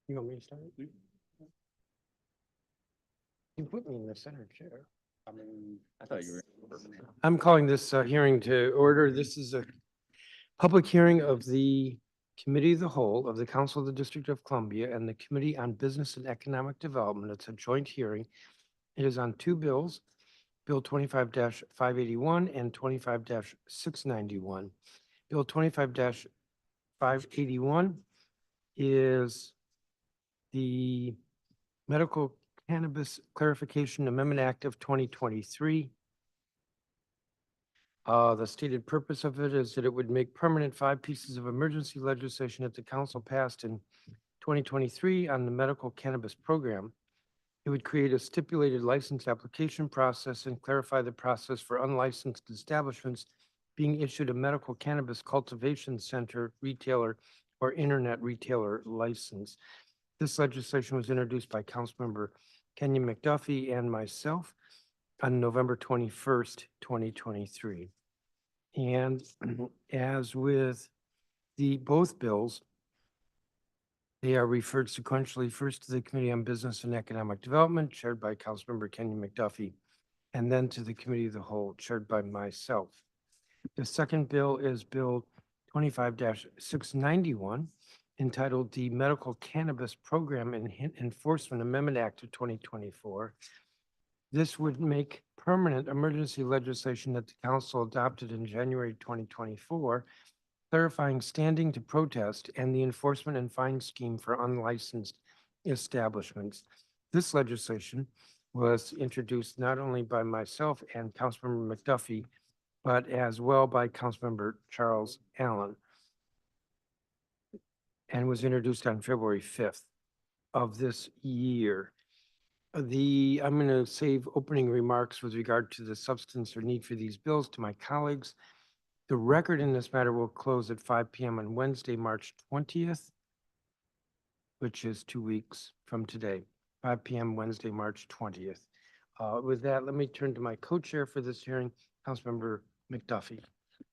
You want me to start? You put me in the center chair. I mean, I thought you were. I'm calling this hearing to order. This is a public hearing of the Committee of the Whole of the Council of the District of Columbia and the Committee on Business and Economic Development. It's a joint hearing. It is on two bills, Bill 25-581 and 25-691. Bill 25-581 is the Medical Cannabis Clarification Amendment Act of 2023. The stated purpose of it is that it would make permanent 5 pieces of emergency legislation that the council passed in 2023 on the medical cannabis program. It would create a stipulated license application process and clarify the process for unlicensed establishments being issued a medical cannabis cultivation center, retailer, or internet retailer license. This legislation was introduced by Councilmember Kenya McDuffie and myself on November 21st, 2023. And as with both bills, they are referred sequentially first to the Committee on Business and Economic Development, chaired by Councilmember Kenya McDuffie, and then to the Committee of the Whole, chaired by myself. The second bill is Bill 25-691, entitled the Medical Cannabis Program Enforcement Amendment Act of 2024. This would make permanent emergency legislation that the council adopted in January 2024, clarifying standing to protest and the enforcement and fine scheme for unlicensed establishments. This legislation was introduced not only by myself and Councilmember McDuffie, but as well by Councilmember Charles Allen, and was introduced on February 5th of this year. I'm going to save opening remarks with regard to the substance or need for these bills to my colleagues. The record in this matter will close at 5 p.m. on Wednesday, March 20th, which is 2 weeks from today, 5 p.m. Wednesday, March 20th. With that, let me turn to my co-chair for this hearing, Councilmember McDuffie.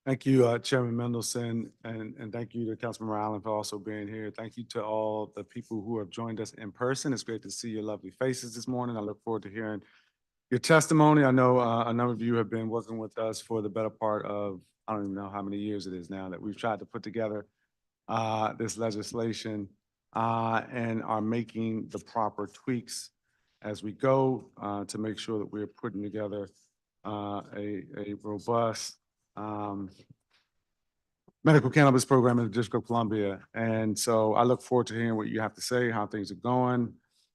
Thank you, Chairman Mendelson, and thank you to Councilmember Allen for also being here. Thank you to all the people who have joined us in person. It's great to see your lovely faces this morning. I look forward to hearing your testimony. I know a number of you have been working with us for the better part of, I don't even know how many years it is now that we've tried to put together this legislation and are making the proper tweaks as we go to make sure that we're putting together a robust medical cannabis program in the District of Columbia. And so I look forward to hearing what you have to say, how things are going.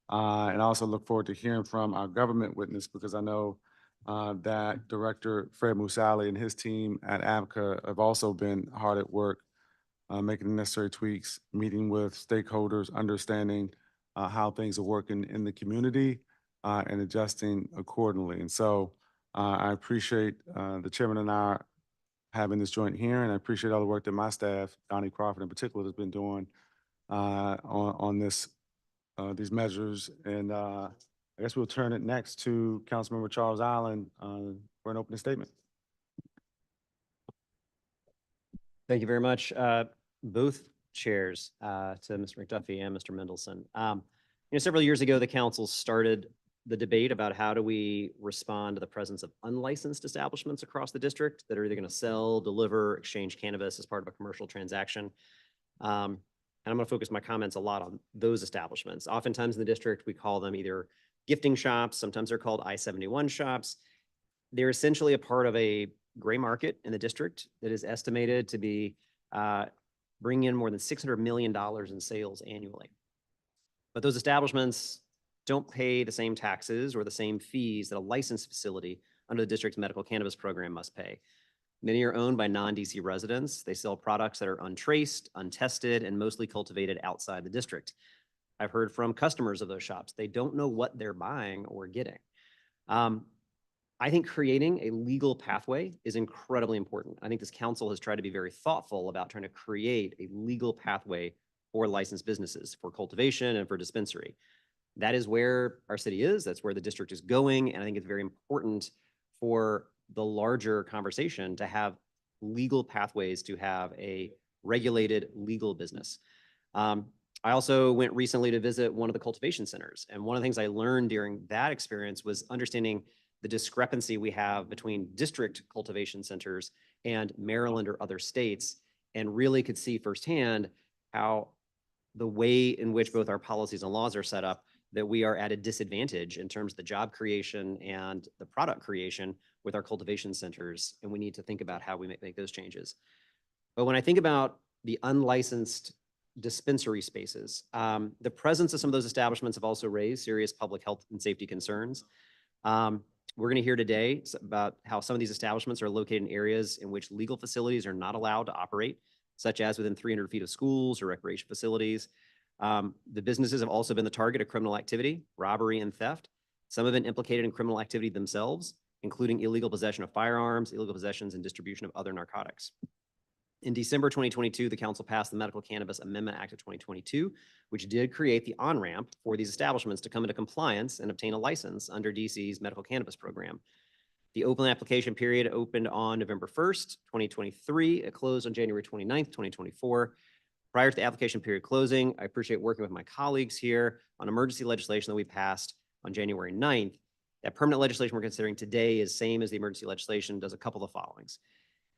And I also look forward to hearing from our government witness, because I know that Director Fred Musali and his team at ABCA have also been hard at work making the necessary tweaks, meeting with stakeholders, understanding how things are working in the community and adjusting accordingly. And so I appreciate the chairman and I having this joint hearing. I appreciate all the work that my staff, Donnie Crawford in particular, has been doing on this these measures. And I guess we'll turn it next to Councilmember Charles Allen for an opening statement. Thank you very much, both chairs, to Mr. McDuffie and Mr. Mendelson. Several years ago, the council started the debate about how do we respond to the presence of unlicensed establishments across the district that are either going to sell, deliver, exchange cannabis as part of a commercial transaction. And I'm going to focus my comments a lot on those establishments. Oftentimes in the district, we call them either gifting shops. Sometimes they're called I-71 shops. They're essentially a part of a gray market in the district that is estimated to be bringing in more than $600 million in sales annually. But those establishments don't pay the same taxes or the same fees that a licensed facility under the district's medical cannabis program must pay. Many are owned by non-DC residents. They sell products that are untraced, untested, and mostly cultivated outside the district. I've heard from customers of those shops. They don't know what they're buying or getting. I think creating a legal pathway is incredibly important. I think this council has tried to be very thoughtful about trying to create a legal pathway for licensed businesses, for cultivation and for dispensary. That is where our city is. That's where the district is going. And I think it's very important for the larger conversation to have legal pathways to have a regulated legal business. I also went recently to visit one of the cultivation centers. And one of the things I learned during that experience was understanding the discrepancy we have between district cultivation centers and Maryland or other states, and really could see firsthand how the way in which both our policies and laws are set up, that we are at a disadvantage in terms of the job creation and the product creation with our cultivation centers. And we need to think about how we make those changes. But when I think about the unlicensed dispensary spaces, the presence of some of those establishments have also raised serious public health and safety concerns. We're going to hear today about how some of these establishments are located in areas in which legal facilities are not allowed to operate, such as within 300 feet of schools or recreation facilities. The businesses have also been the target of criminal activity, robbery, and theft. Some have been implicated in criminal activity themselves, including illegal possession of firearms, illegal possessions, and distribution of other narcotics. In December 2022, the council passed the Medical Cannabis Amendment Act of 2022, which did create the on-ramp for these establishments to come into compliance and obtain a license under DC's medical cannabis program. The open application period opened on November 1st, 2023. It closed on January 29th, 2024. Prior to the application period closing, I appreciate working with my colleagues here on emergency legislation that we passed on January 9th. That permanent legislation we're considering today is same as the emergency legislation, does a couple of followings.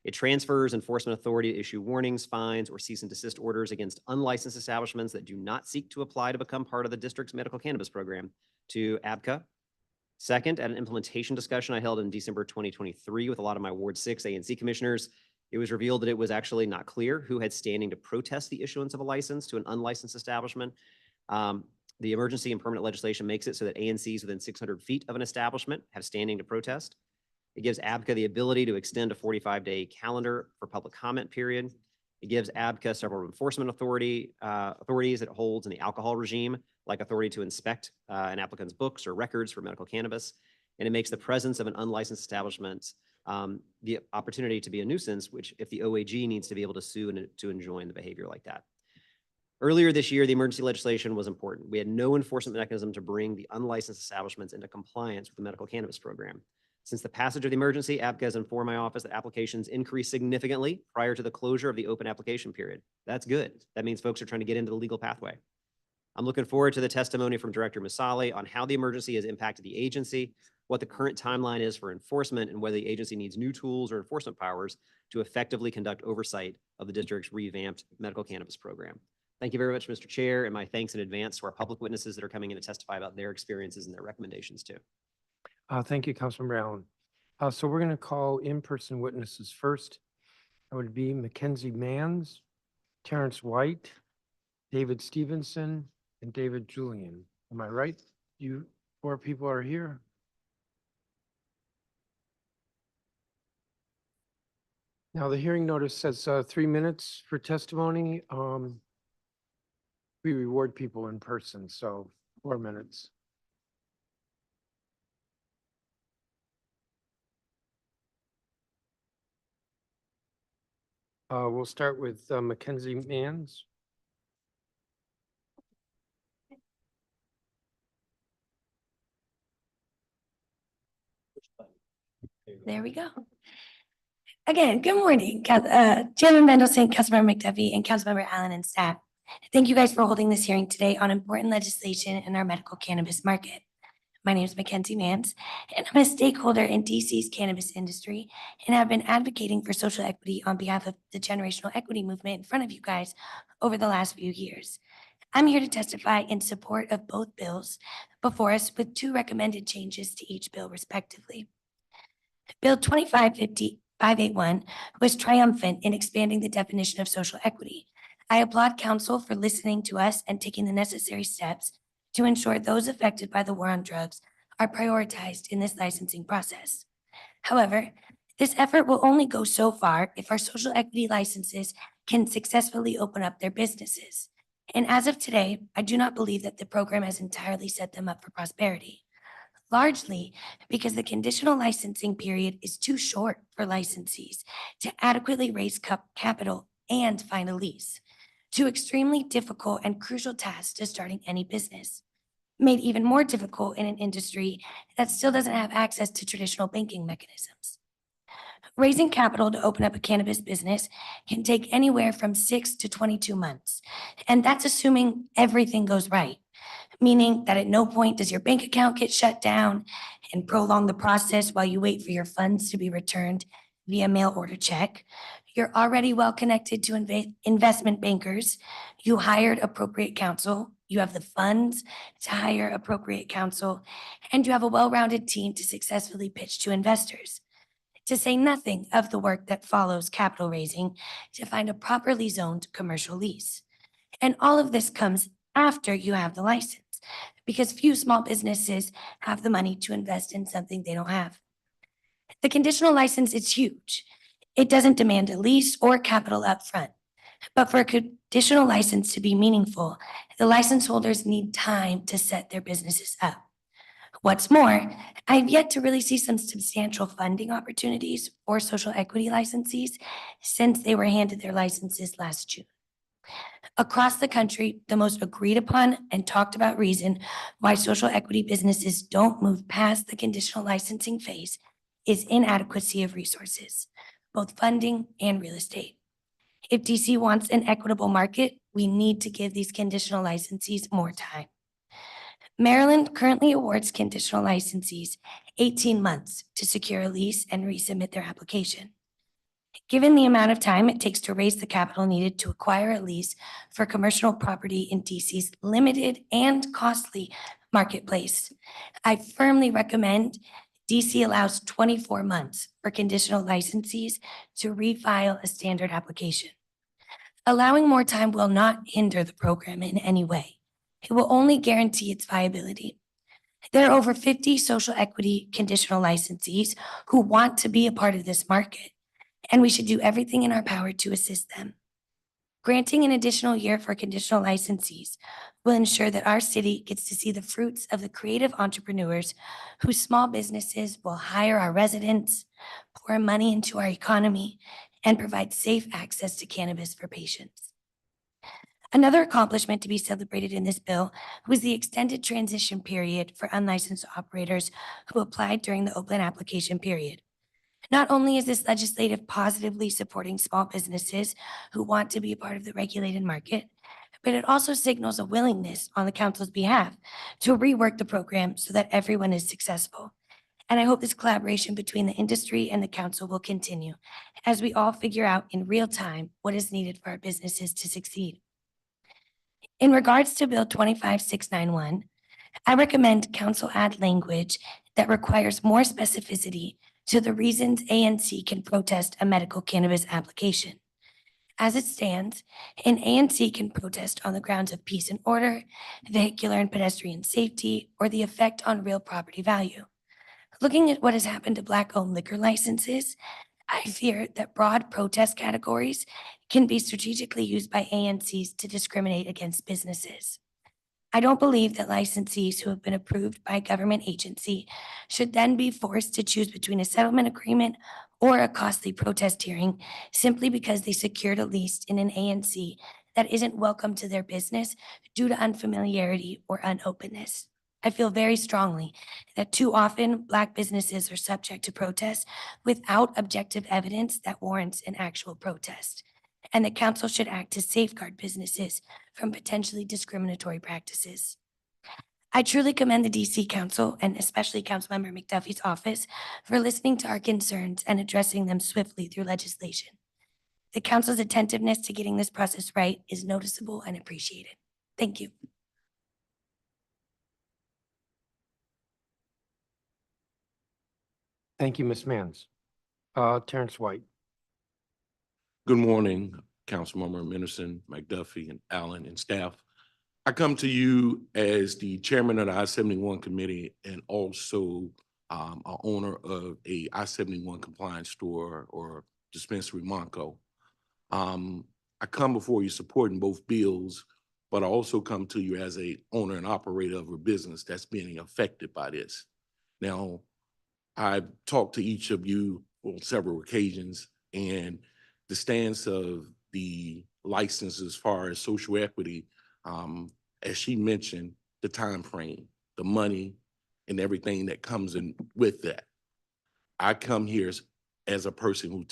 It transfers enforcement authority to issue warnings, fines, or cease and desist orders against unlicensed establishments that do not seek to apply to become part of the district's medical cannabis program to ABCA. Second, at an implementation discussion I held in December 2023 with a lot of my Ward 6 A and C commissioners, it was revealed that it was actually not clear who had standing to protest the issuance of a license to an unlicensed establishment. The emergency and permanent legislation makes it so that ANCs within 600 feet of an establishment have standing to protest. It gives ABCA the ability to extend a 45-day calendar for public comment period. It gives ABCA several enforcement authorities it holds in the alcohol regime, like authority to inspect an applicant's books or records for medical cannabis. And it makes the presence of an unlicensed establishment the opportunity to be a nuisance, which if the OAG needs to be able to sue and to enjoin the behavior like that. Earlier this year, the emergency legislation was important. We had no enforcement mechanism to bring the unlicensed establishments into compliance with the medical cannabis program. Since the passage of the emergency, ABCA has informed my office that applications increased significantly prior to the closure of the open application period. That's good. That means folks are trying to get into the legal pathway. I'm looking forward to the testimony from Director Musali on how the emergency has impacted the agency, what the current timeline is for enforcement, and whether the agency needs new tools or enforcement powers to effectively conduct oversight of the district's revamped medical cannabis program. Thank you very much, Mr. Chair, and my thanks in advance to our public witnesses that are coming in to testify about their experiences and their recommendations too. Thank you, Councilmember Allen. So we're going to call in-person witnesses first. That would be Mackenzie Mans, Terrence White, David Stevenson, and David Julian. Am I right? You 4 people are here. Now, the hearing notice says 3 minutes for testimony. We reward people in person, so 4 minutes. We'll start with Mackenzie Mans. There we go. Again, good morning, Chairman Mendelson, Councilmember McDuffie, and Councilmember Allen and staff. Thank you guys for holding this hearing today on important legislation in our medical cannabis market. My name is Mackenzie Mans, and I'm a stakeholder in DC's cannabis industry and have been advocating for social equity on behalf of the generational equity movement in front of you guys over the last few years. I'm here to testify in support of both bills before us with 2 recommended changes to each bill respectively. Bill 25581 was triumphant in expanding the definition of social equity. I applaud council for listening to us and taking the necessary steps to ensure those affected by the war on drugs are prioritized in this licensing process. However, this effort will only go so far if our social equity licenses can successfully open up their businesses. And as of today, I do not believe that the program has entirely set them up for prosperity, largely because the conditional licensing period is too short for licensees to adequately raise capital and find a lease. 2 extremely difficult and crucial tasks to starting any business, made even more difficult in an industry that still doesn't have access to traditional banking mechanisms. Raising capital to open up a cannabis business can take anywhere from 6 to 22 months. And that's assuming everything goes right, meaning that at no point does your bank account get shut down and prolong the process while you wait for your funds to be returned via mail order check. You're already well connected to investment bankers. You hired appropriate counsel. You have the funds to hire appropriate counsel, and you have a well-rounded team to successfully pitch to investors. To say nothing of the work that follows capital raising to find a properly zoned commercial lease. And all of this comes after you have the license, because few small businesses have the money to invest in something they don't have. The conditional license is huge. It doesn't demand a lease or capital upfront. But for a conditional license to be meaningful, the license holders need time to set their businesses up. What's more, I've yet to really see some substantial funding opportunities for social equity licensees since they were handed their licenses last June. Across the country, the most agreed upon and talked about reason why social equity businesses don't move past the conditional licensing phase is inadequacy of resources, both funding and real estate. If DC wants an equitable market, we need to give these conditional licensees more time. Maryland currently awards conditional licensees 18 months to secure a lease and resubmit their application. Given the amount of time it takes to raise the capital needed to acquire a lease for commercial property in DC's limited and costly marketplace, I firmly recommend DC allows 24 months for conditional licensees to refile a standard application. Allowing more time will not hinder the program in any way. It will only guarantee its viability. There are over 50 social equity conditional licensees who want to be a part of this market, and we should do everything in our power to assist them. Granting an additional year for conditional licensees will ensure that our city gets to see the fruits of the creative entrepreneurs whose small businesses will hire our residents, pour money into our economy, and provide safe access to cannabis for patients. Another accomplishment to be celebrated in this bill was the extended transition period for unlicensed operators who applied during the open application period. Not only is this legislative positively supporting small businesses who want to be a part of the regulated market, but it also signals a willingness on the council's behalf to rework the program so that everyone is successful. And I hope this collaboration between the industry and the council will continue as we all figure out in real time what is needed for our businesses to succeed. In regards to Bill 25691, I recommend council add language that requires more specificity to the reasons ANC can protest a medical cannabis application. As it stands, an ANC can protest on the grounds of peace and order, vehicular and pedestrian safety, or the effect on real property value. Looking at what has happened to Black-owned liquor licenses, I fear that broad protest categories can be strategically used by ANCs to discriminate against businesses. I don't believe that licensees who have been approved by a government agency should then be forced to choose between a settlement agreement or a costly protest hearing simply because they secured a lease in an ANC that isn't welcome to their business due to unfamiliarity or unopenness. I feel very strongly that too often Black businesses are subject to protests without objective evidence that warrants an actual protest, and the council should act to safeguard businesses from potentially discriminatory practices. I truly commend the DC Council and especially Councilmember McDuffie's office for listening to our concerns and addressing them swiftly through legislation. The council's attentiveness to getting this process right is noticeable and appreciated. Thank you. Thank you, Ms. Mans. Terrence White. Good morning, Councilmember Mendelson, McDuffie, and Allen, and staff. I come to you as the chairman of the I-71 committee and also a owner of a I-71 compliance store or dispensary, Monco. I come before you supporting both bills, but I also come to you as a owner and operator of a business that's being affected by this. Now, I've talked to each of you on several occasions, and the stance of the license as far as social equity, as she mentioned, the time frame, the money, and everything that comes in with that. I come here as a person who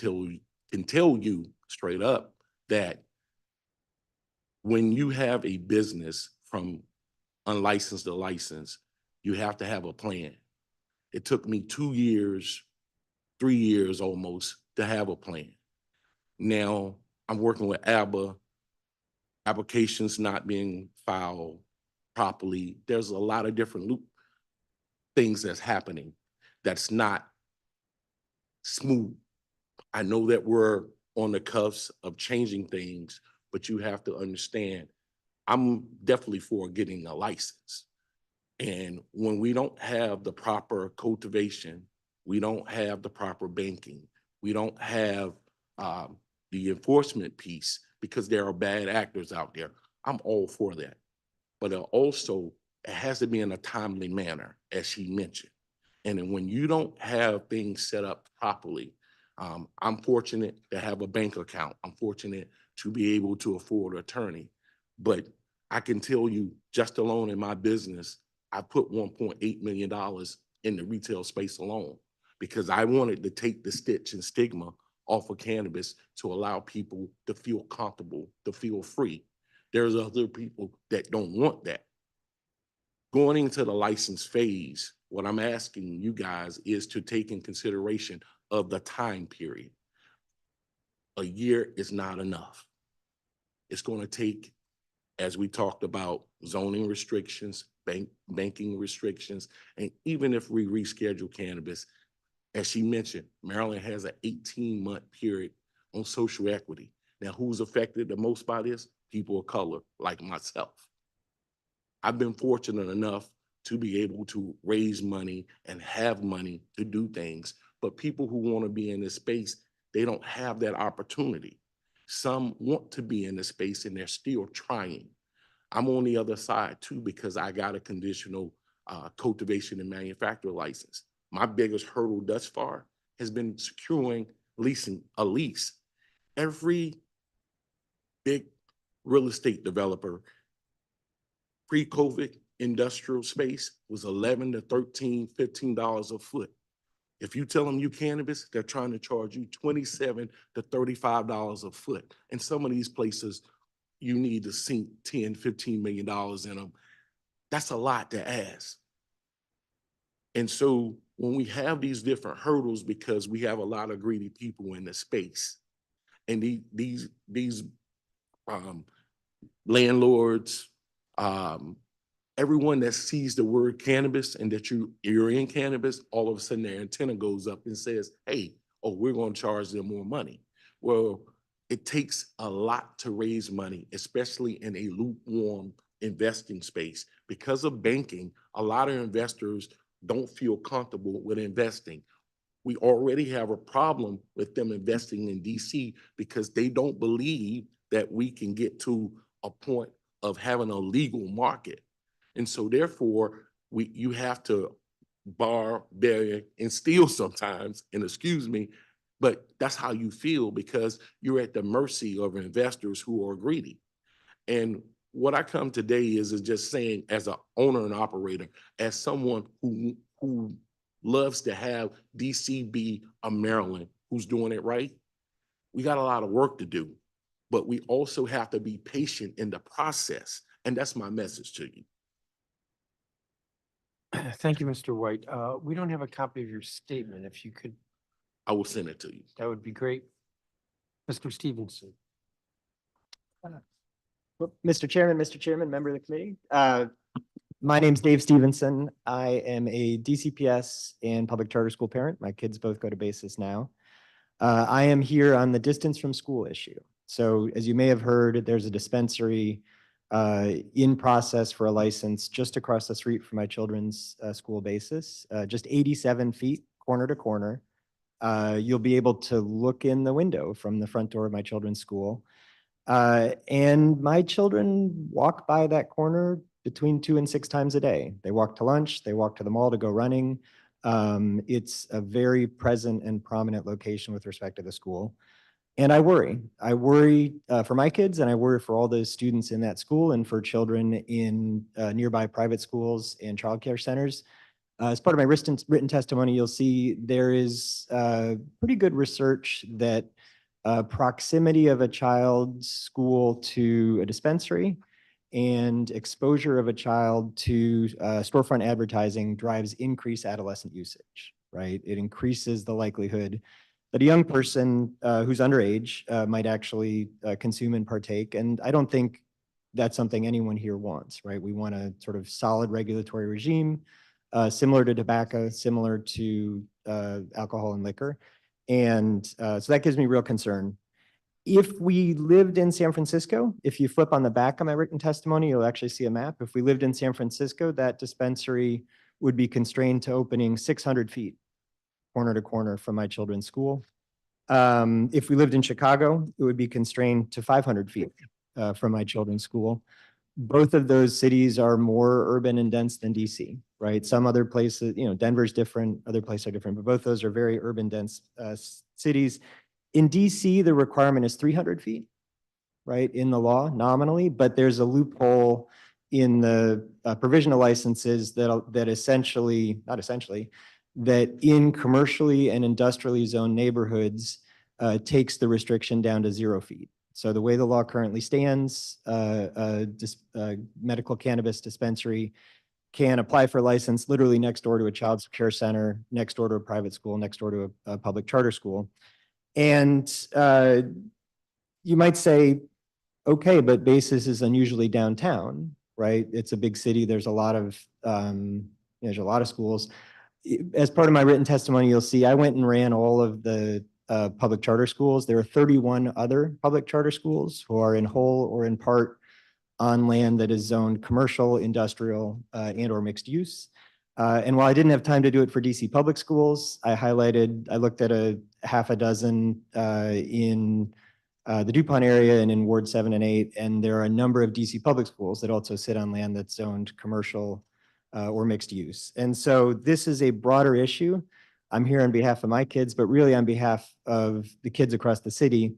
can tell you straight up that when you have a business from unlicensed to licensed, you have to have a plan. It took me 2 years, 3 years almost to have a plan. Now I'm working with ABBA, applications not being filed properly. There's a lot of different things that's happening that's not smooth. I know that we're on the cuffs of changing things, but you have to understand, I'm definitely for getting a license. And when we don't have the proper cultivation, we don't have the proper banking, we don't have the enforcement piece, because there are bad actors out there. I'm all for that. But also, it has to be in a timely manner, as she mentioned. And then when you don't have things set up properly, I'm fortunate to have a bank account. I'm fortunate to be able to afford an attorney. But I can tell you, just alone in my business, I put $1.8 million in the retail space alone, because I wanted to take the stitch and stigma off of cannabis to allow people to feel comfortable, to feel free. There's other people that don't want that. Going into the license phase, what I'm asking you guys is to take in consideration of the time period. A year is not enough. It's going to take, as we talked about, zoning restrictions, banking restrictions, and even if we reschedule cannabis, as she mentioned, Maryland has an 18-month period on social equity. Now, who's affected the most by this? People of color, like myself. I've been fortunate enough to be able to raise money and have money to do things, but people who want to be in this space, they don't have that opportunity. Some want to be in the space and they're still trying. I'm on the other side too, because I got a conditional cultivation and manufacturer license. My biggest hurdle thus far has been securing a lease. Every big real estate developer pre-COVID industrial space was $11 to $13, $15 a foot. If you tell them you cannabis, they're trying to charge you $27 to $35 a foot. And some of these places, you need to sink $10, $15 million in them. That's a lot to ask. And so when we have these different hurdles, because we have a lot of greedy people in the space, and these landlords, everyone that sees the word cannabis and that you're in cannabis, all of a sudden their antenna goes up and says, hey, oh, we're going to charge them more money. Well, it takes a lot to raise money, especially in a lukewarm investing space. Because of banking, a lot of investors don't feel comfortable with investing. We already have a problem with them investing in DC because they don't believe that we can get to a point of having a legal market. And so therefore, you have to borrow, bury, and steal sometimes, and excuse me, but that's how you feel, because you're at the mercy of investors who are greedy. And what I come today is just saying, as an owner and operator, as someone who loves to have DC be a Maryland who's doing it right, we got a lot of work to do, but we also have to be patient in the process. And that's my message to you. Thank you, Mr. White. We don't have a copy of your statement. If you could, I will send it to you. that would be great. Mr. Stevenson. Well, Mr. Chairman, member of the committee. My name's Dave Stevenson. I am a DCPS and public charter school parent. My kids both go to Basis now. I am here on the distance from school issue. So as you may have heard, there's a dispensary in process for a license just across the street from my children's school Basis, just 87 feet corner to corner. You'll be able to look in the window from the front door of my children's school. And my children walk by that corner between 2 and 6 times a day. They walk to lunch, they walk to the mall to go running. It's a very present and prominent location with respect to the school. And I worry for my kids, and I worry for all those students in that school and for children in nearby private schools and childcare centers. As part of my written testimony, you'll see there is pretty good research that proximity of a child's school to a dispensary and exposure of a child to storefront advertising drives increased adolescent usage, right? It increases the likelihood that a young person who's underage might actually consume and partake. And I don't think that's something anyone here wants, right? We want a sort of solid regulatory regime, similar to tobacco, similar to alcohol and liquor. And so that gives me real concern. If we lived in San Francisco, if you flip on the back of my written testimony, you'll actually see a map. If we lived in San Francisco, that dispensary would be constrained to opening 600 feet, corner to corner from my children's school. If we lived in Chicago, it would be constrained to 500 feet from my children's school. Both of those cities are more urban and dense than DC, right? Some other places, Denver's different, other places are different, but both those are very urban dense cities. In DC, the requirement is 300 feet, right, in the law nominally, but there's a loophole in the provisional licenses that essentially, not essentially, that in commercially and industrially zoned neighborhoods takes the restriction down to 0 feet. So the way the law currently stands, medical cannabis dispensary can apply for a license literally next door to a child care center, next door to a private school, next door to a public charter school. And you might say, okay, but Basis is unusually downtown, right? It's a big city. There's a lot of schools. As part of my written testimony, you'll see I went and ran all of the public charter schools. There are 31 other public charter schools who are in whole or in part on land that is zoned commercial, industrial, and or mixed use. And while I didn't have time to do it for DC public schools, I looked at a half a dozen in the DuPont area and in Ward 7 and 8, and there are a number of DC public schools that also sit on land that's zoned commercial or mixed use. And so this is a broader issue. I'm here on behalf of my kids, but really on behalf of the kids across the city.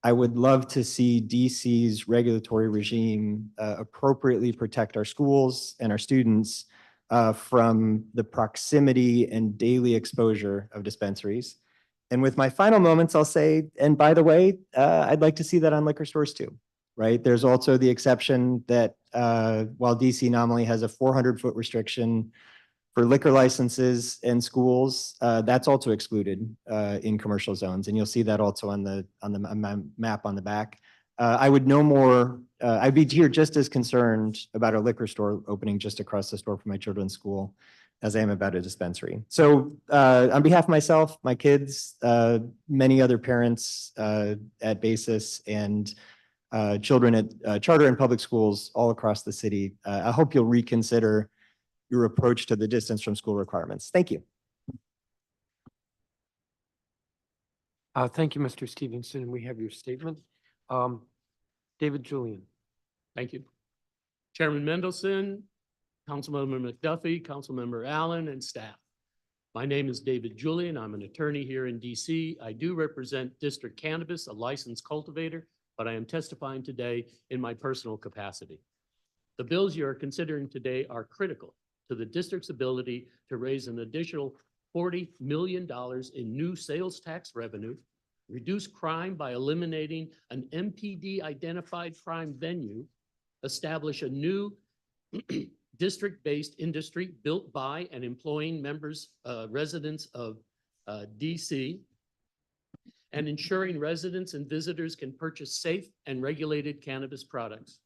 I would love to see DC's regulatory regime appropriately protect our schools and our students from the proximity and daily exposure of dispensaries. And with my final moments, I'll say, and by the way, I'd like to see that on liquor stores too, right? There's also the exception that while DC nominally has a 400-foot restriction for liquor licenses and schools, that's also excluded in commercial zones. And you'll see that also on the map on the back. I would know more, I'd be here just as concerned about a liquor store opening just across the store from my children's school as I am about a dispensary. So on behalf of myself, my kids, many other parents at Basis and children at charter and public schools all across the city, I hope you'll reconsider your approach to the distance from school requirements. Thank you. Thank you, Mr. Stevenson. We have your statement. David Julian. Thank you. Chairman Mendelson, Councilmember McDuffie, Councilmember Allen, and staff. My name is David Julian. I'm an attorney here in DC. I do represent District Cannabis, a licensed cultivator, but I am testifying today in my personal capacity. The bills you are considering today are critical to the district's ability to raise an additional $40 million in new sales tax revenue, reduce crime by eliminating an MPD-identified crime venue, establish a new district-based industry built by and employing residents of DC, and ensuring residents and visitors can purchase safe and regulated cannabis products.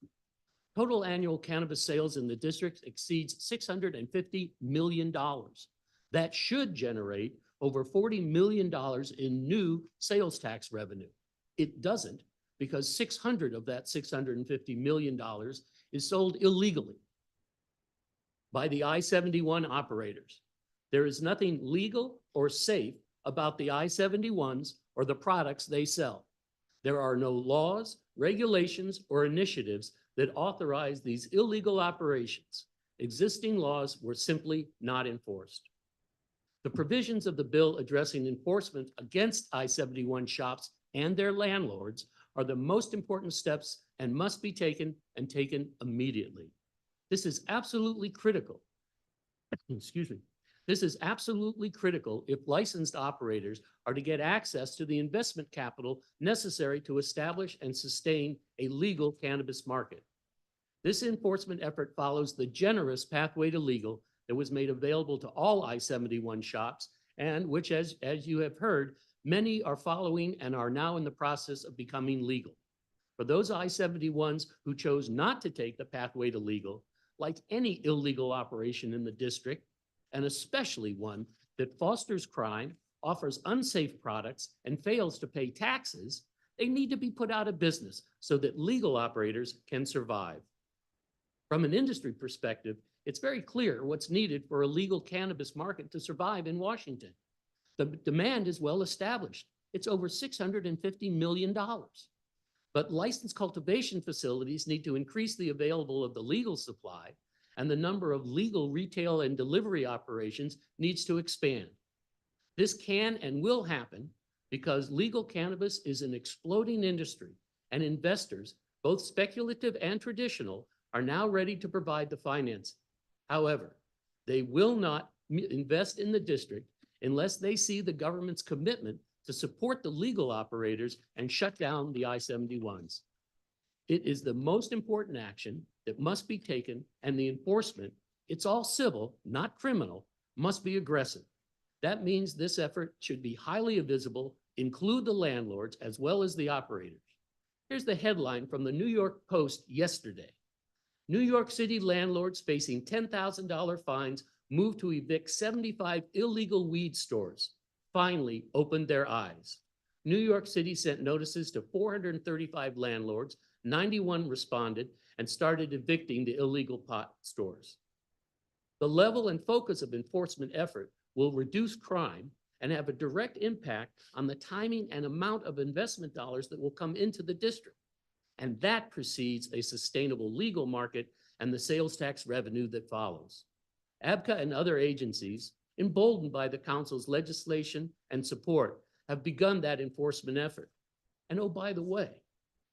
Total annual cannabis sales in the district exceeds $650 million. That should generate over $40 million in new sales tax revenue. It doesn't, because 600 of that $650 million is sold illegally by the I-71 operators. There is nothing legal or safe about the I-71s or the products they sell. There are no laws, regulations, or initiatives that authorize these illegal operations. Existing laws were simply not enforced. The provisions of the bill addressing enforcement against I-71 shops and their landlords are the most important steps and must be taken and taken immediately. This is absolutely critical, excuse me, This is absolutely critical if licensed operators are to get access to the investment capital necessary to establish and sustain a legal cannabis market. This enforcement effort follows the generous pathway to legal that was made available to all I-71 shops and which, as you have heard, many are following and are now in the process of becoming legal. For those I-71s who chose not to take the pathway to legal, like any illegal operation in the district, and especially one that fosters crime, offers unsafe products, and fails to pay taxes, they need to be put out of business so that legal operators can survive. From an industry perspective, it's very clear what's needed for a legal cannabis market to survive in Washington. The demand is well established. It's over $650 million. But licensed cultivation facilities need to increase the available of the legal supply, and the number of legal retail and delivery operations needs to expand. This can and will happen because legal cannabis is an exploding industry, and investors, both speculative and traditional, are now ready to provide the financing. However, they will not invest in the district unless they see the government's commitment to support the legal operators and shut down the I-71s. It is the most important action that must be taken, and the enforcement, it's all civil, not criminal, must be aggressive. That means this effort should be highly visible, include the landlords as well as the operators. Here's the headline from the New York Post yesterday. New York City landlords facing $10,000 fines moved to evict 75 illegal weed stores. Finally opened their eyes. New York City sent notices to 435 landlords, 91 responded, and started evicting the illegal pot stores. The level and focus of enforcement effort will reduce crime and have a direct impact on the timing and amount of investment dollars that will come into the district. And that precedes a sustainable legal market and the sales tax revenue that follows. ABCA and other agencies, emboldened by the council's legislation and support, have begun that enforcement effort. And oh, by the way,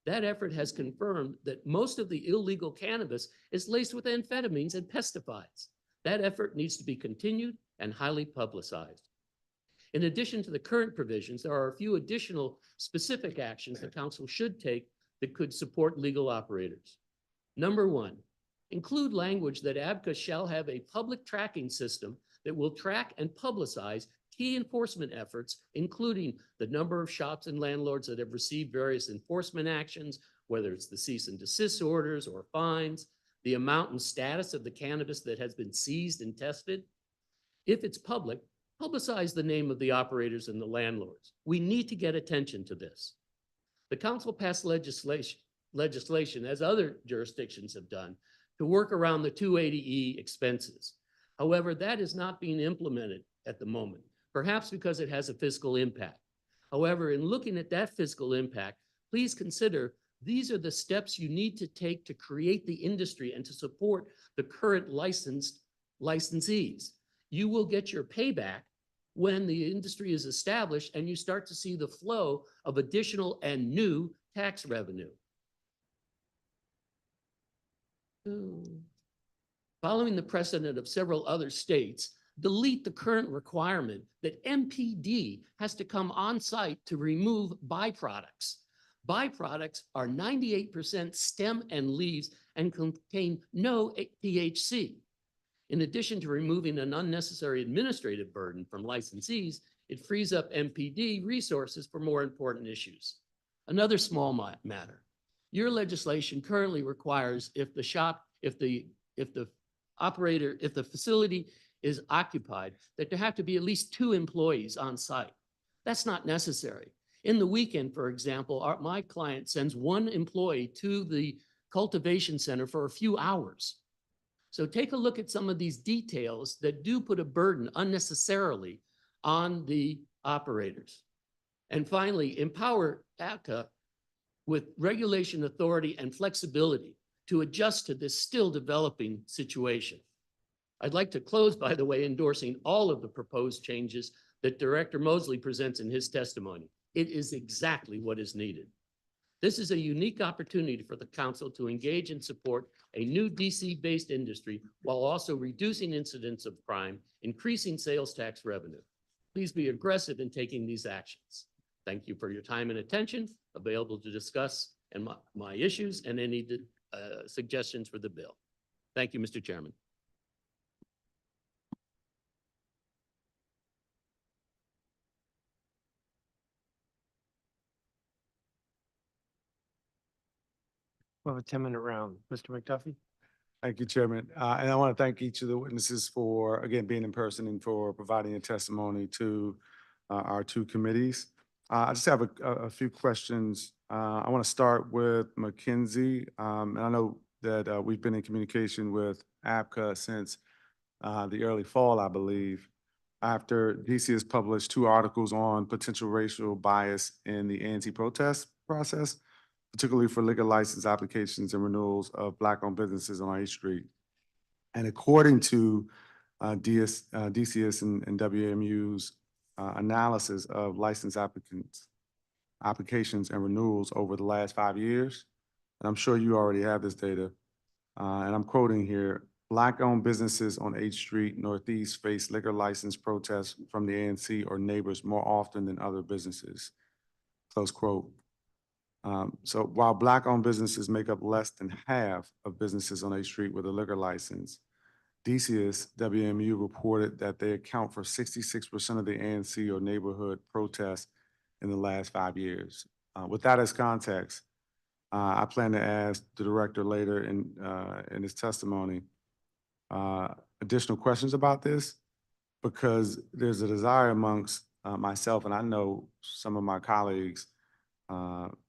that effort has confirmed that most of the illegal cannabis is laced with amphetamines and pesticides. That effort needs to be continued and highly publicized. In addition to the current provisions, there are a few additional specific actions the council should take that could support legal operators. Number one, include language that ABCA shall have a public tracking system that will track and publicize key enforcement efforts, including the number of shops and landlords that have received various enforcement actions, whether it's the cease and desist orders or fines, the amount and status of the cannabis that has been seized and tested. If it's public, publicize the name of the operators and the landlords. We need to get attention to this. The council passed legislation, as other jurisdictions have done, to work around the 280E expenses. However, that is not being implemented at the moment, perhaps because it has a fiscal impact. However, in looking at that fiscal impact, please consider these are the steps you need to take to create the industry and to support the current licensees. You will get your payback when the industry is established and you start to see the flow of additional and new tax revenue. Following the precedent of several other states, delete the current requirement that MPD has to come on site to remove byproducts. Byproducts are 98% stem and leaves and contain no THC. In addition to removing an unnecessary administrative burden from licensees, it frees up MPD resources for more important issues. Another small matter. Your legislation currently requires if the facility is occupied, that there have to be at least 2 employees on site. That's not necessary. In the weekend, for example, my client sends 1 employee to the cultivation center for a few hours. So take a look at some of these details that do put a burden unnecessarily on the operators. And finally, empower ABCA with regulation authority and flexibility to adjust to this still developing situation. I'd like to close, by the way, endorsing all of the proposed changes that Director Mosley presents in his testimony. It is exactly what is needed. This is a unique opportunity for the council to engage and support a new DC-based industry while also reducing incidents of crime, increasing sales tax revenue. Please be aggressive in taking these actions. Thank you for your time and attention, available to discuss and my issues and any suggestions for the bill. Thank you, Mr. Chairman. We'll have a 10-minute round. Mr. McDuffie? Thank you, Chairman. And I want to thank each of the witnesses for, again, being in person and for providing a testimony to our two committees. I just have a few questions. I want to start with Mackenzie. And I know that we've been in communication with APCA since the early fall, I believe, after DC has published 2 articles on potential racial bias in the anti-protest process, particularly for liquor license applications and renewals of Black-owned businesses on 8th Street. And according to DCS and WMU's analysis of license applications and renewals over the last 5 years, and I'm sure you already have this data, and I'm quoting here, Black-owned businesses on 8th Street Northeast face liquor license protests from the ANC or neighbors more often than other businesses, close quote. So while Black-owned businesses make up less than half of businesses on 8th Street with a liquor license, DCS WMU reported that they account for 66% of the ANC or neighborhood protests in the last 5 years. With that as context, I plan to ask the director later in his testimony additional questions about this, because there's a desire amongst myself, and I know some of my colleagues,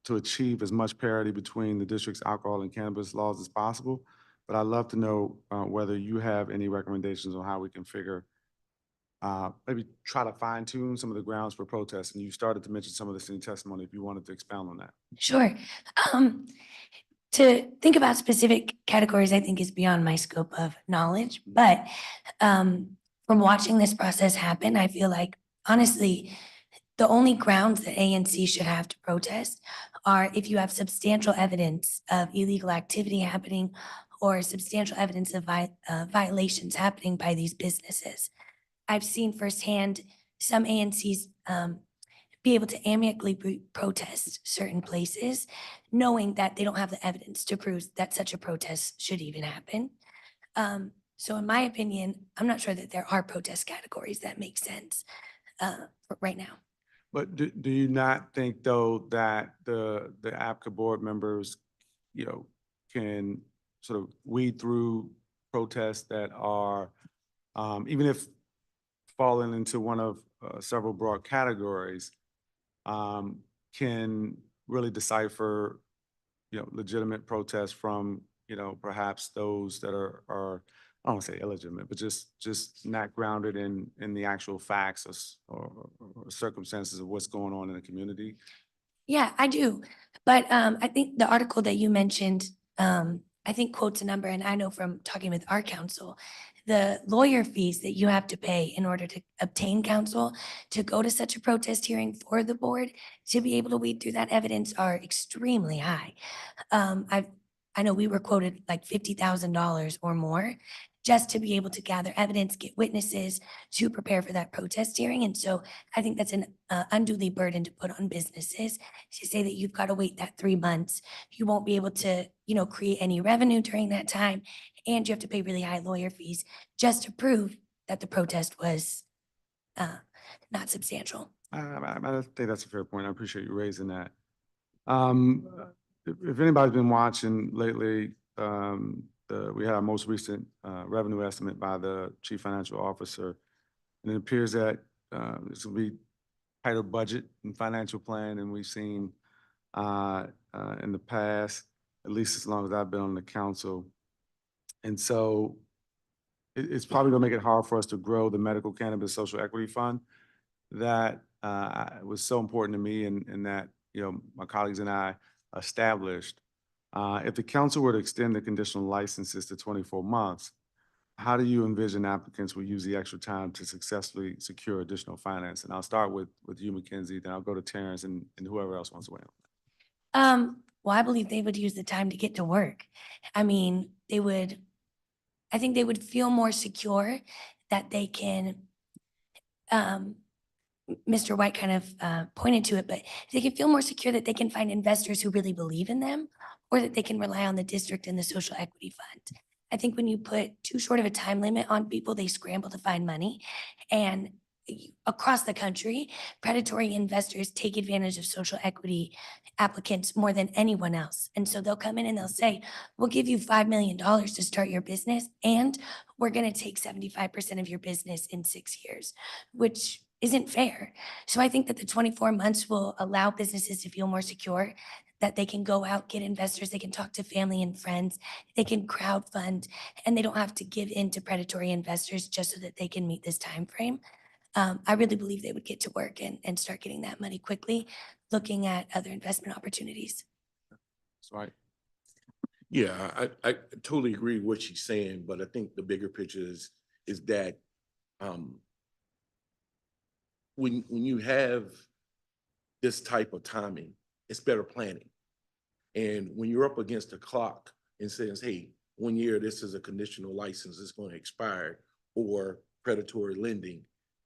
to achieve as much parity between the district's alcohol and cannabis laws as possible. But I'd love to know whether you have any recommendations on how we can maybe try to fine tune some of the grounds for protests. And you started to mention some of this in your testimony, if you wanted to expound on that. Sure. To think about specific categories, I think is beyond my scope of knowledge. But from watching this process happen, I feel like, honestly, the only grounds that ANC should have to protest are if you have substantial evidence of illegal activity happening or substantial evidence of violations happening by these businesses. I've seen firsthand some ANCs be able to amicably protest certain places, knowing that they don't have the evidence to prove that such a protest should even happen. So in my opinion, I'm not sure that there are protest categories that make sense right now. But do you not think, though, that the APCA board members, can sort of weed through protests that are, even if falling into one of several broad categories, can really decipher, legitimate protests from, perhaps those that are I don't want to say illegitimate, but just not grounded in the actual facts or circumstances of what's going on in the community? Yeah, I do. But I think the article that you mentioned, I think quotes a number, and I know from talking with our counsel, the lawyer fees that you have to pay in order to obtain counsel to go to such a protest hearing for the board to be able to weed through that evidence are extremely high. I know we were quoted like $50,000 or more just to be able to gather evidence, get witnesses to prepare for that protest hearing. And so I think that's an unduly burden to put on businesses to say that you've got to wait that 3 months. You won't be able to, create any revenue during that time. And you have to pay really high lawyer fees just to prove that the protest was not substantial. I think that's a fair point. I appreciate you raising that. If anybody's been watching lately, we had our most recent revenue estimate by the chief financial officer, and it appears that this will be tighter budget and financial plan than we've seen in the past, at least as long as I've been on the council. And so it's probably gonna make it hard for us to grow the medical cannabis social equity fund that was so important to me and that, my colleagues and I established. If the council were to extend the conditional licenses to 24 months, how do you envision applicants will use the extra time to successfully secure additional finance? And I'll start with you, Mackenzie, then I'll go to Terrence and whoever else wants to weigh in. Well, I believe they would use the time to get to work. I mean, I think they would feel more secure that they can, Mr. White kind of pointed to it, but they can feel more secure that they can find investors who really believe in them, or that they can rely on the district and the social equity fund. I think when you put too short of a time limit on people, they scramble to find money. And across the country, predatory investors take advantage of social equity applicants more than anyone else. And so they'll come in and they'll say, we'll give you $5 million to start your business, and we're going to take 75% of your business in 6 years, which isn't fair. So I think that the 24 months will allow businesses to feel more secure, that they can go out, get investors, they can talk to family and friends, they can crowdfund, and they don't have to give in to predatory investors just so that they can meet this time frame. I really believe they would get to work and start getting that money quickly, looking at other investment opportunities. That's right. Yeah, I totally agree with what she's saying, but I think the bigger picture is that when you have this type of timing, it's better planning. And when you're up against the clock and says, hey, 1 year, this is a conditional license, it's going to expire, or predatory lending,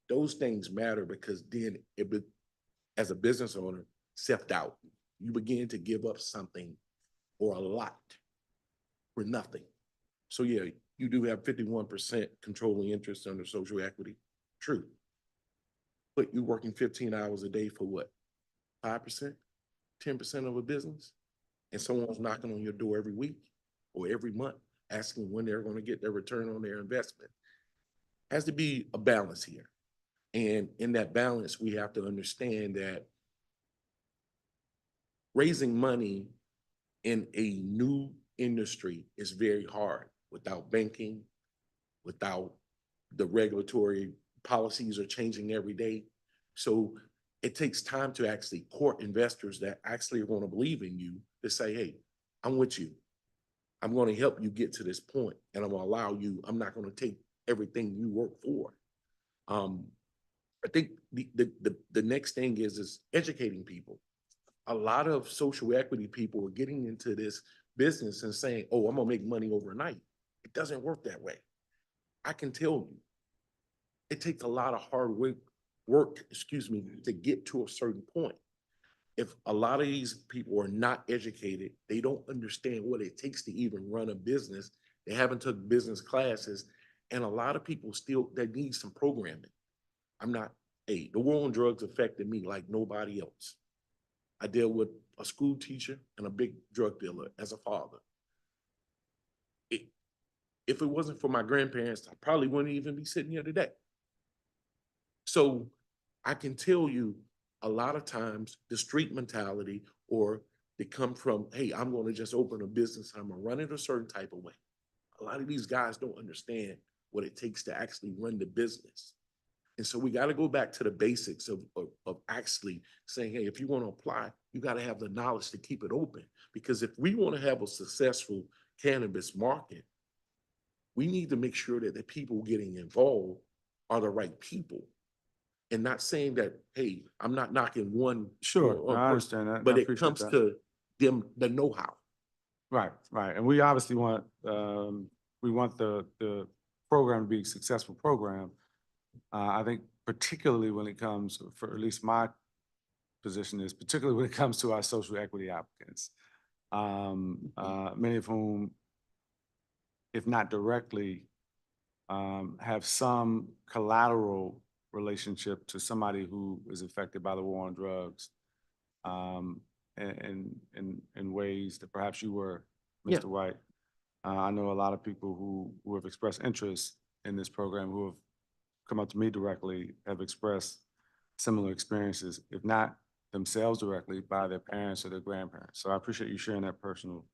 those things matter, because then as a business owner, self-doubt, you begin to give up something or a lot for nothing. So yeah, you do have 51% controlling interest under social equity, true. But you're working 15 hours a day for what? 5%, 10% of a business? And someone's knocking on your door every week or every month, asking when they're going to get their return on their investment. Has to be a balance here. And in that balance, we have to understand that raising money in a new industry is very hard without banking, without the regulatory policies are changing every day. So it takes time to actually court investors that actually are going to believe in you to say, hey, I'm with you. I'm going to help you get to this point, and I'm going to allow you, I'm not going to take everything you work for. I think the next thing is educating people. A lot of social equity people are getting into this business and saying, oh, I'm gonna make money overnight. It doesn't work that way. I can tell you, it takes a lot of hard work, to get to a certain point. If a lot of these people are not educated, they don't understand what it takes to even run a business. They haven't took business classes, and a lot of people still, they need some programming. The war on drugs affected me like nobody else. I deal with a school teacher and a big drug dealer as a father. If it wasn't for my grandparents, I probably wouldn't even be sitting here today. So I can tell you, a lot of times the street mentality, or they come from, hey, I'm going to just open a business, I'm going to run it a certain type of way. A lot of these guys don't understand what it takes to actually run the business. And so we got to go back to the basics of actually saying, hey, if you want to apply, you got to have the knowledge to keep it open. Because if we want to have a successful cannabis market, we need to make sure that the people getting involved are the right people. And not saying that, hey, I'm not knocking one. Sure, I understand that. But I it appreciate comes that. to them, the know-how. Right, right. And we obviously want, the program to be a successful program. I think particularly when it comes, for at least my position is, particularly when it comes to our social equity applicants, many of whom, if not directly, have some collateral relationship to somebody who is affected by the war on drugs, in ways that perhaps you were, Mr. White. I know a lot of people who have expressed interest in this program, who have come up to me directly, have expressed similar experiences, if not themselves directly, by their parents or their grandparents. So I appreciate you sharing that personal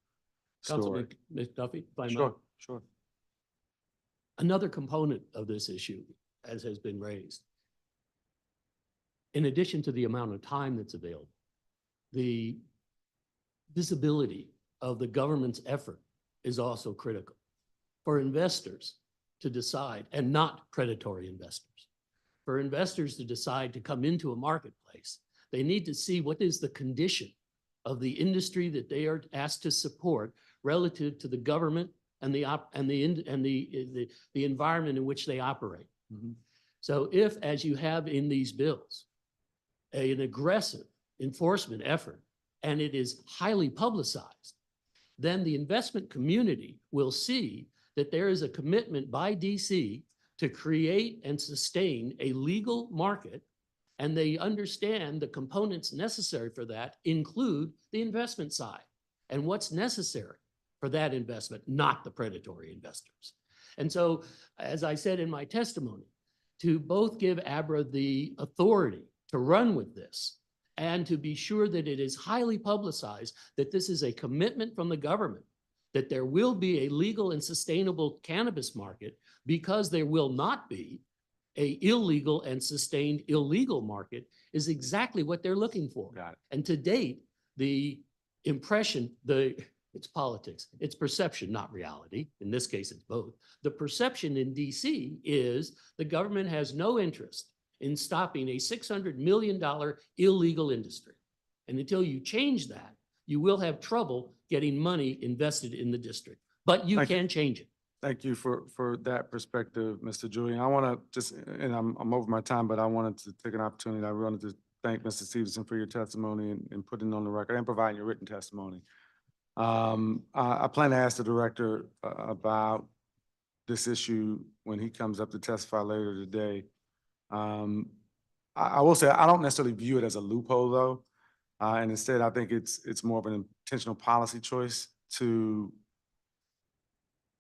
story. Councilman McDuffie, if I might. Sure, sure. Another component of this issue, as has been raised, in addition to the amount of time that's available, the visibility of the government's effort is also critical for investors to decide, and not predatory investors. For investors to decide to come into a marketplace, they need to see what is the condition of the industry that they are asked to support relative to the government and the environment in which they operate. So if, as you have in these bills, an aggressive enforcement effort, and it is highly publicized, then the investment community will see that there is a commitment by DC to create and sustain a legal market, and they understand the components necessary for that include the investment side and what's necessary for that investment, not the predatory investors. And so, as I said in my testimony, to both give ABRA the authority to run with this and to be sure that it is highly publicized, that this is a commitment from the government, that there will be a legal and sustainable cannabis market, because there will not be a illegal and sustained illegal market, is exactly what they're looking for. Got it. And to date, the impression, it's politics, it's perception, not reality. In this case, it's both. The perception in DC is the government has no interest in stopping a $600 million illegal industry. And until you change that, you will have trouble getting money invested in the district, but you Thank you. can change it. Thank you for that perspective, Mr. Julian. I want to just, and I'm over my time, but I wanted to take an opportunity. I wanted to thank Mr. Stevenson for your testimony and putting it on the record and providing your written testimony. I plan to ask the director about this issue when he comes up to testify later today. I will say I don't necessarily view it as a loophole though, and instead I think it's more of an intentional policy choice to,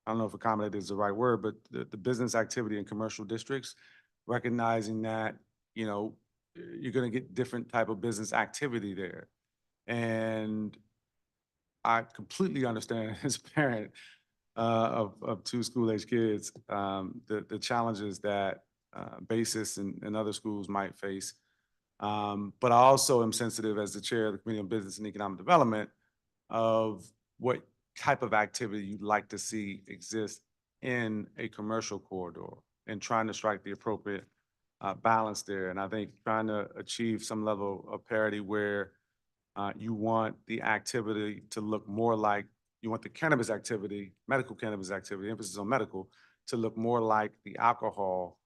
I don't know if accommodate is the right word, but the business activity in commercial districts, recognizing that, you know, you're going to get different type of business activity there. And I completely understand as a parent of two school-age kids, the challenges that BASIS and other schools might face. But I also am sensitive as the chair of the Committee on Business and Economic Development of what type of activity you'd like to see exist in a commercial corridor and trying to strike the appropriate balance there. And I think trying to achieve some level of parity where you want the activity to look more like, you want the cannabis activity, medical cannabis activity, emphasis on medical, to look more like the alcohol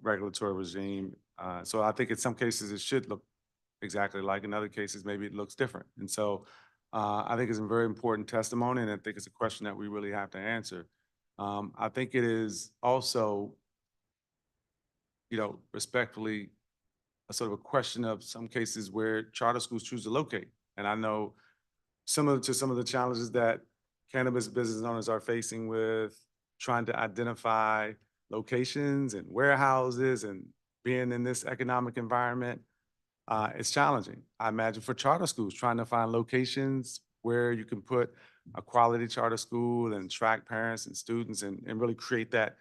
regulatory regime. So I think in some cases it should look exactly like, in other cases maybe it looks different. And so I think it's a very important testimony, and I think it's a question that we really have to answer. I think it is also, you know, respectfully, a sort of a question of some cases where charter schools choose to locate. And I know similar to some of the challenges that cannabis business owners are facing with trying to identify locations and warehouses and being in this economic environment, it's challenging. I imagine for charter schools, trying to find locations where you can put a quality charter school and track parents and students and really create that,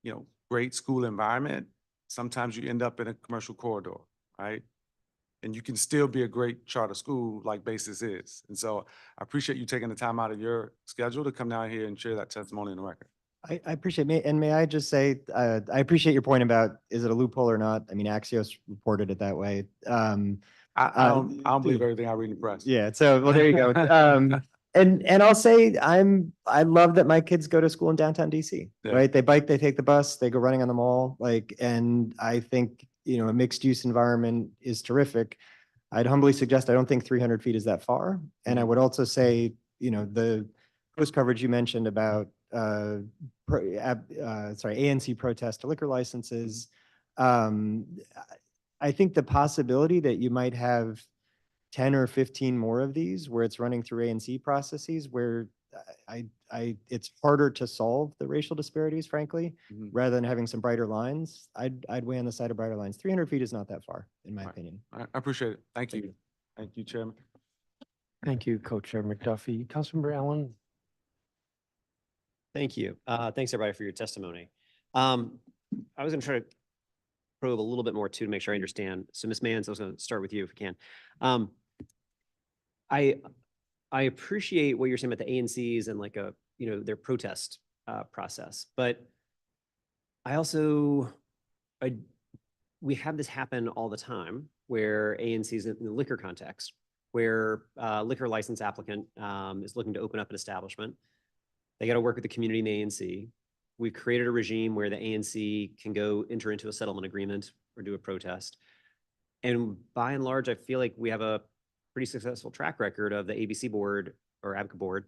you know, great school environment. Sometimes you end up in a commercial corridor, right? And you can still be a great charter school like BASIS is. And so I appreciate you taking the time out of your schedule to come down here and share that testimony in the record. I appreciate me, and may I just say, I appreciate your point about, is it a loophole or not? I mean, Axios reported it that way. I don't believe everything I read in the press. Yeah, so, well, there you go. And I'll say, I love that my kids go to school in downtown DC, Yeah. right? They bike, they take the bus, they go running on the mall, like, and I think, you know, a mixed use environment is terrific. I'd humbly suggest, I don't think 300 feet is that far. And I would also say, you know, the post coverage you mentioned about, ANC protest to liquor licenses. I think the possibility that you might have 10 or 15 more of these where it's running through ANC processes where it's harder to solve the racial disparities, frankly, rather than having some brighter lines. I'd weigh on the side of brighter lines. 300 feet is not that far, in my opinion. I appreciate it. Thank you. Thank you, Chairman. Thank you, Co-Chair McDuffie. Councilmember Allen? Thank you. Thanks, everybody, for your testimony. I was going to try to probe a little bit more too to make sure I understand. So, Ms. Mans, I was going to start with you if we can. I appreciate what you're saying about the ANCs and like their protest process, but I also we have this happen all the time where ANCs in the liquor context where liquor license applicant is looking to open up an establishment. They got to work with the community and the ANC. We've created a regime where the ANC can go enter into a settlement agreement or do a protest. And by and large, I feel like we have a pretty successful track record of the ABC board or ABCA board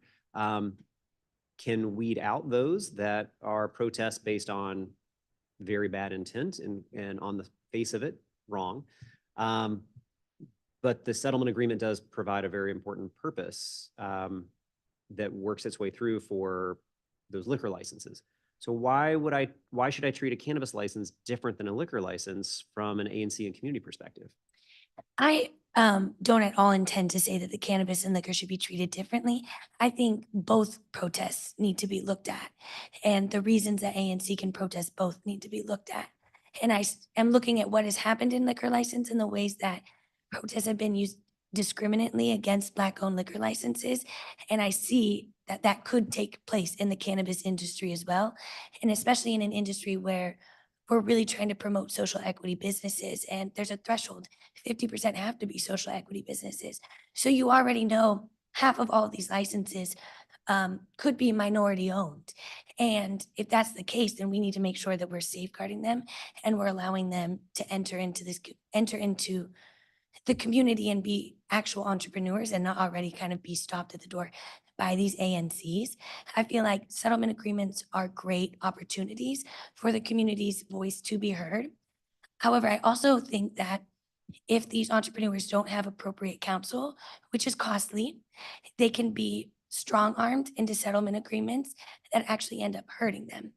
can weed out those that are protests based on very bad intent and on the face of it, wrong. But the settlement agreement does provide a very important purpose that works its way through for those liquor licenses. So why should I treat a cannabis license different than a liquor license from an ANC and community perspective? I don't at all intend to say that the cannabis and liquor should be treated differently. I think both protests need to be looked at. And the reasons that ANC can protest both need to be looked at. And am looking at what has happened in liquor license and the ways that protests have been used discriminately against Black-owned liquor licenses. And I see that that could take place in the cannabis industry as well. And especially in an industry where we're really trying to promote social equity businesses, and there's a threshold. 50% have to be social equity businesses. So you already know half of all of these licenses could be minority owned. And if that's the case, then we need to make sure that we're safeguarding them and we're allowing them to enter into the community and be actual entrepreneurs and not already kind of be stopped at the door by these ANCs. I feel like settlement agreements are great opportunities for the community's voice to be heard. However, I also think that if these entrepreneurs don't have appropriate counsel, which is costly, they can be strong-armed into settlement agreements that actually end up hurting them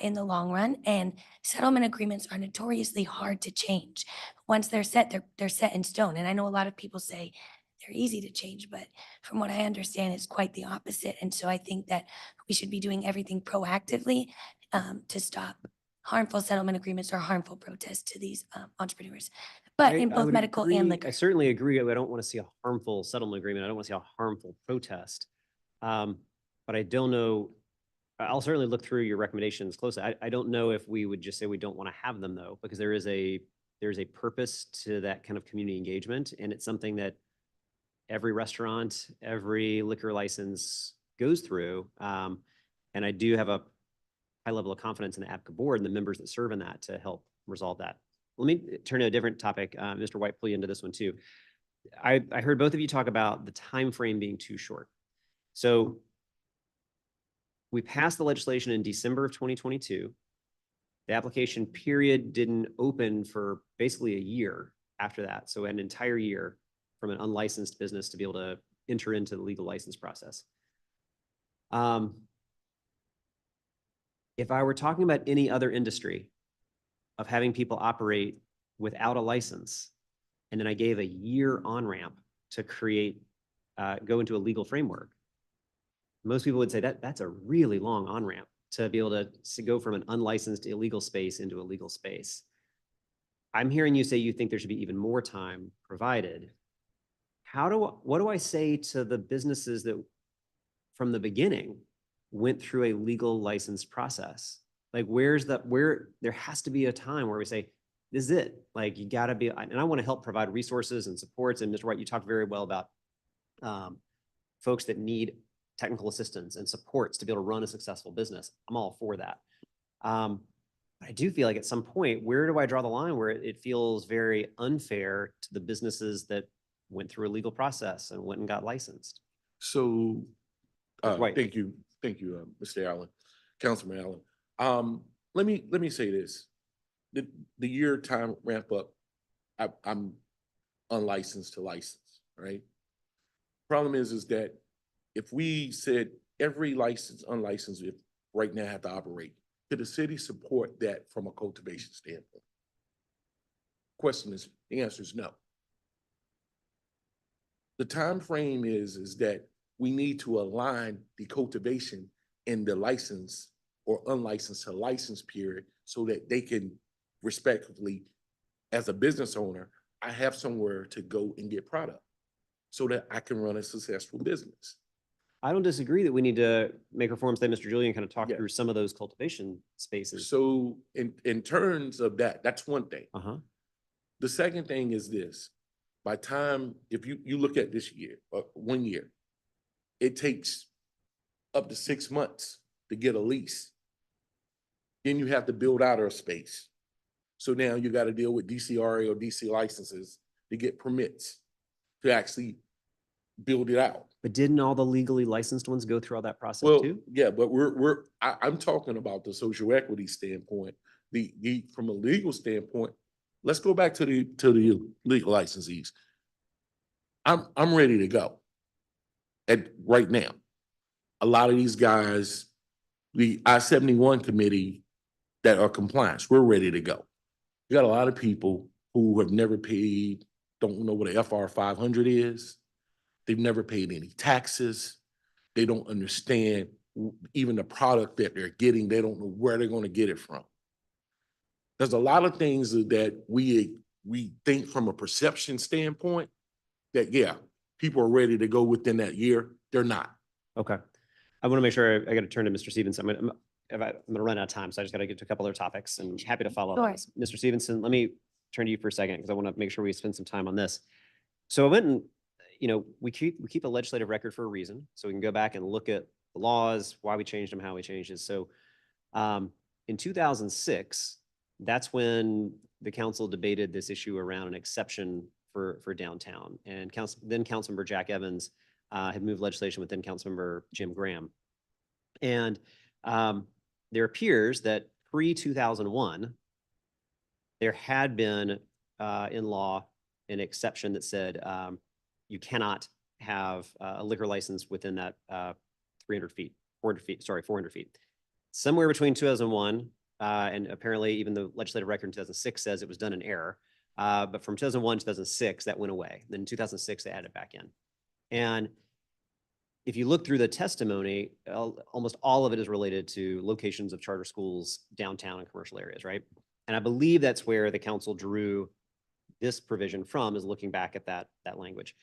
in the long run. And settlement agreements are notoriously hard to change. Once they're set, they're set in stone. And I know a lot of people say they're easy to change, but from what I understand, it's quite the opposite. And so I think that we should be doing everything proactively to stop harmful settlement agreements or harmful protests to these entrepreneurs, but in I both would medical agree- and I liquor. certainly agree. I don't want to see a harmful settlement agreement. I don't want to see a harmful protest. But I don't know. I'll certainly look through your recommendations closely. I don't know if we would just say we don't want to have them though, because there's a purpose to that kind of community engagement. And it's something that every restaurant, every liquor license goes through. And I do have a high level of confidence in the APCA board and the members that serve in that to help resolve that. Let me turn to a different topic. Mr. White, pull you into this one too. I heard both of you talk about the time frame being too short. So we passed the legislation in December of 2022. The application period didn't open for basically a year after that. So an entire year from an unlicensed business to be able to enter into the legal license process. If I were talking about any other industry of having people operate without a license, and then I gave a year on-ramp to create, go into a legal framework, most people would say that that's a really long on-ramp to be able to go from an unlicensed illegal space into a legal space. I'm hearing you say you think there should be even more time provided. What do I say to the businesses that from the beginning went through a legal license process? Like where there has to be a time where we say, this is it. Like you gotta be, and I want to help provide resources and supports. And Mr. White, you talked very well about folks that need technical assistance and supports to be able to run a successful business. I'm all for that. I do feel like at some point, where do I draw the line where it feels very unfair to the businesses that went through a legal process and went and got licensed? So, White. thank you, Mr. Allen, Councilman Allen. Let me say this: the year time ramp up, I'm unlicensed to license, right? Problem is that if we said every licensed, unlicensed, if right now have to operate, could the city support that from a cultivation standpoint? The answer is no. The time frame is that we need to align the cultivation in the license or unlicensed to license period so that they can respectively, as a business owner, I have somewhere to go and get product so that I can run a successful business. I don't disagree that we need to make reforms that Mr. Julian kind of talked Yeah. through some of those cultivation spaces. So in terms of that, that's one thing. Uh-huh. The second thing is this: by time, if you look at this year, 1 year, it takes up to 6 months to get a lease. Then you have to build out our space. So now you got to deal with DCRA or DC licenses to get permits to actually build it out. But didn't all the legally licensed ones go through all that process Well, too? yeah, but I'm talking about the social equity standpoint. From a legal standpoint, let's go back to the legal licensees. I'm ready to go. Right now, a lot of these guys, the I-71 committee that are compliant, we're ready to go. You got a lot of people who have never paid, don't know what a FR 500 is. They've never paid any taxes. They don't understand even the product that they're getting. They don't know where they're going to get it from. There's a lot of things that we think from a perception standpoint that, yeah, people are ready to go within that year. They're not. Okay. I want to make sure I got to turn to Mr. Stevenson. I'm going to run out of time, so I just got to get to a couple other topics and happy to follow up on Sure. this. Mr. Stevenson, let me turn to you for a second because I want to make sure we spend some time on this. So I went and, we keep a legislative record for a reason, so we can go back and look at the laws, why we changed them, how we changed it. So in 2006, that's when the council debated this issue around an exception for downtown. And then Councilmember Jack Evans had moved legislation within Councilmember Jim Graham. And there appears that pre-2001, there had been in law an exception that said you cannot have a liquor license within that 400 feet. Somewhere between 2001 and apparently even the legislative record in 2006 says it was done in error. But from 2001 to 2006, that went away. Then in 2006, they added it back in. And if you look through the testimony, almost all of it is related to locations of charter schools downtown and commercial areas, right? And I believe that's where the council drew this provision from, is looking back at that language.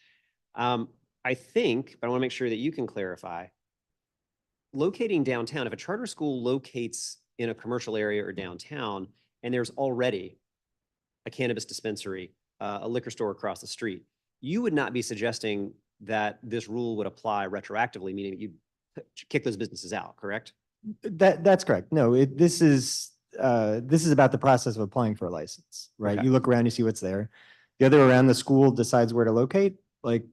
I think, but I want to make sure that you can clarify, locating downtown, if a charter school locates in a commercial area or downtown, and there's already a cannabis dispensary, a liquor store across the street, you would not be suggesting that this rule would apply retroactively, meaning that you kick those businesses out, correct? That's correct. No, this is about the process of applying for a license, right? Okay. You look around, you see what's there. The other around, the school decides where to locate, like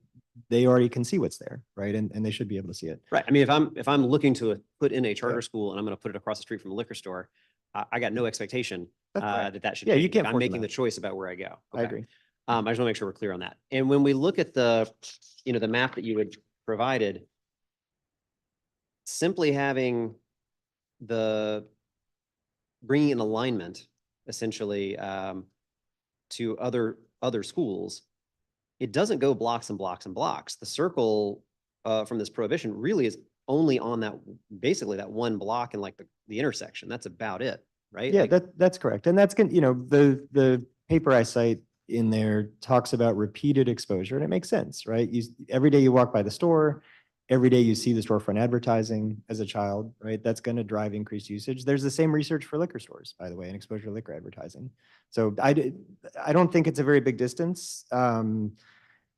they already can see what's there, right? And they should be able to see it. Right. I mean, if I'm looking to put in a charter Yeah. school and I'm going to put it across the street from a liquor store, I got no expectation That's right. that should Yeah, you change. can't I'm force them making the out. choice about where I go. I Okay. agree. I just want to make sure we're clear on that. And when we look at the map that you had provided, simply having bringing in alignment essentially to other schools, it doesn't go blocks and blocks and blocks. The circle from this prohibition really is only on basically that one block and like the intersection. That's about it, right? Yeah, Like, that's correct. And that's good. The paper I cite in there talks about repeated exposure, and it makes sense, right? Every day you walk by the store, every day you see the storefront advertising as a child, right? That's going to drive increased usage. There's the same research for liquor stores, by the way, and exposure to liquor advertising. So I don't think it's a very big distance. And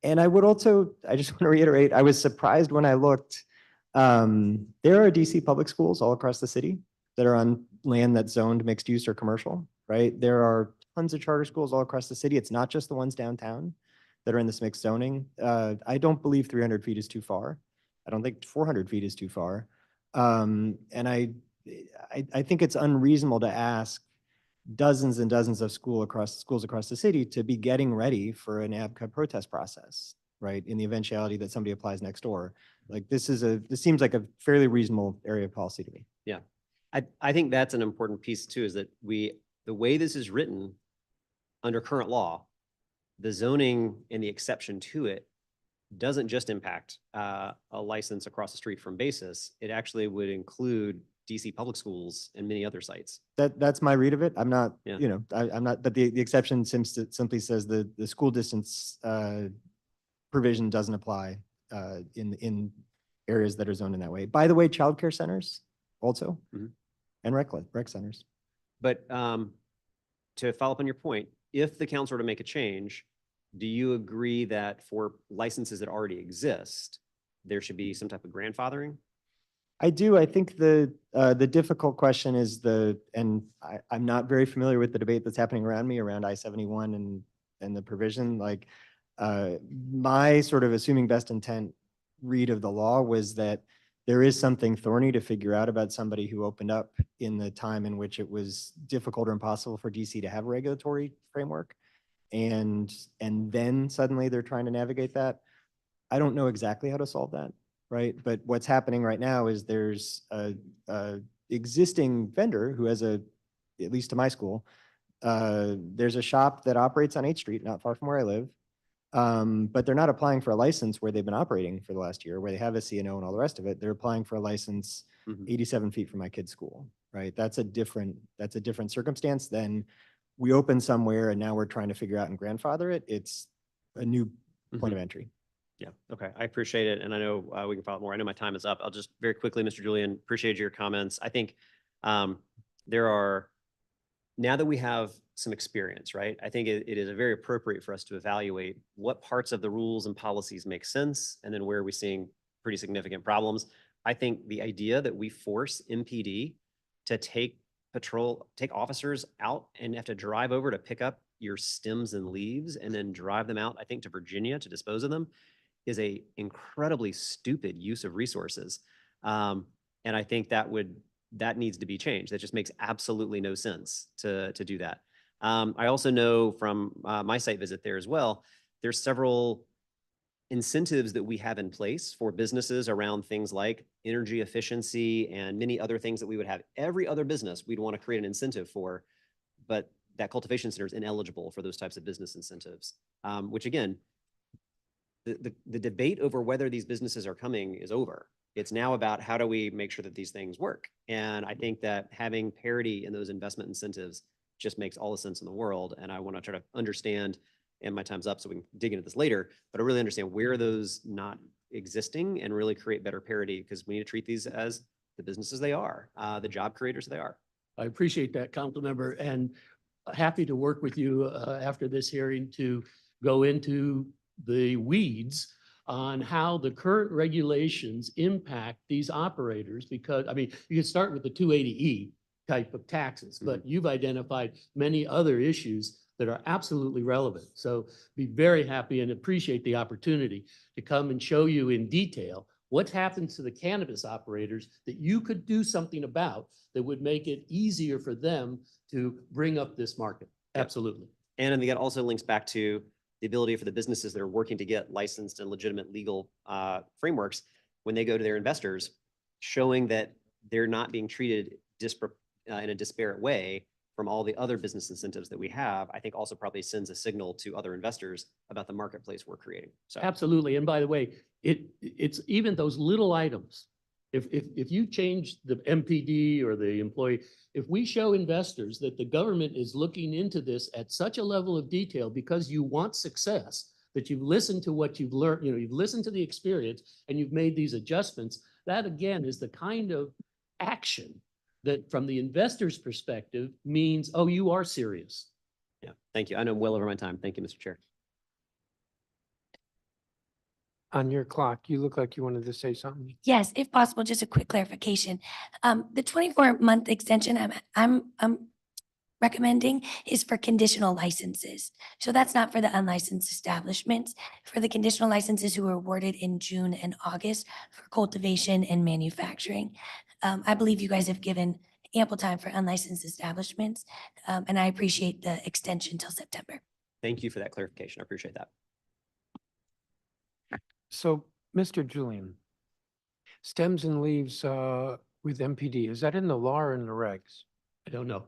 I just want to reiterate, I was surprised when I looked. There are DC public schools all across the city that are on land that's zoned mixed use or commercial, right? There are tons of charter schools all across the city. It's not just the ones downtown that are in this mixed zoning. I don't believe 300 feet is too far. I don't think 400 feet is too far. And I think it's unreasonable to ask dozens and dozens of schools across the city to be getting ready for an ABCA protest process, right? In the eventuality that somebody applies next door. Like this seems like a fairly reasonable area of policy to me. yeah, I think that's an important piece too, is that the way this is written under current law, the zoning and the exception to it doesn't just impact a license across the street from Basis. It actually would include DC public schools and many other sites. That's my read of it. I'm not, Yeah. I'm not, but the exception simply says the school distance provision doesn't apply in areas that are zoned in that way. By the way, childcare centers also, Mhm. and rec centers. But to follow up on your point, if the council were to make a change, do you agree that for licenses that already exist, there should be some type of grandfathering? I do. I think the difficult question is and I'm not very familiar with the debate that's happening around me around I-71 and the provision. Like, my sort of assuming best intent read of the law was that there is something thorny to figure out about somebody who opened up in the time in which it was difficult or impossible for DC to have a regulatory framework. And then suddenly they're trying to navigate that. I don't know exactly how to solve that, right? But what's happening right now is there's a existing vendor who has at least to my school, there's a shop that operates on 8th Street, not far from where I live. But they're not applying for a license where they've been operating for the last year, where they have a CNO and all the rest of it. They're applying for a license 87 feet from my kid's school, right? That's a different circumstance than we open somewhere and now we're trying to figure out and grandfather it. It's a new point of entry. Yeah, okay, I appreciate it, and I know we can follow up more. I know my time is up. I'll just very quickly, Mr. Julian, appreciate your comments. I think there are, now that we have some experience, right? I think it is very appropriate for us to evaluate what parts of the rules and policies make sense, and then where are we seeing pretty significant problems. I think the idea that we force MPD to take officers out and have to drive over to pick up your stems and leaves and then drive them out, I think, to Virginia to dispose of them, is a incredibly stupid use of resources. And I think that needs to be changed. That just makes absolutely no sense to do that. I also know from my site visit there as well, there's several incentives that we have in place for businesses around things like energy efficiency and many other things that we would have every other business we'd want to create an incentive for, but that cultivation center is ineligible for those types of business incentives, which again, the debate over whether these businesses are coming is over. It's now about how do we make sure that these things work. And I think that having parity in those investment incentives just makes all the sense in the world. And I want to try to understand, and my time's up so we can dig into this later, but I really understand where are those not existing and really create better parity, because we need to treat these as the businesses they are, the job creators they are. I appreciate that, Council Member, and happy to work with you after this hearing to go into the weeds on how the current regulations impact these operators, because, I mean, you can start with the 280E type of taxes, but you've identified many other issues that are absolutely relevant. So be very happy and appreciate the opportunity to come and show you in detail what happens to the cannabis operators that you could do something about that would make it easier for them to bring up this market. Absolutely. And I think it also links back to the ability for the businesses that are working to get licensed and legitimate legal frameworks, when they go to their investors, showing that they're not being treated in a disparate way from all the other business incentives that we have, I think also probably sends a signal to other investors about the marketplace we're creating. So Absolutely. And by the way, it's even those little items. If you change the MPD or the employee, if we show investors that the government is looking into this at such a level of detail because you want success, that you've listened to what you've learned, you've listened to the experience and you've made these adjustments, that again is the kind of action that from the investor's perspective means, oh, you are serious. yeah, thank you. I know I'm well over my time. Thank you, Mr. Chair. On your clock, you look like you wanted to say something. Yes, if possible, just a quick clarification. The 24-month extension I'm recommending is for conditional licenses. So that's not for the unlicensed establishments, for the conditional licenses who were awarded in June and August for cultivation and manufacturing. I believe you guys have given ample time for unlicensed establishments, and I appreciate the extension till September. Thank you for that clarification. I appreciate that. So, Mr. Julian, stems and leaves with MPD, is that in the law or in the regs? I don't know.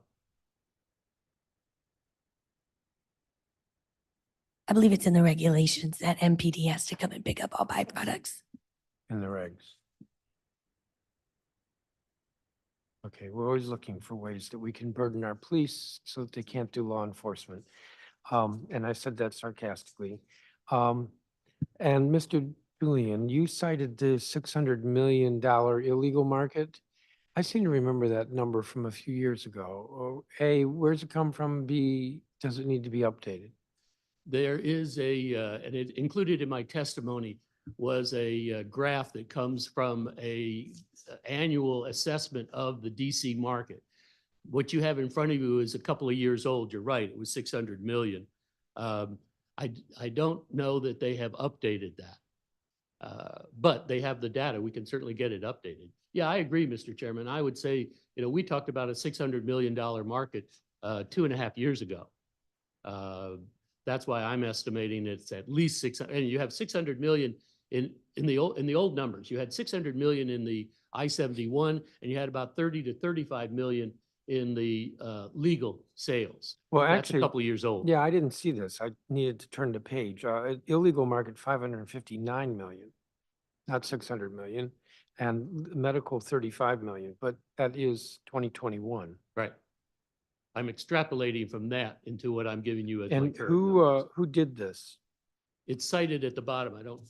I believe it's in the regulations that MPD has to come and pick up all byproducts. In the regs. Okay, we're always looking for ways that we can burden our police so that they can't do law enforcement. And I said that sarcastically. And Mr. Julian, you cited the $600 million illegal market. I seem to remember that number from a few years ago. A, where's it come from? B, does it need to be updated? There is and it included in my testimony was a graph that comes from a annual assessment of the DC market. What you have in front of you is a couple of years old. You're right. It was 600 million. I don't know that they have updated that. But they have the data. We can certainly get it updated. Yeah, I agree, Mr. Chairman. I would say, we talked about a $600 million market 2.5 years ago. That's why I'm estimating it's at least 600, and you have 600 million in the old numbers. You had 600 million in the I-71, and you had about 30 to 35 million in the legal sales. Well, That's a actually, couple of years old. yeah, I didn't see this. I needed to turn the page. Illegal market, 559 million, not 600 million, and medical, 35 million, but that is 2021. Right. I'm extrapolating from that into what I'm giving you as my And current numbers. who did this? It's cited at the bottom. I don't,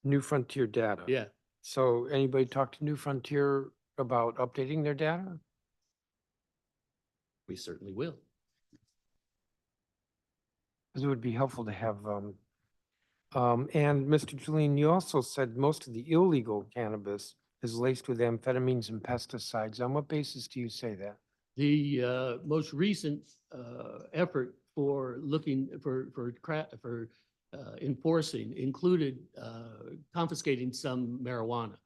New Frontier Data. yeah. So anybody talk to New Frontier about updating their data? We certainly will. Because it would be helpful to have, and Mr. Julian, you also said most of the illegal cannabis is laced with amphetamines and pesticides. On what basis do you say that? The most recent effort for looking for enforcing included confiscating some marijuana,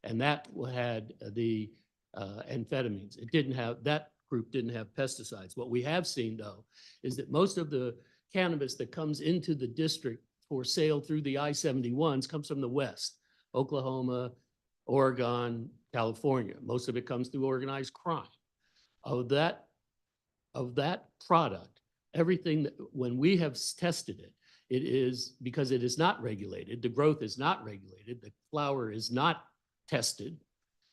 and that had the amphetamines. It didn't have, that group didn't have pesticides. What we have seen, though, is that most of the cannabis that comes into the district for sale through the I-71s comes from the West, Oklahoma, Oregon, California. Most of it comes through organized crime. Of that product, everything that, when we have tested it, it is because it is not regulated, the growth is not regulated, the flower is not tested,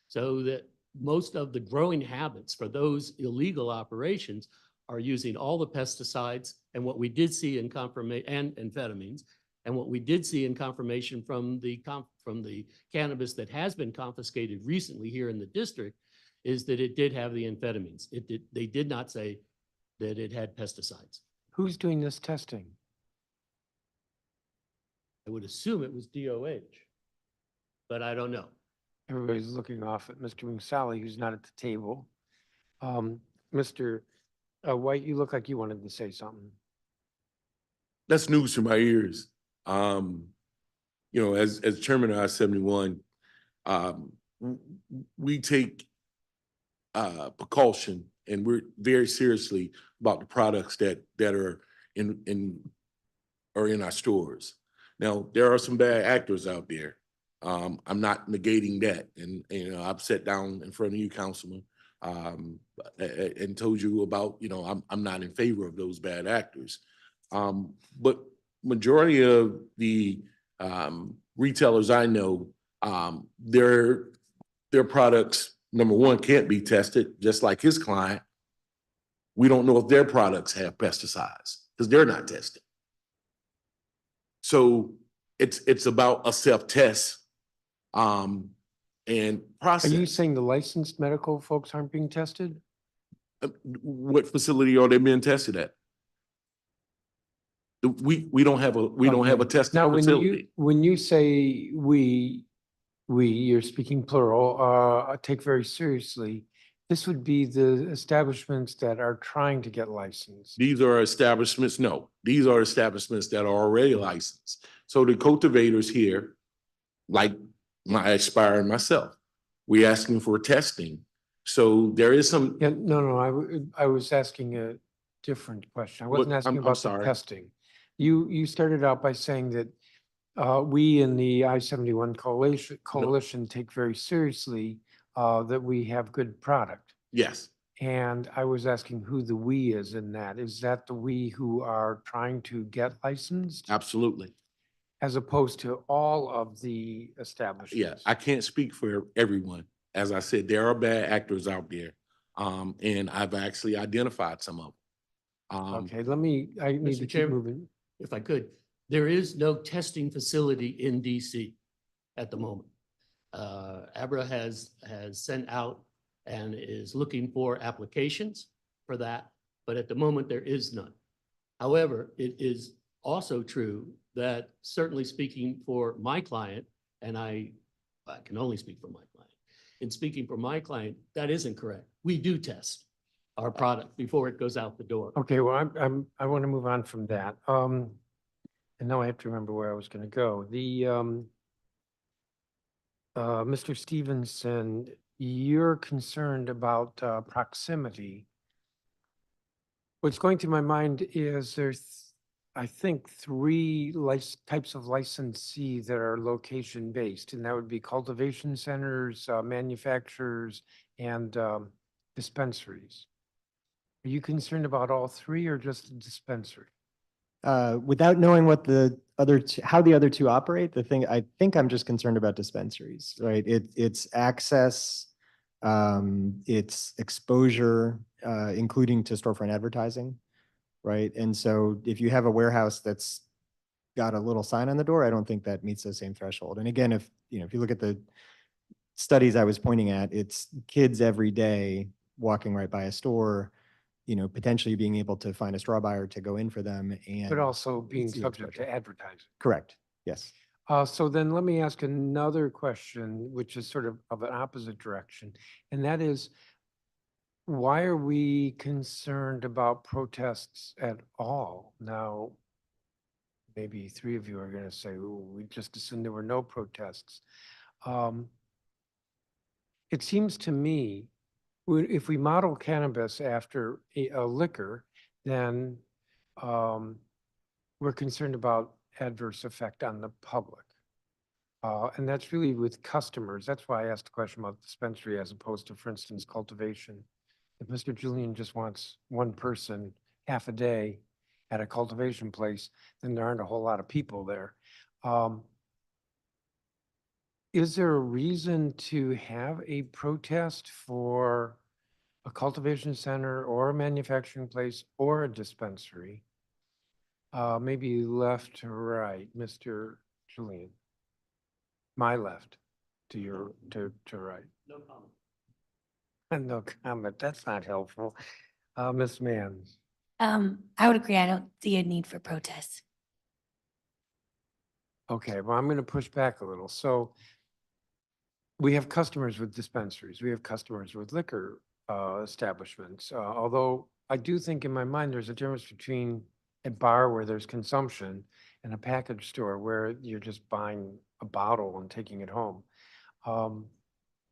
so that most of the growing habits for those illegal operations are using all the pesticides. And what we did see in confirmation, and amphetamines, and what we did see in confirmation from the cannabis that has been confiscated recently here in the district is that it did have the amphetamines. They did not say that it had pesticides. Who's doing this testing? I would assume it was DOH, but I don't know. Everybody's looking off at Mr. Musali, who's not at the table. Mr. White, you look like you wanted to say something. That's news to my ears. As chairman of I-71, we take precaution, and we're very seriously about the products that are in our stores. Now, there are some bad actors out there. I'm not negating that, and I've sat down in front of you, Councilman, and told you about I'm not in favor of those bad actors. But majority of the retailers I know, their products, number one, can't be tested, just like his client. We don't know if their products have pesticides because they're not tested. So it's about a self-test and process. Are you saying the licensed medical folks aren't being tested? What facility are they being tested at? We don't have a testing Now, facility. when you say we, you're speaking plural, take very seriously, this would be the establishments that are trying to get licensed. These are establishments, no, these are establishments that are already licensed. So the cultivators here, like my Aspire and myself, we asking for testing. So there is some. Yeah, no, I was asking a different question. I wasn't asking I'm about the sorry. testing. You started out by saying that we in the I-71 coalition take very seriously that we have good product. Yes, And I was asking who the we is in that. Is that the we who are trying to get licensed absolutely. as opposed to all of the Yeah, establishments? I can't speak for everyone. As I said, there are bad actors out there. And I've actually identified some of them. Okay, I need Mr. to keep Chairman? moving. If I could, there is no testing facility in DC at the moment. Abra has sent out and is looking for applications for that, but at the moment there is none. However, it is also true that certainly speaking for my client, and I can only speak for my client. In speaking for my client, that isn't correct. We do test our product before it goes out the door. Okay, well, I want to move on from that. And now I have to remember where I was going to go. Mr. Stevenson, you're concerned about proximity. What's going through my mind is I think, three types of licensee that are location-based, and that would be cultivation centers, manufacturers, and dispensaries. Are you concerned about all three or just a dispensary? Without knowing what the other two, how the other two operate, I think I'm just concerned about dispensaries, right? It's access, it's exposure, including to storefront advertising, right? And so if you have a warehouse that's got a little sign on the door, I don't think that meets the same threshold. And again, if you look at the studies I was pointing at, it's kids every day walking right by a store, potentially being able to find a straw buyer to go in for them and. But also being it's the subject exposure. to advertising. Correct, yes. So then let me ask another question, which is sort of an opposite direction. And that is, why are we concerned about protests at all? Now, maybe three of you are going to say, "Ooh, we just assumed there were no protests." It seems to me, if we model cannabis after a liquor, then we're concerned about adverse effect on the public. And that's really with customers. That's why I asked the question about dispensary as opposed to, for instance, cultivation. If Mr. Julian just wants one person half a day at a cultivation place, then there aren't a whole lot of people there. Is there a reason to have a protest for a cultivation center or a manufacturing place or a dispensary? Maybe left to right, Mr. Julian. My left to your, to right. No comment. And no comment, that's not helpful. Ms. Mann, I would agree. I don't see a need for protests. okay, well, I'm gonna push back a little. So we have customers with dispensaries, we have customers with liquor establishments. Although I do think in my mind, there's a difference between a bar where there's consumption and a package store where you're just buying a bottle and taking it home.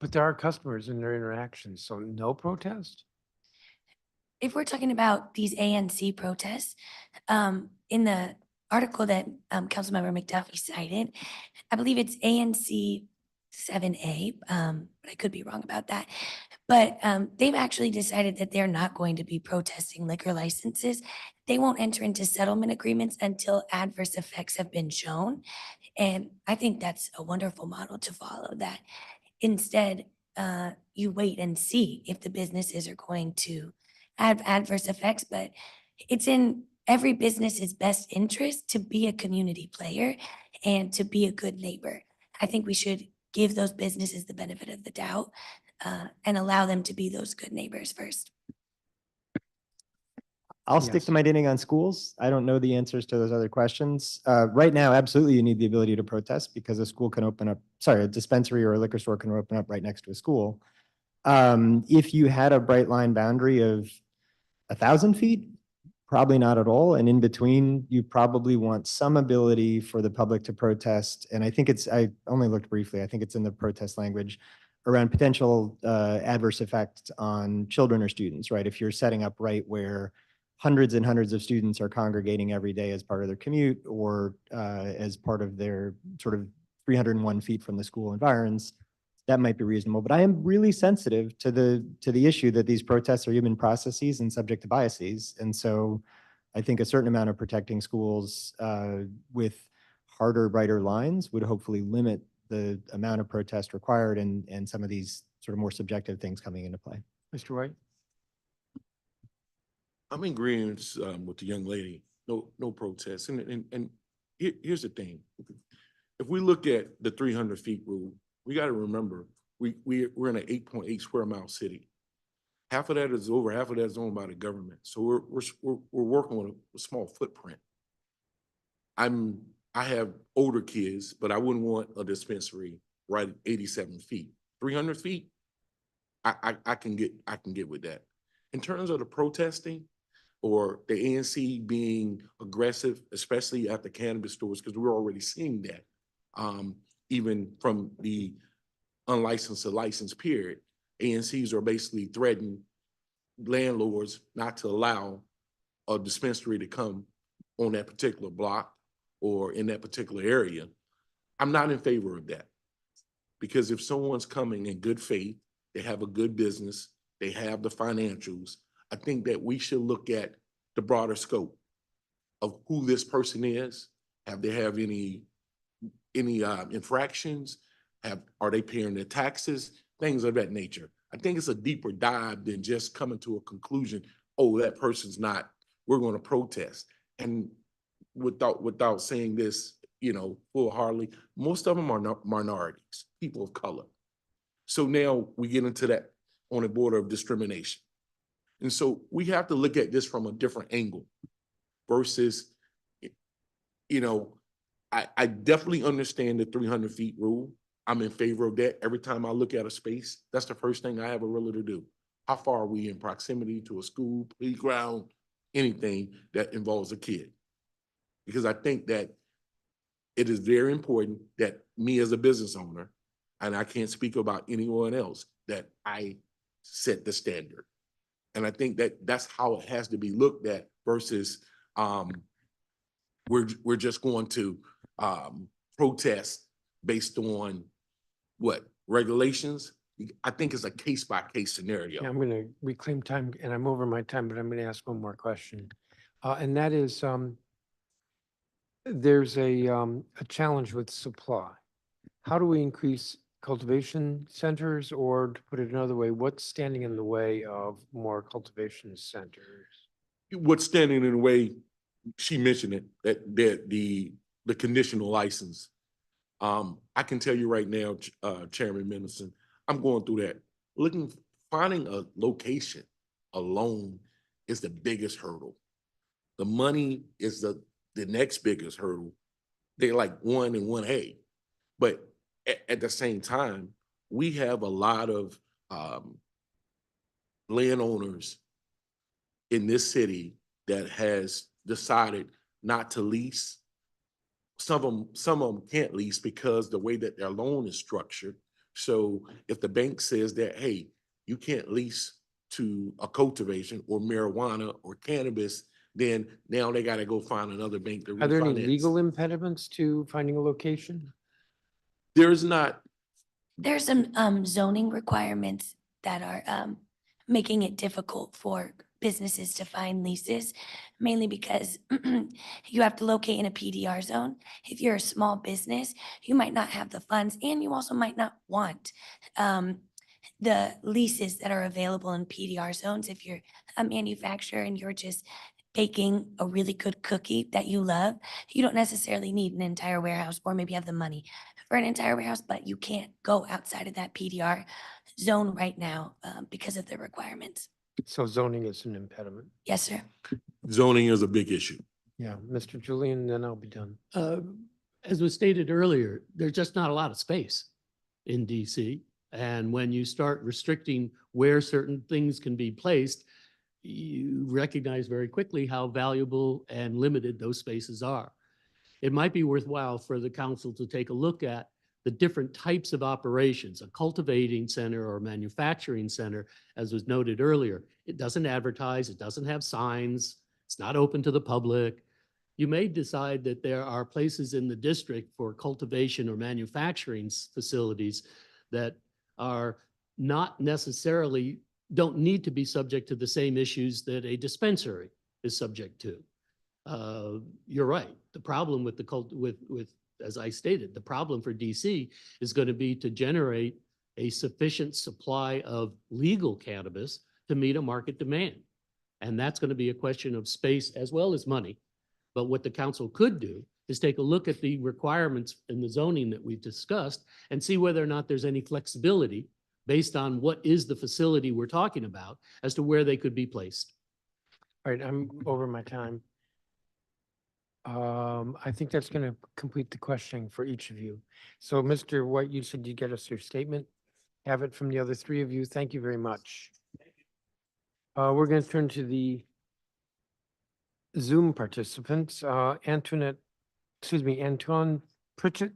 But there are customers in their interactions, so no protest? If we're talking about these ANC protests, in the article that Councilmember McDuffie cited, I believe it's ANC 7A, but I could be wrong about that. But they've actually decided that they're not going to be protesting liquor licenses. They won't enter into settlement agreements until adverse effects have been shown. And I think that's a wonderful model to follow, that instead, you wait and see if the businesses are going to have adverse effects, but it's in every business's best interest to be a community player and to be a good neighbor. I think we should give those businesses the benefit of the doubt and allow them to be those good neighbors first. I'll stick Yes. to my knitting on schools. I don't know the answers to those other questions. Right now, absolutely, you need the ability to protest because a school can open up, sorry, a dispensary or a liquor store can open up right next to a school. If you had a bright line boundary of 1,000 feet, probably not at all. And in between, you probably want some ability for the public to protest. And I think I only looked briefly, I think it's in the protest language around potential adverse effects on children or students, right? If you're setting up right where hundreds and hundreds of students are congregating every day as part of their commute or as part of their sort of 301 feet from the school environs, that might be reasonable. But I am really sensitive to the issue that these protests are human processes and subject to biases. And so I think a certain amount of protecting schools with harder, brighter lines would hopefully limit the amount of protest required and some of these sort of more subjective things coming into play. Mr. White? I'm in agreement with the young lady, no protests. And here's the thing. If we look at the 300 feet rule, we got to remember, we're in an 8.8 square mile city. over half of that is owned by the government. So we're working on a small footprint. I have older kids, but I wouldn't want a dispensary right at 87 feet. 300 feet, I can get with that. In terms of the protesting or the ANC being aggressive, especially at the cannabis stores, because we're already seeing that, even from the unlicensed to licensed period, ANCs are basically threatening landlords not to allow a dispensary to come on that particular block or in that particular area. I'm not in favor of that. Because if someone's coming in good faith, they have a good business, they have the financials, I think that we should look at the broader scope of who this person is. Have they have any infractions? Are they paying their taxes? Things of that nature. I think it's a deeper dive than just coming to a conclusion, oh, that person's not, we're going to protest. And without saying this, full-heartedly, most of them are minorities, people of color. So now we get into that on the border of discrimination. And so we have to look at this from a different angle versus, I definitely understand the 300 feet rule. I'm in favor of that. Every time I look at a space, that's the first thing I have a realtor to do. How far are we in proximity to a school, playground, anything that involves a kid? Because I think that it is very important that me as a business owner, and I can't speak about anyone else, that I set the standard. And I think that that's how it has to be looked at versus we're just going to protest based on what regulations. I think it's a case-by-case scenario. Yeah, I'm going to reclaim time, and I'm over my time, but I'm going to ask one more question. And that is, there's a challenge with supply. How do we increase cultivation centers, or to put it another way, what's standing in the way of more cultivation centers? What's standing in the way, she mentioned it, that the conditional license. I can tell you right now, Chairman Mendelson, I'm going through that. Finding a location alone is the biggest hurdle. The money is the next biggest hurdle. They're like 1 and 1A. But at the same time, we have a lot of landowners in this city that has decided not to lease. Some of them can't lease because the way that their loan is structured. So if the bank says that, hey, you can't lease to a cultivation or marijuana or cannabis, then now they got to go find another bank to refinance. Are there any legal impediments to finding a location? There's not. There's some zoning requirements that are making it difficult for businesses to find leases, mainly because you have to locate in a PDR zone. If you're a small business, you might not have the funds, and you also might not want the leases that are available in PDR zones. If you're a manufacturer and you're just baking a really good cookie that you love, you don't necessarily need an entire warehouse, or maybe have the money for an entire warehouse, but you can't go outside of that PDR zone right now because of the requirements. So zoning is an impediment. Yes, sir. Zoning is a big issue. Yeah, Mr. Julian, then I'll be done. As was stated earlier, there's just not a lot of space in DC. And when you start restricting where certain things can be placed, you recognize very quickly how valuable and limited those spaces are. It might be worthwhile for the council to take a look at the different types of operations. A cultivating center or manufacturing center, as was noted earlier, it doesn't advertise, it doesn't have signs, it's not open to the public. You may decide that there are places in the district for cultivation or manufacturing facilities that are not necessarily, don't need to be subject to the same issues that a dispensary is subject to. You're right. The problem with as I stated, the problem for DC is going to be to generate a sufficient supply of legal cannabis to meet a market demand. And that's going to be a question of space as well as money. But what the council could do is take a look at the requirements in the zoning that we've discussed and see whether or not there's any flexibility based on what is the facility we're talking about as to where they could be placed. All right, I'm over my time. I think that's going to complete the questioning for each of you. So, Mr. White, you said you'd get us your statement. Have it from the other three of you. Thank you very much. We're going to turn to the Zoom participants. Antoine Pritchett,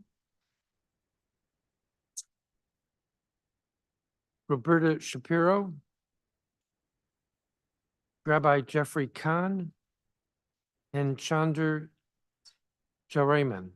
Roberta Shapiro, Rabbi Jeffrey Kahn, and Chandra Jarayman.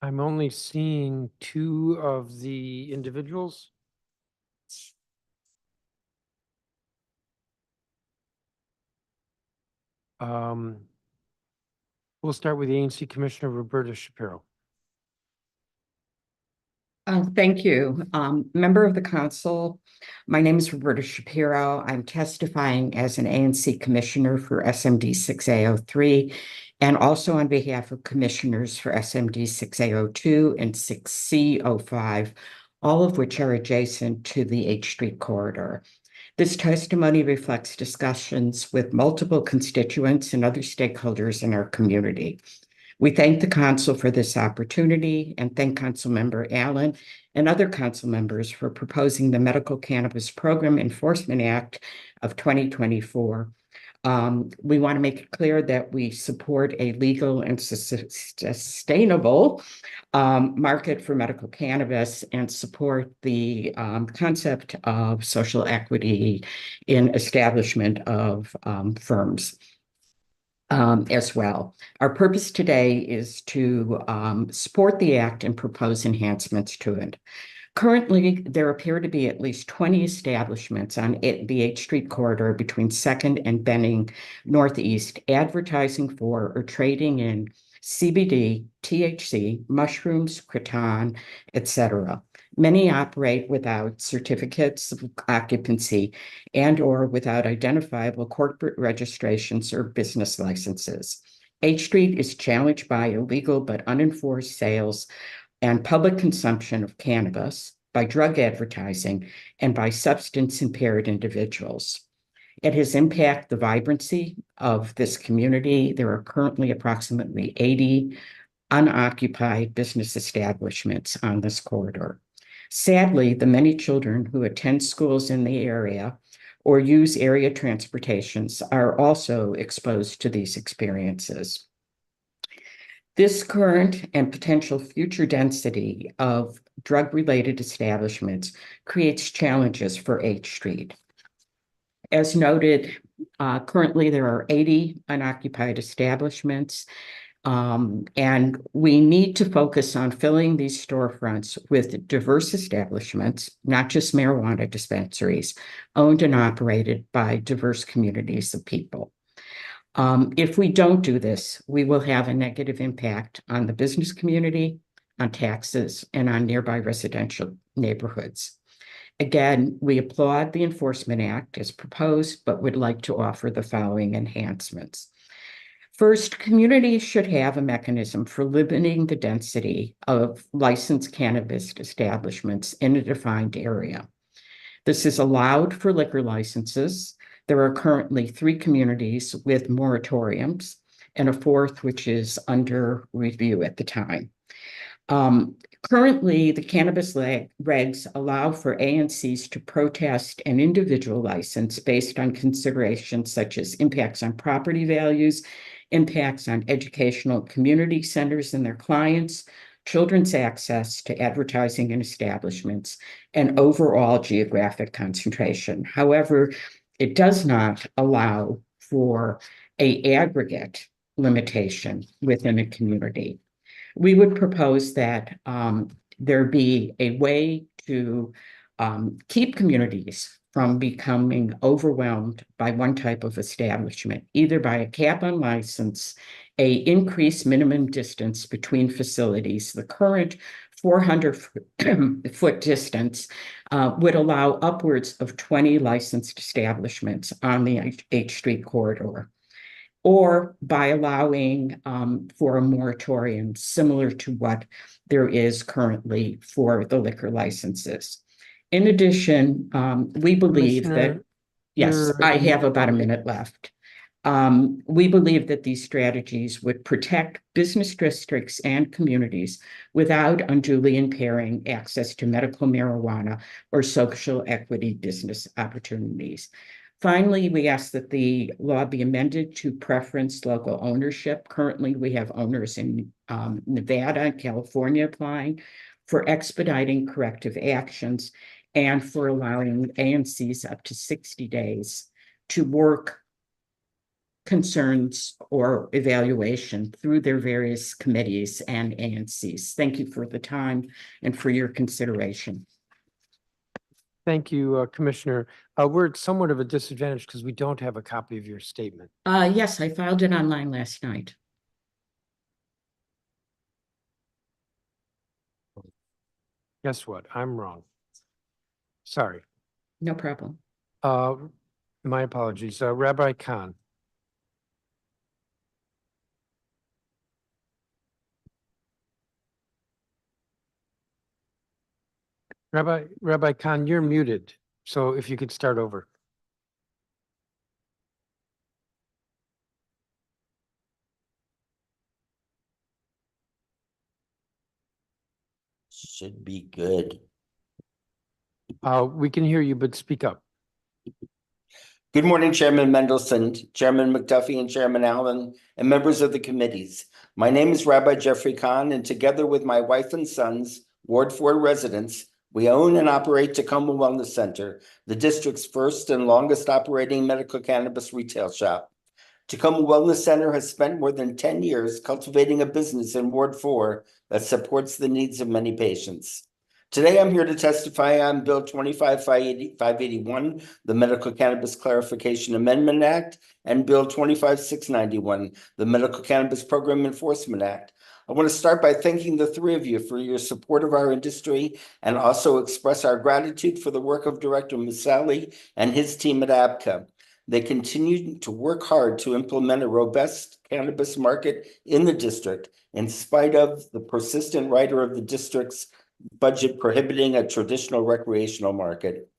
I'm only seeing two of the individuals. We'll start with the ANC Commissioner, Roberta Shapiro. Thank you. Member of the council, my name is Roberta Shapiro. I'm testifying as an ANC commissioner for SMD 6A03 and also on behalf of commissioners for SMD 6A02 and 6C05, all of which are adjacent to the H Street corridor. This testimony reflects discussions with multiple constituents and other stakeholders in our community. We thank the council for this opportunity and thank Councilmember Allen and other council members for proposing the Medical Cannabis Program Enforcement Act of 2024. We want to make it clear that we support a legal and sustainable market for medical cannabis and support the concept of social equity in establishment of firms. As well. Our purpose today is to support the act and propose enhancements to it. Currently, there appear to be at least 20 establishments on the H Street corridor between 2nd and Benning Northeast advertising for or trading in CBD, THC, mushrooms, kratom, etc. Many operate without certificates of occupancy and/or without identifiable corporate registrations or business licenses. H Street is challenged by illegal but unenforced sales and public consumption of cannabis, by drug advertising, and by substance-impaired individuals. It has impacted the vibrancy of this community. There are currently approximately 80 unoccupied business establishments on this corridor. Sadly, the many children who attend schools in the area or use area transportations are also exposed to these experiences. This current and potential future density of drug-related establishments creates challenges for H Street. As noted, currently there are 80 unoccupied establishments, and we need to focus on filling these storefronts with diverse establishments, not just marijuana dispensaries, owned and operated by diverse communities of people. If we don't do this, we will have a negative impact on the business community, on taxes, and on nearby residential neighborhoods. Again, we applaud the Enforcement Act as proposed, but would like to offer the following enhancements. First, communities should have a mechanism for limiting the density of licensed cannabis establishments in a defined area. This is allowed for liquor licenses. There are currently 3 communities with moratoriums and a 4th which is under review at the time. Currently, the cannabis regs allow for ANCs to protest an individual license based on considerations such as impacts on property values, impacts on educational community centers and their clients, children's access to advertising and establishments, and overall geographic concentration. However, it does not allow for an aggregate limitation within a community. We would propose that there be a way to keep communities from becoming overwhelmed by one type of establishment, either by a cap on license, a increased minimum distance between facilities. The current 400-foot distance would allow upwards of 20 licensed establishments on the H Street corridor, or by allowing for a moratorium similar to what there is currently for the liquor licenses. In addition, we believe that, Commissioner, yes, you're I in- have about a minute left. We believe that these strategies would protect business districts and communities without unduly impairing access to medical marijuana or social equity business opportunities. Finally, we ask that the law be amended to preference local ownership. Currently, we have owners in Nevada and California applying for expediting corrective actions and for allowing ANCs up to 60 days to work concerns or evaluation through their various committees and ANCs. Thank you for the time and for your consideration. Thank you, Commissioner. We're at somewhat of a disadvantage because we don't have a copy of your statement. Yes, I filed it online last night. Guess what? I'm wrong. Sorry. No problem. My apologies. Rabbi Khan. Rabbi Khan, you're muted. So if you could start over. Should be good. We can hear you, but speak up. Good morning, Chairman Mendelson, Chairman McDuffie, and Chairman Allen, and members of the committees. My name is Rabbi Jeffrey Kahn, and together with my wife and sons, Ward 4 residents, we own and operate Tacoma Wellness Center, the district's first and longest operating medical cannabis retail shop. Tacoma Wellness Center has spent more than 10 years cultivating a business in Ward 4 that supports the needs of many patients. Today, I'm here to testify on Bill 25-581, the Medical Cannabis Clarification Amendment Act, and Bill 25-691, the Medical Cannabis Program Enforcement Act. I want to start by thanking the three of you for your support of our industry and also express our gratitude for the work of Director Masali and his team at ABCA. They continue to work hard to implement a robust cannabis market in the district, in spite of the persistent writer of the district's budget prohibiting a traditional recreational market.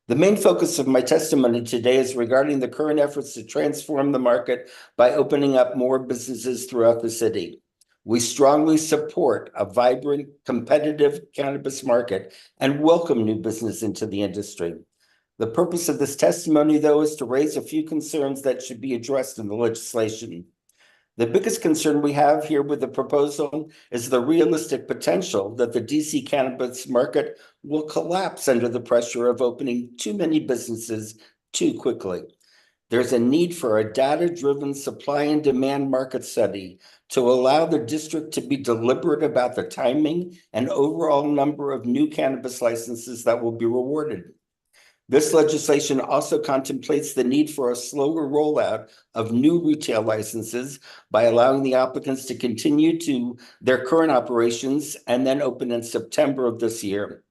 The main focus of my testimony today is regarding the current efforts to transform the market by opening up more businesses throughout the city. We strongly support a vibrant, competitive cannabis market and welcome new business into the industry. The purpose of this testimony, though, is to raise a few concerns that should be addressed in the legislation. The biggest concern we have here with the proposal is the realistic potential that the DC cannabis market will collapse under the pressure of opening too many businesses too quickly. There's a need for a data-driven supply and demand market study to allow the district to be deliberate about the timing and overall number of new cannabis licenses that will be rewarded. This legislation also contemplates the need for a slower rollout of new retail licenses by allowing the applicants to continue to their current operations and then open in September of this year.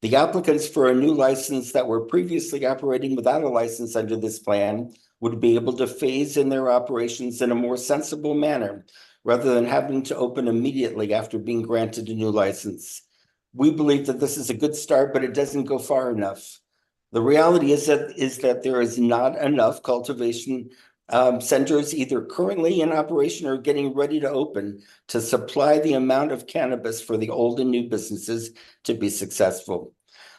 The applicants for a new license that were previously operating without a license under this plan would be able to phase in their operations in a more sensible manner, rather than having to open immediately after being granted a new license. We believe that this is a good start, but it doesn't go far enough. The reality is that there is not enough cultivation centers either currently in operation or getting ready to open to supply the amount of cannabis for the old and new businesses to be successful.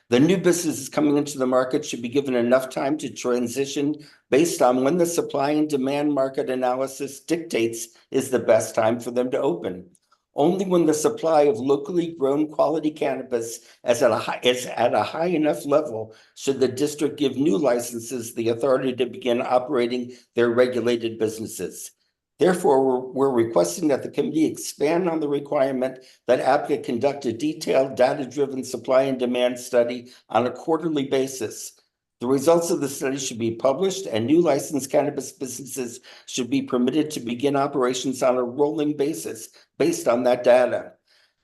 The new businesses coming into the market should be given enough time to transition based on when the supply and demand market analysis dictates is the best time for them to open. Only when the supply of locally grown quality cannabis is at a high enough level should the district give new licenses the authority to begin operating their regulated businesses. Therefore, we're requesting that the committee expand on the requirement that APCA conduct a detailed data-driven supply and demand study on a quarterly basis. The results of the study should be published, and new licensed cannabis businesses should be permitted to begin operations on a rolling basis based on that data.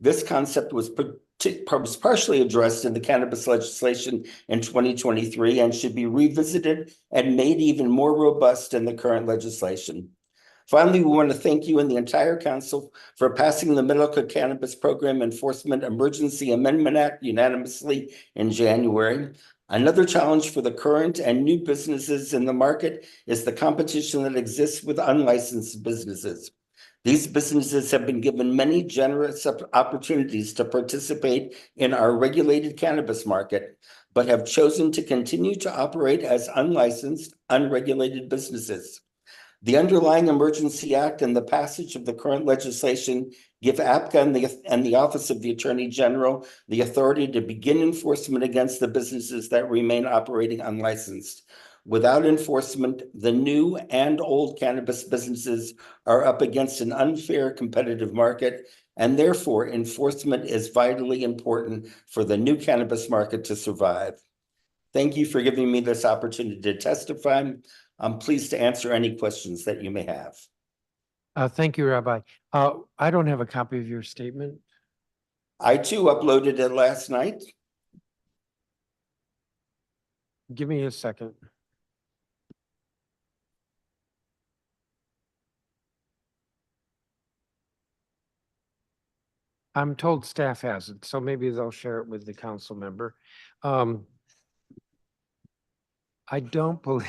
This concept was partially addressed in the cannabis legislation in 2023 and should be revisited and made even more robust in the current legislation. Finally, we want to thank you and the entire council for passing the Medical Cannabis Program Enforcement Emergency Amendment Act unanimously in January. Another challenge for the current and new businesses in the market is the competition that exists with unlicensed businesses. These businesses have been given many generous opportunities to participate in our regulated cannabis market, but have chosen to continue to operate as unlicensed, unregulated businesses. The underlying Emergency Act and the passage of the current legislation give APCA and the Office of the Attorney General the authority to begin enforcement against the businesses that remain operating unlicensed. Without enforcement, the new and old cannabis businesses are up against an unfair competitive market, and therefore enforcement is vitally important for the new cannabis market to survive. Thank you for giving me this opportunity to testify. I'm pleased to answer any questions that you may have. Thank you, Rabbi. I don't have a copy of your statement. I too uploaded it last night. Give me a second. I'm told staff has it, so maybe they'll share it with the council member. I don't believe,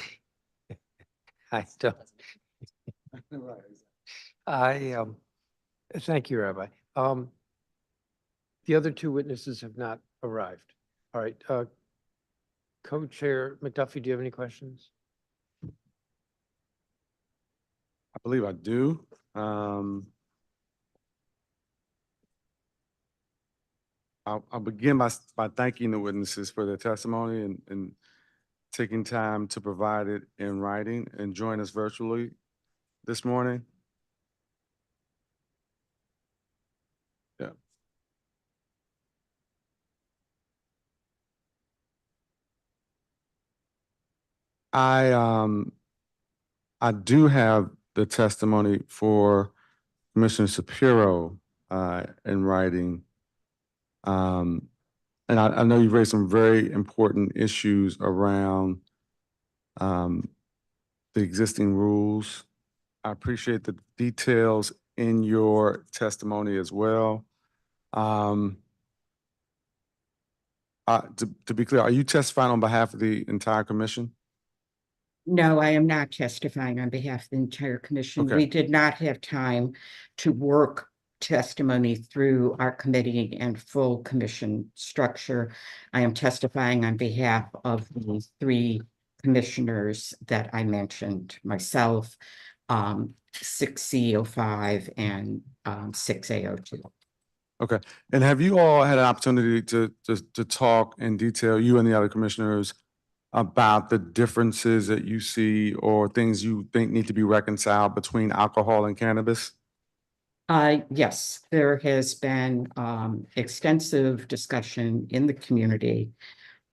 I don't. Thank you, Rabbi. The other two witnesses have not arrived. All right, Co-Chair McDuffie, do you have any questions? I believe I do. I'll begin by thanking the witnesses for their testimony and taking time to provide it in writing and join us virtually this morning. Yeah. I do have the testimony for Commissioner Shapiro in writing. And I know you've raised some very important issues around the existing rules. I appreciate the details in your testimony as well. To be clear, are you testifying on behalf of the entire commission? No, I am not testifying on behalf of the entire commission. Okay. We did not have time to work testimony through our committee and full commission structure. I am testifying on behalf of the three commissioners that I mentioned, myself, 6C05 and 6A02. Okay. And have you all had an opportunity to talk in detail, you and the other commissioners, about the differences that you see or things you think need to be reconciled between alcohol and cannabis? Yes, there has been extensive discussion in the community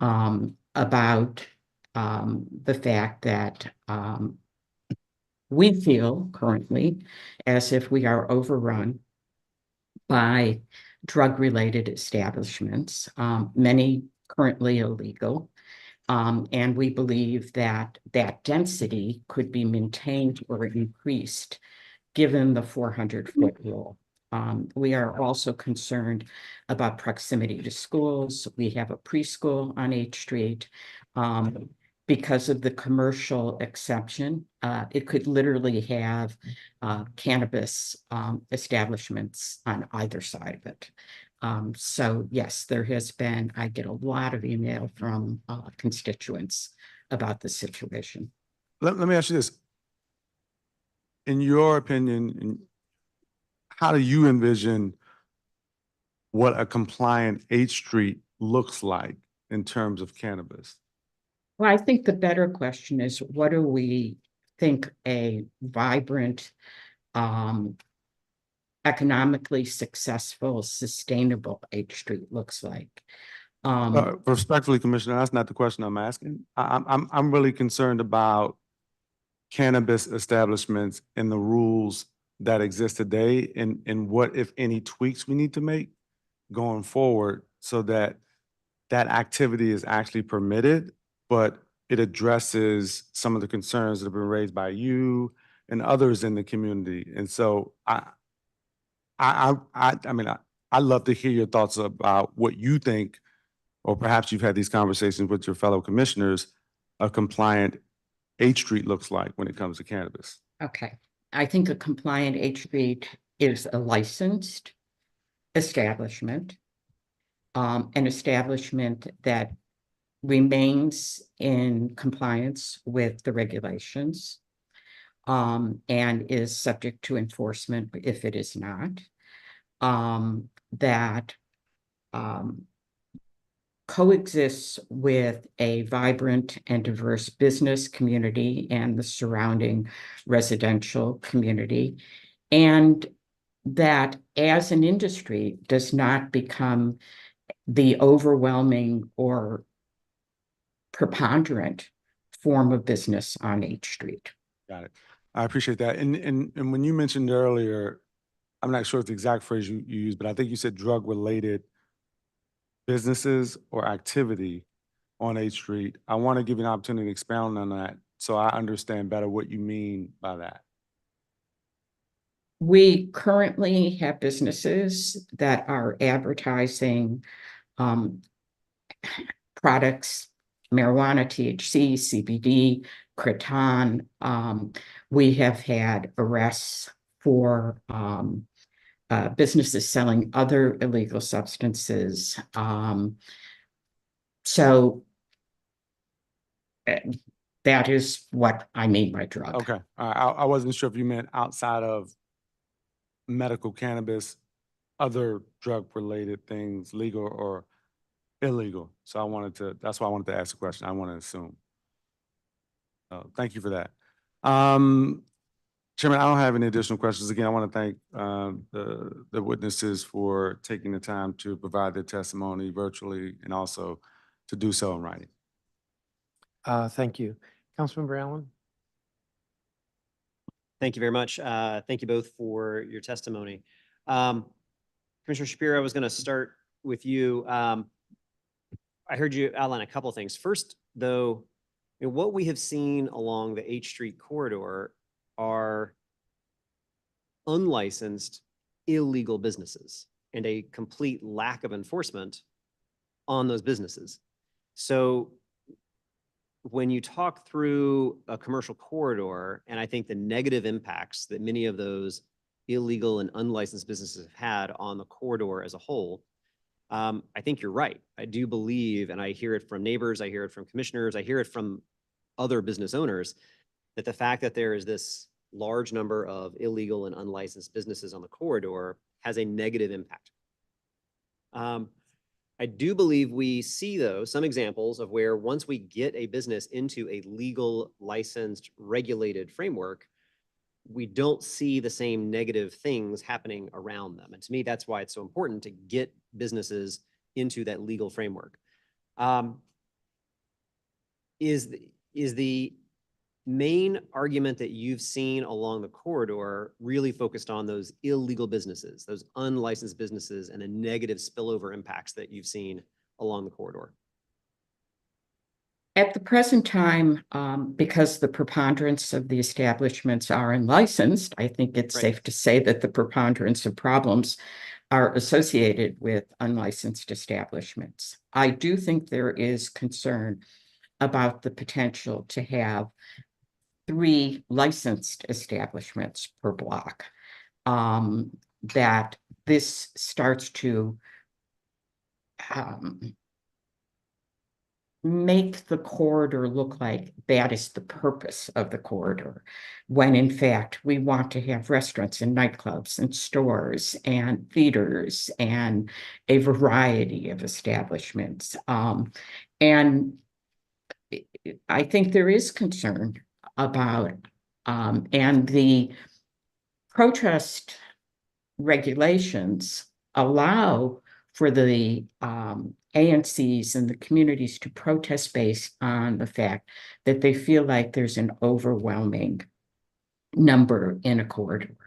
about the fact that we feel currently as if we are overrun by drug-related establishments, many currently illegal. And we believe that that density could be maintained or increased given the 400-foot rule. We are also concerned about proximity to schools. We have a preschool on H Street. Because of the commercial exception, it could literally have cannabis establishments on either side of it. So yes, there has been, I get a lot of email from constituents about the situation. Let me ask you this. In your opinion, how do you envision what a compliant H Street looks like in terms of cannabis? Well, I think the better question is, what do we think a vibrant um, economically successful, sustainable H Street looks like. Respectfully, Commissioner, that's not the question I'm asking. I'm really concerned about cannabis establishments and the rules that exist today and what, if any, tweaks we need to make going forward so that that activity is actually permitted, but it addresses some of the concerns that have been raised by you and others in the community. And so I mean, I'd love to hear your thoughts about what you think, or perhaps you've had these conversations with your fellow commissioners, a compliant H Street looks like when it comes to cannabis. Okay, I think a compliant H Street is a licensed establishment, an establishment that remains in compliance with the regulations, and is subject to enforcement if it is not, that coexists with a vibrant and diverse business community and the surrounding residential community, and that as an industry does not become the overwhelming or preponderant form of business on H Street. Got it. I appreciate that. And when you mentioned earlier, I'm not sure it's the exact phrase you used, but I think you said drug-related businesses or activity on H Street. I want to give you an opportunity to expound on that so I understand better what you mean by that. We currently have businesses that are advertising products, marijuana, THC, CBD, kratom. We have had arrests for businesses selling other illegal substances. So that is what I mean by drug. Okay. I wasn't sure if you meant outside of medical cannabis, other drug-related things, legal or illegal. So that's why I wanted to ask the question. I want to assume. Thank you for that. Chairman, I don't have any additional questions. Again, I want to thank the witnesses for taking the time to provide their testimony virtually and also to do so in writing. Thank you. Councilmember Allen? Thank you very much. Thank you both for your testimony. Commissioner Shapiro, I was going to start with you. I heard you outline a couple of things. First, though, what we have seen along the H Street corridor are unlicensed illegal businesses and a complete lack of enforcement on those businesses. So when you talk through a commercial corridor, and I think the negative impacts that many of those illegal and unlicensed businesses have had on the corridor as a whole, I think you're right. I do believe, and I hear it from neighbors, I hear it from commissioners, I hear it from other business owners, that the fact that there is this large number of illegal and unlicensed businesses on the corridor has a negative impact. I do believe we see, though, some examples of where once we get a business into a legal, licensed, regulated framework, we don't see the same negative things happening around them. And to me, that's why it's so important to get businesses into that legal framework. Is the main argument that you've seen along the corridor really focused on those illegal businesses, those unlicensed businesses, and the negative spillover impacts that you've seen along the corridor? At the present time, because the preponderance of the establishments are unlicensed, I think it's safe to say that the preponderance of problems are associated with unlicensed establishments. I do think there is concern about the potential to have 3 licensed establishments per block, that this starts to make the corridor look like that is the purpose of the corridor, when in fact we want to have restaurants and nightclubs and stores and theaters and a variety of establishments. And I think there is concern about, and the protest regulations allow for the ANCs and the communities to protest based on the fact that they feel like there's an overwhelming number in a corridor.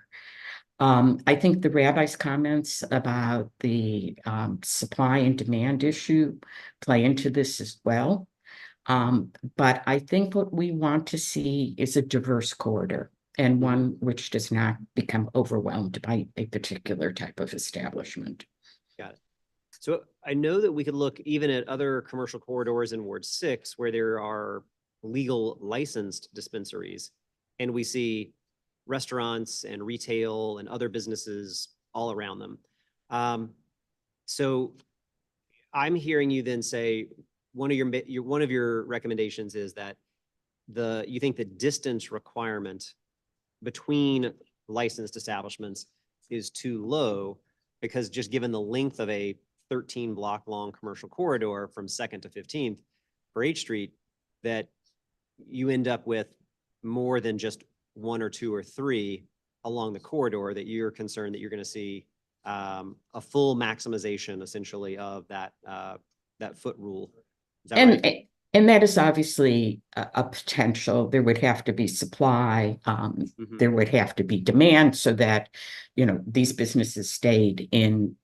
I think the rabbi's comments about the supply and demand issue play into this as well. But I think what we want to see is a diverse corridor and one which does not become overwhelmed by a particular type of establishment. Got it. So I know that we could look even at other commercial corridors in Ward 6 where there are legal licensed dispensaries, and we see restaurants and retail and other businesses all around them. So I'm hearing you then say one of your recommendations is that you think the distance requirement between licensed establishments is too low because just given the length of a 13 block long commercial corridor from 2nd to 15th for H Street, that you end up with more than just 1 or 2 or 3 along the corridor, that you're concerned that you're going to see a full maximization essentially of that foot rule. Is that right? And that is obviously a potential. There would have to be supply. There would have to be demand so that, these businesses stayed in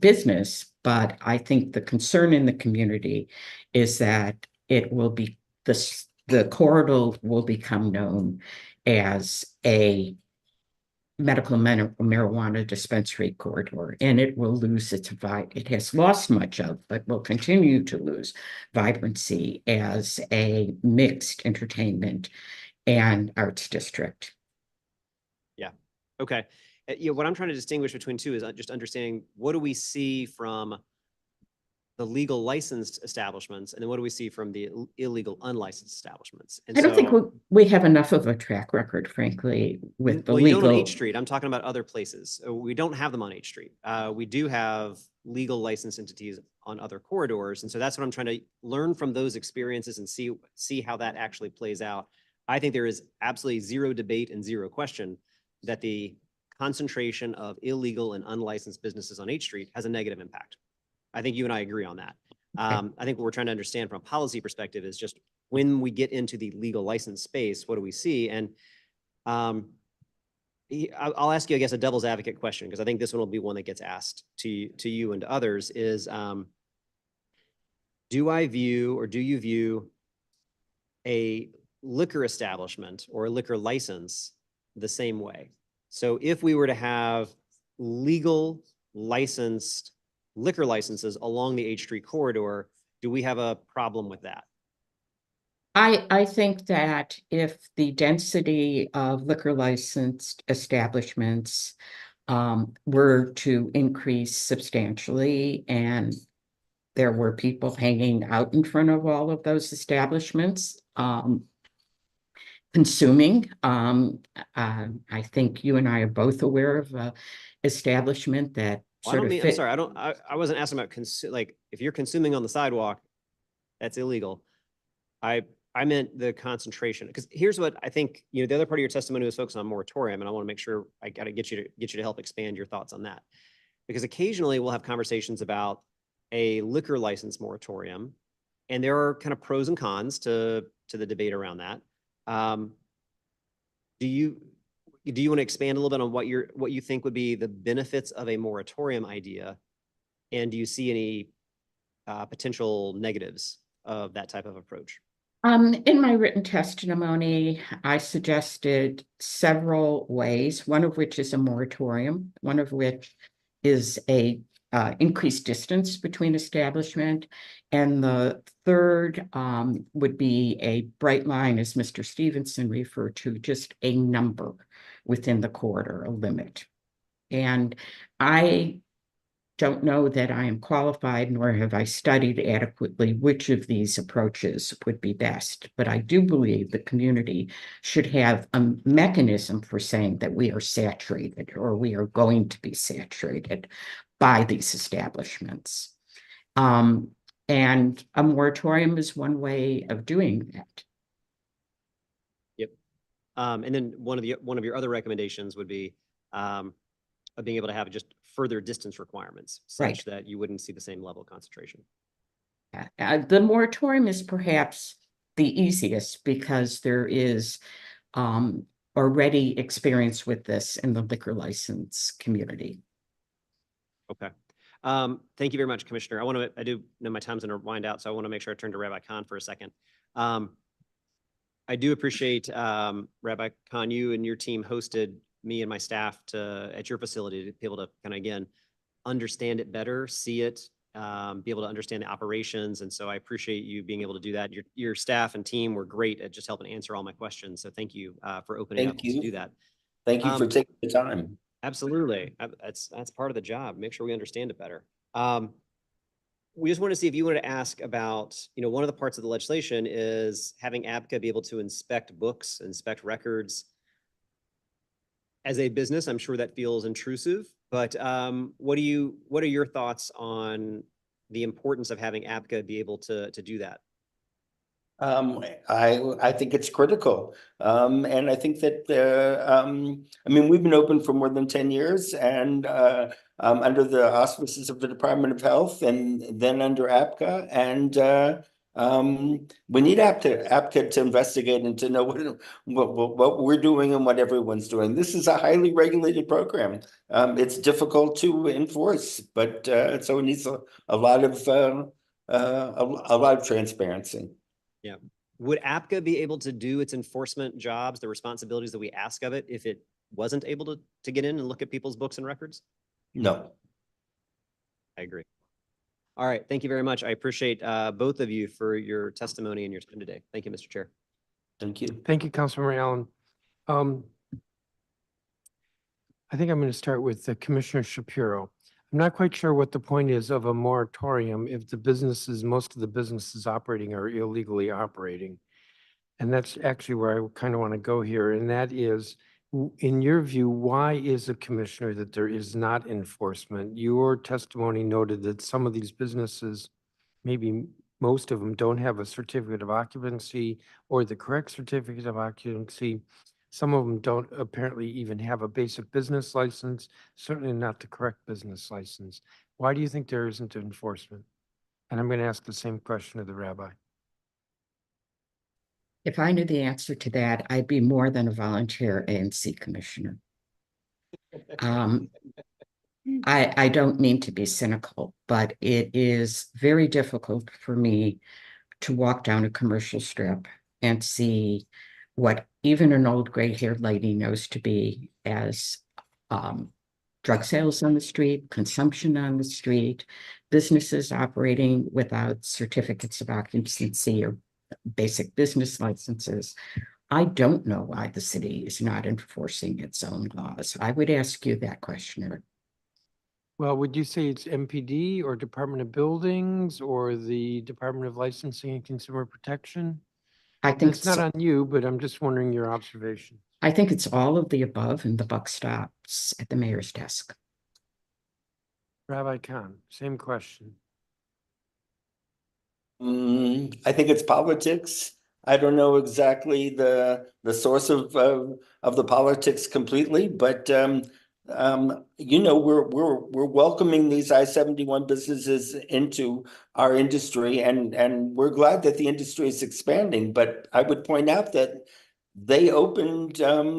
business. But I think the concern in the community is that it will be the corridor will become known as a medical marijuana dispensary corridor, and it will lose its it has lost much of, but will continue to lose vibrancy as a mixed entertainment and arts district. Yeah. Okay. What I'm trying to distinguish between two is just understanding what do we see from the legal licensed establishments, and then what do we see from the illegal unlicensed establishments? And I don't think we have enough of a track record, frankly, with the legal. You don't on H Street. I'm talking about other places. We don't have them on H Street. We do have legal licensed entities on other corridors, and so that's what I'm trying to learn from those experiences and see how that actually plays out. I think there is absolutely zero debate and zero question that the concentration of illegal and unlicensed businesses on H Street has a negative impact. I think you and I agree on that. I think what we're trying to understand from a policy perspective is just when we get into the legal license space, what do we see? And I'll ask you, I guess, a devil's advocate question, because I think this one will be one that gets asked to you and to others is, do you view a liquor establishment or a liquor license the same way? So if we were to have legal licensed liquor licenses along the H Street corridor, do we have a problem with that? I think that if the density of liquor licensed establishments were to increase substantially, and there were people hanging out in front of all of those establishments, consuming, I think you and I are both aware of an establishment that I'm sorry, I wasn't asking about like if you're consuming on the sidewalk, that's illegal. I meant the concentration, because here's what I think, the other part of your testimony was focused on moratorium, and I want to make sure I got to get you to help expand your thoughts on that, because occasionally we'll have conversations about a liquor license moratorium, and there are kind of pros and cons to the debate around that. Do you want to expand a little bit on what you think would be the benefits of a moratorium idea? And do you see any potential negatives of that type of approach? In my written testimony, I suggested several ways, one of which is a moratorium, one of which is a increased distance between establishment, and the third would be a bright line, as Mr. Stevenson referred to, just a number within the corridor, a limit. And I don't know that I am qualified, nor have I studied adequately which of these approaches would be best. But I do believe the community should have a mechanism for saying that we are saturated, or we are going to be saturated by these establishments. And a moratorium is one way of doing that. Yep. And then one of your other recommendations would be of being able to have just further distance requirements Right. such that you wouldn't see the same level of concentration. The moratorium is perhaps the easiest because there is already experience with this in the liquor license community. Okay. Thank you very much, Commissioner. I do know my time's going to wind out, so I want to make sure I turn to Rabbi Khan for a second. I do appreciate, Rabbi Khan, you and your team hosted me and my staff at your facility to be able to kind of, again, understand it better, see it, be able to understand the operations. And so I appreciate you being able to do that. Your staff and team were great at just helping answer all my questions. So thank you for opening up Thank to you. do that. Thank you for taking the time. Absolutely. That's part of the job. Make sure we understand it better. We just want to see if you wanted to ask about, one of the parts of the legislation is having ABCA be able to inspect books, inspect records. As a business, I'm sure that feels intrusive, but what are your thoughts on the importance of having ABCA be able to do that? I think it's critical. And I think that, we've been open for more than 10 years and, under the auspices of the Department of Health and then under APCA. And, we need APCA to investigate and to know what we're doing and what everyone's doing. This is a highly regulated program. It's difficult to enforce, but, so it needs a lot of transparency. Yeah. Would APCA be able to do its enforcement jobs, the responsibilities that we ask of it, if it wasn't able to get in and look at people's books and records? No. I agree. All right. Thank you very much. I appreciate both of you for your testimony and your time today. Thank you, Mr. Chair. Thank you. Thank you, Councilmember Allen. I think I'm going to start with Commissioner Shapiro. I'm not quite sure what the point is of a moratorium if most of the businesses operating are illegally operating. And that's actually where I kind of want to go here. And that is, in your view, why is it, Commissioner, that there is not enforcement? Your testimony noted that some of these businesses, maybe most of them, don't have a certificate of occupancy or the correct certificate of occupancy. Some of them don't apparently even have a basic business license, certainly not the correct business license. Why do you think there isn't enforcement? And I'm going to ask the same question of the rabbi. If I knew the answer to that, I'd be more than a volunteer ANC commissioner. I don't mean to be cynical, but it is very difficult for me to walk down a commercial strip and see what even an old gray-haired lady knows to be as drug sales on the street, consumption on the street, businesses operating without certificates of occupancy or basic business licenses. I don't know why the city is not enforcing its own laws. I would ask you that question. Well, would you say it's MPD or Department of Buildings or the Department of Licensing and Consumer Protection? I think it's not on you, but I'm just wondering your observation. I think it's all of the above, and the buck stops at the mayor's desk. Rabbi Khan, same question. I think it's politics. I don't know exactly the source of the politics completely, but we're welcoming these I-71 businesses into our industry, and we're glad that the industry is expanding. But I would point out that they opened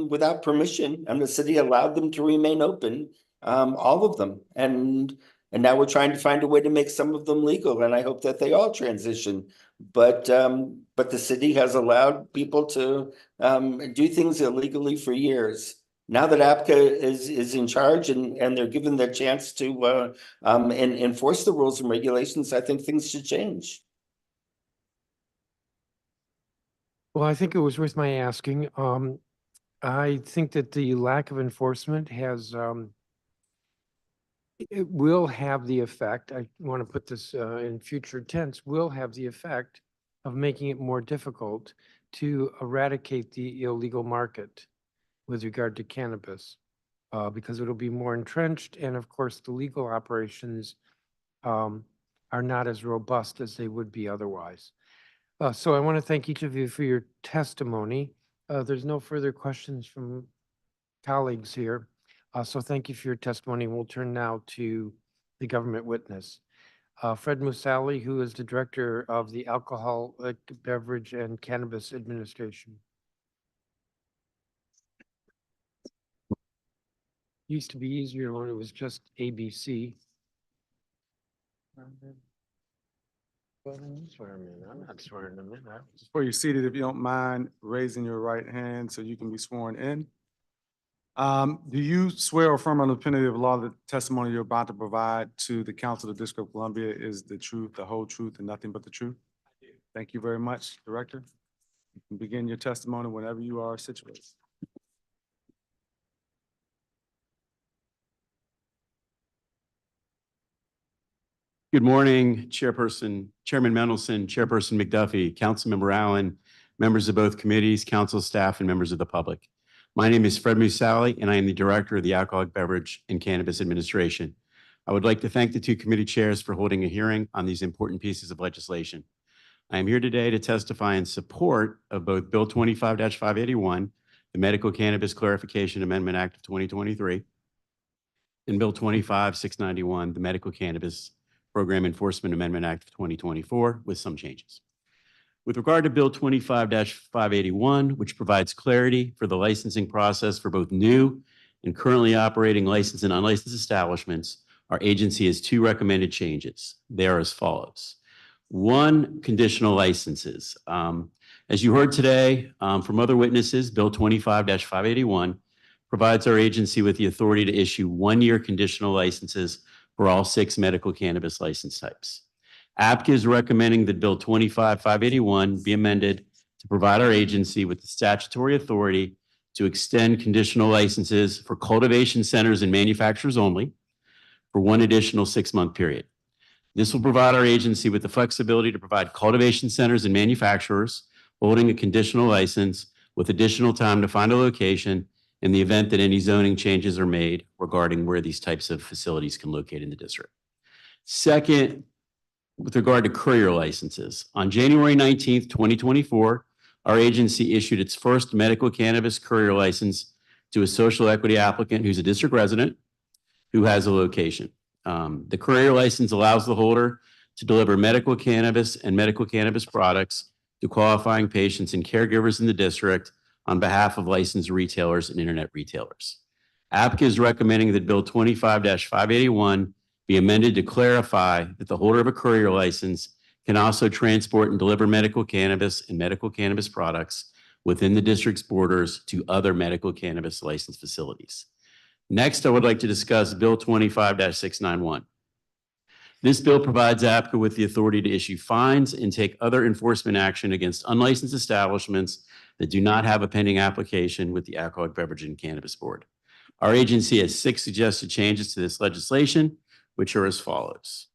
without permission, and the city allowed them to remain open, all of them, and now we're trying to find a way to make some of them legal, and I hope that they all transition. But the city has allowed people to do things illegally for years. Now that APCA is in charge and they're given the chance to enforce the rules and regulations, I think things should change. Well, I think it was worth my asking. I think that the lack of enforcement it will have the effect, I want to put this in future tense, will have the effect of making it more difficult to eradicate the illegal market with regard to cannabis, because it'll be more entrenched. And of course, the legal operations are not as robust as they would be otherwise. So I want to thank each of you for your testimony. There's no further questions from colleagues here. So thank you for your testimony. We'll turn now to the government witness. Fred Musali, who is the Director of the Alcoholic Beverage and Cannabis Administration. Used to be easier when it was just ABC. I'm not swearing them in. Before you're seated, if you don't mind raising your right hand so you can be sworn in. Do you swear or affirm on the opinion of law that the testimony you're about to provide to the Council of the District of Columbia is the truth, the whole truth, and nothing but the truth? I do. Thank you very much, Director. You can begin your testimony whenever you are situated. Good morning, Chairman Mendelson, Chairperson McDuffie, Councilmember Allen, members of both committees, council staff, and members of the public. My name is Fred Musali, and I am the Director of the Alcoholic Beverage and Cannabis Administration. I would like to thank the two committee chairs for holding a hearing on these important pieces of legislation. I am here today to testify in support of both Bill 25-581, the Medical Cannabis Clarification Amendment Act of 2023, and Bill 25-691, the Medical Cannabis Program Enforcement Amendment Act of 2024, with some changes. With regard to Bill 25-581, which provides clarity for the licensing process for both new and currently operating licensed and unlicensed establishments, our agency has two recommended changes. They are as follows. One, conditional licenses. As you heard today from other witnesses, Bill 25-581 provides our agency with the authority to issue one-year conditional licenses for all 6 medical cannabis license types. APCA is recommending that Bill 25-581 be amended to provide our agency with the statutory authority to extend conditional licenses for cultivation centers and manufacturers only for one additional 6-month period. This will provide our agency with the flexibility to provide cultivation centers and manufacturers holding a conditional license with additional time to find a location in the event that any zoning changes are made regarding where these types of facilities can locate in the district. Second, with regard to courier licenses, on January 19th, 2024, our agency issued its first medical cannabis courier license to a social equity applicant who's a district resident who has a location. The courier license allows the holder to deliver medical cannabis and medical cannabis products to qualifying patients and caregivers in the district on behalf of licensed retailers and internet retailers. APCA is recommending that Bill 25-581 be amended to clarify that the holder of a courier license can also transport and deliver medical cannabis and medical cannabis products within the district's borders to other medical cannabis licensed facilities. Next, I would like to discuss Bill 25-691. This bill provides APCA with the authority to issue fines and take other enforcement action against unlicensed establishments that do not have a pending application with the Alcoholic Beverage and Cannabis Board. Our agency has 6 suggested changes to this legislation, which are as follows.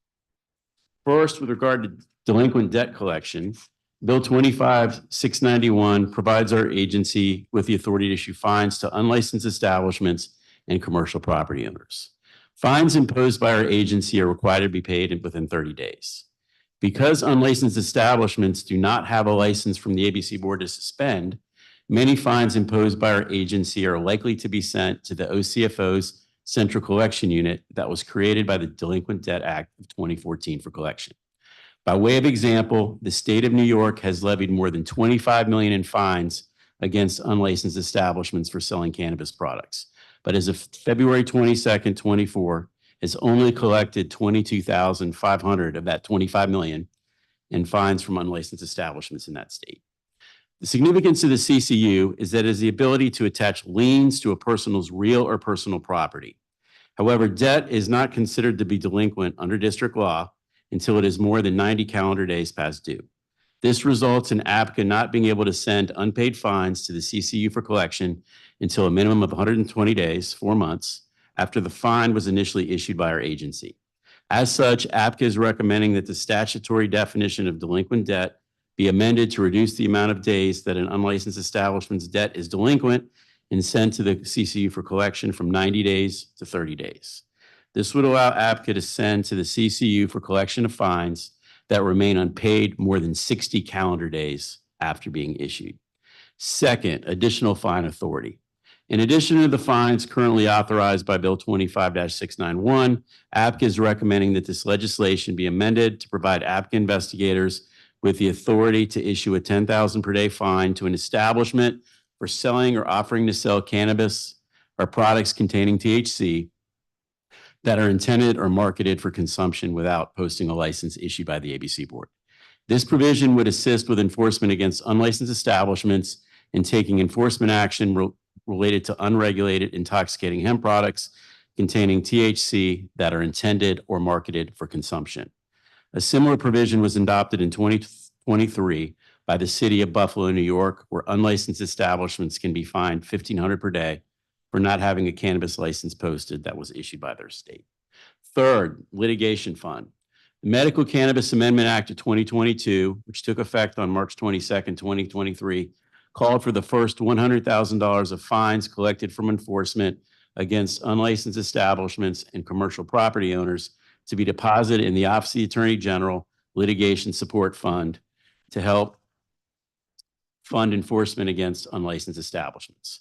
First, with regard to delinquent debt collection, Bill 25-691 provides our agency with the authority to issue fines to unlicensed establishments and commercial property owners. Fines imposed by our agency are required to be paid within 30 days. Because unlicensed establishments do not have a license from the ABC Board to suspend, many fines imposed by our agency are likely to be sent to the OCFO's Central Collection Unit that was created by the Delinquent Debt Act of 2014 for collection. By way of example, the state of New York has levied more than $25 million in fines against unlicensed establishments for selling cannabis products. But as of February 22nd, 24, has only collected $22,500 of that $25 million in fines from unlicensed establishments in that state. The significance of the CCU is that it has the ability to attach liens to a person's real or personal property. However, debt is not considered to be delinquent under district law until it is more than 90 calendar days past due. This results in APCA not being able to send unpaid fines to the CCU for collection until a minimum of 120 days, 4 months, after the fine was initially issued by our agency. As such, APCA is recommending that the statutory definition of delinquent debt be amended to reduce the amount of days that an unlicensed establishment's debt is delinquent and sent to the CCU for collection from 90 days to 30 days. This would allow APCA to send to the CCU for collection of fines that remain unpaid more than 60 calendar days after being issued. Second, additional fine authority. In addition to the fines currently authorized by Bill 25-691, APCA is recommending that this legislation be amended to provide APCA investigators with the authority to issue a $10,000 per day fine to an establishment for selling or offering to sell cannabis or products containing THC that are intended or marketed for consumption without posting a license issued by the ABC Board. This provision would assist with enforcement against unlicensed establishments and taking enforcement action related to unregulated intoxicating hemp products containing THC that are intended or marketed for consumption. A similar provision was adopted in 2023 by the city of Buffalo, New York, where unlicensed establishments can be fined $1,500 per day for not having a cannabis license posted that was issued by their state. Third, litigation fund. The Medical Cannabis Amendment Act of 2022, which took effect on March 22nd, 2023, called for the first $100,000 of fines collected from enforcement against unlicensed establishments and commercial property owners to be deposited in the Office of the Attorney General Litigation Support Fund to help fund enforcement against unlicensed establishments.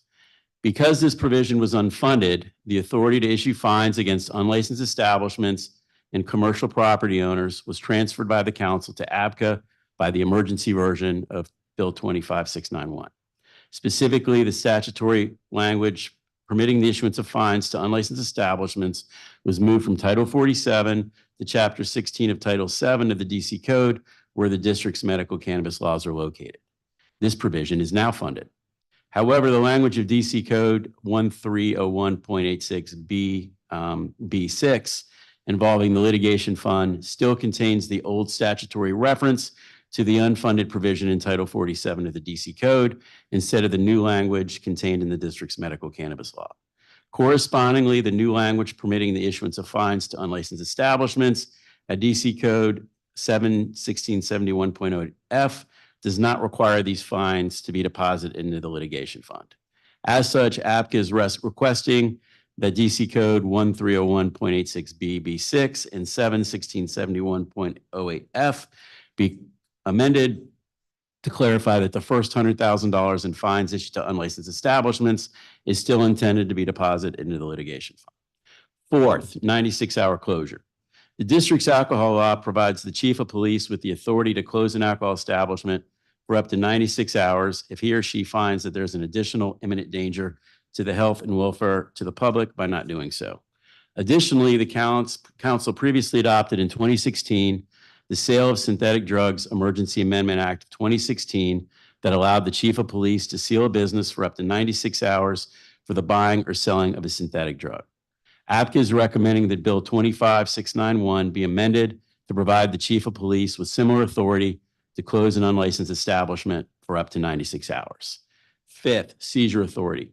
Because this provision was unfunded, the authority to issue fines against unlicensed establishments and commercial property owners was transferred by the council to APCA by the emergency version of Bill 25-691. Specifically, the statutory language permitting the issuance of fines to unlicensed establishments was moved from Title 47 to Chapter 16 of Title 7 of the DC Code, where the district's medical cannabis laws are located. This provision is now funded. However, the language of DC Code 1301.86 B6 involving the litigation fund still contains the old statutory reference to the unfunded provision in Title 47 of the DC Code instead of the new language contained in the district's medical cannabis law. Correspondingly, the new language permitting the issuance of fines to unlicensed establishments at DC Code 71671.0F does not require these fines to be deposited into the litigation fund. As such, APCA is requesting that DC Code 1301.86 B6 and 71671.08F be amended to clarify that the first $100,000 in fines issued to unlicensed establishments is still intended to be deposited into the litigation fund. Fourth, 96-hour closure. The district's alcohol law provides the chief of police with the authority to close an alcohol establishment for up to 96 hours if he or she finds that there's an additional imminent danger to the health and welfare to the public by not doing so. Additionally, the council previously adopted in 2016 the Sale of Synthetic Drugs Emergency Amendment Act of 2016 that allowed the chief of police to seal a business for up to 96 hours for the buying or selling of a synthetic drug. APCA is recommending that Bill 25-691 be amended to provide the chief of police with similar authority to close an unlicensed establishment for up to 96 hours. Fifth, seizure authority.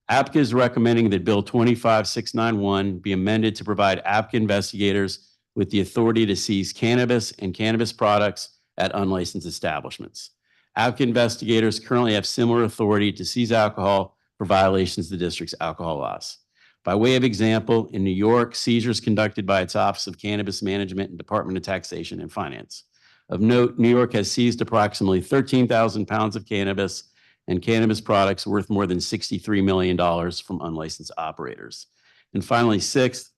APCA is recommending that Bill 25-691 be amended to provide APCA investigators with the authority to seize cannabis and cannabis products at unlicensed establishments. APCA investigators currently have similar authority to seize alcohol for violations of the district's alcohol laws. By way of example, in New York, seizures conducted by its Office of Cannabis Management and Department of Taxation and Finance. Of note, New York has seized approximately 13,000 pounds of cannabis and cannabis products worth more than $63 million from unlicensed operators. And finally, sixth,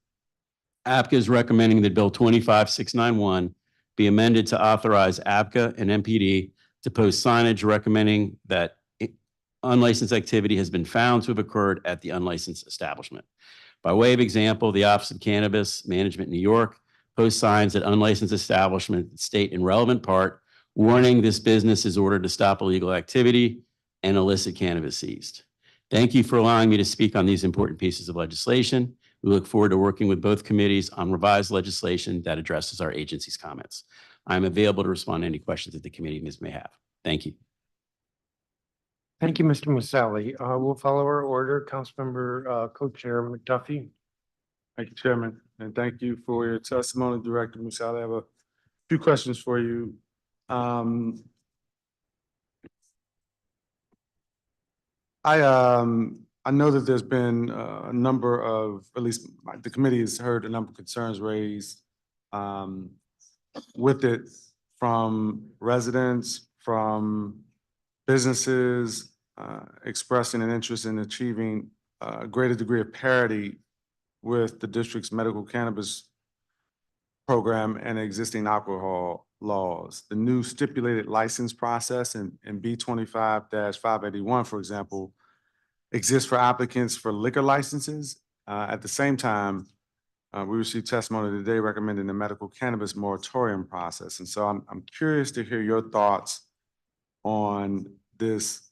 APCA is recommending that Bill 25-691 be amended to authorize APCA and MPD to post signage recommending that unlicensed activity has been found to have occurred at the unlicensed establishment. By way of example, the Office of Cannabis Management in New York posts signs at unlicensed establishments that state in relevant part, warning this business is ordered to stop illegal activity and illicit cannabis seized. Thank you for allowing me to speak on these important pieces of legislation. We look forward to working with both committees on revised legislation that addresses our agency's comments. I'm available to respond to any questions that the committee may have. Thank you. Thank you, Mr. Musali. We'll follow our order. Councilmember Co-Chair McDuffie. Thank you, Chairman, and thank you for your testimony, Director Musali. I have a few questions for you. I know that there's been a number of, at least the committee has heard a number of concerns raised with it from residents, from businesses expressing an interest in achieving a greater degree of parity with the district's medical cannabis program and existing alcohol laws. The new stipulated license process in B 25-581, for example, exists for applicants for liquor licenses. At the same time, we received testimony today recommending the medical cannabis moratorium process. And so I'm curious to hear your thoughts on this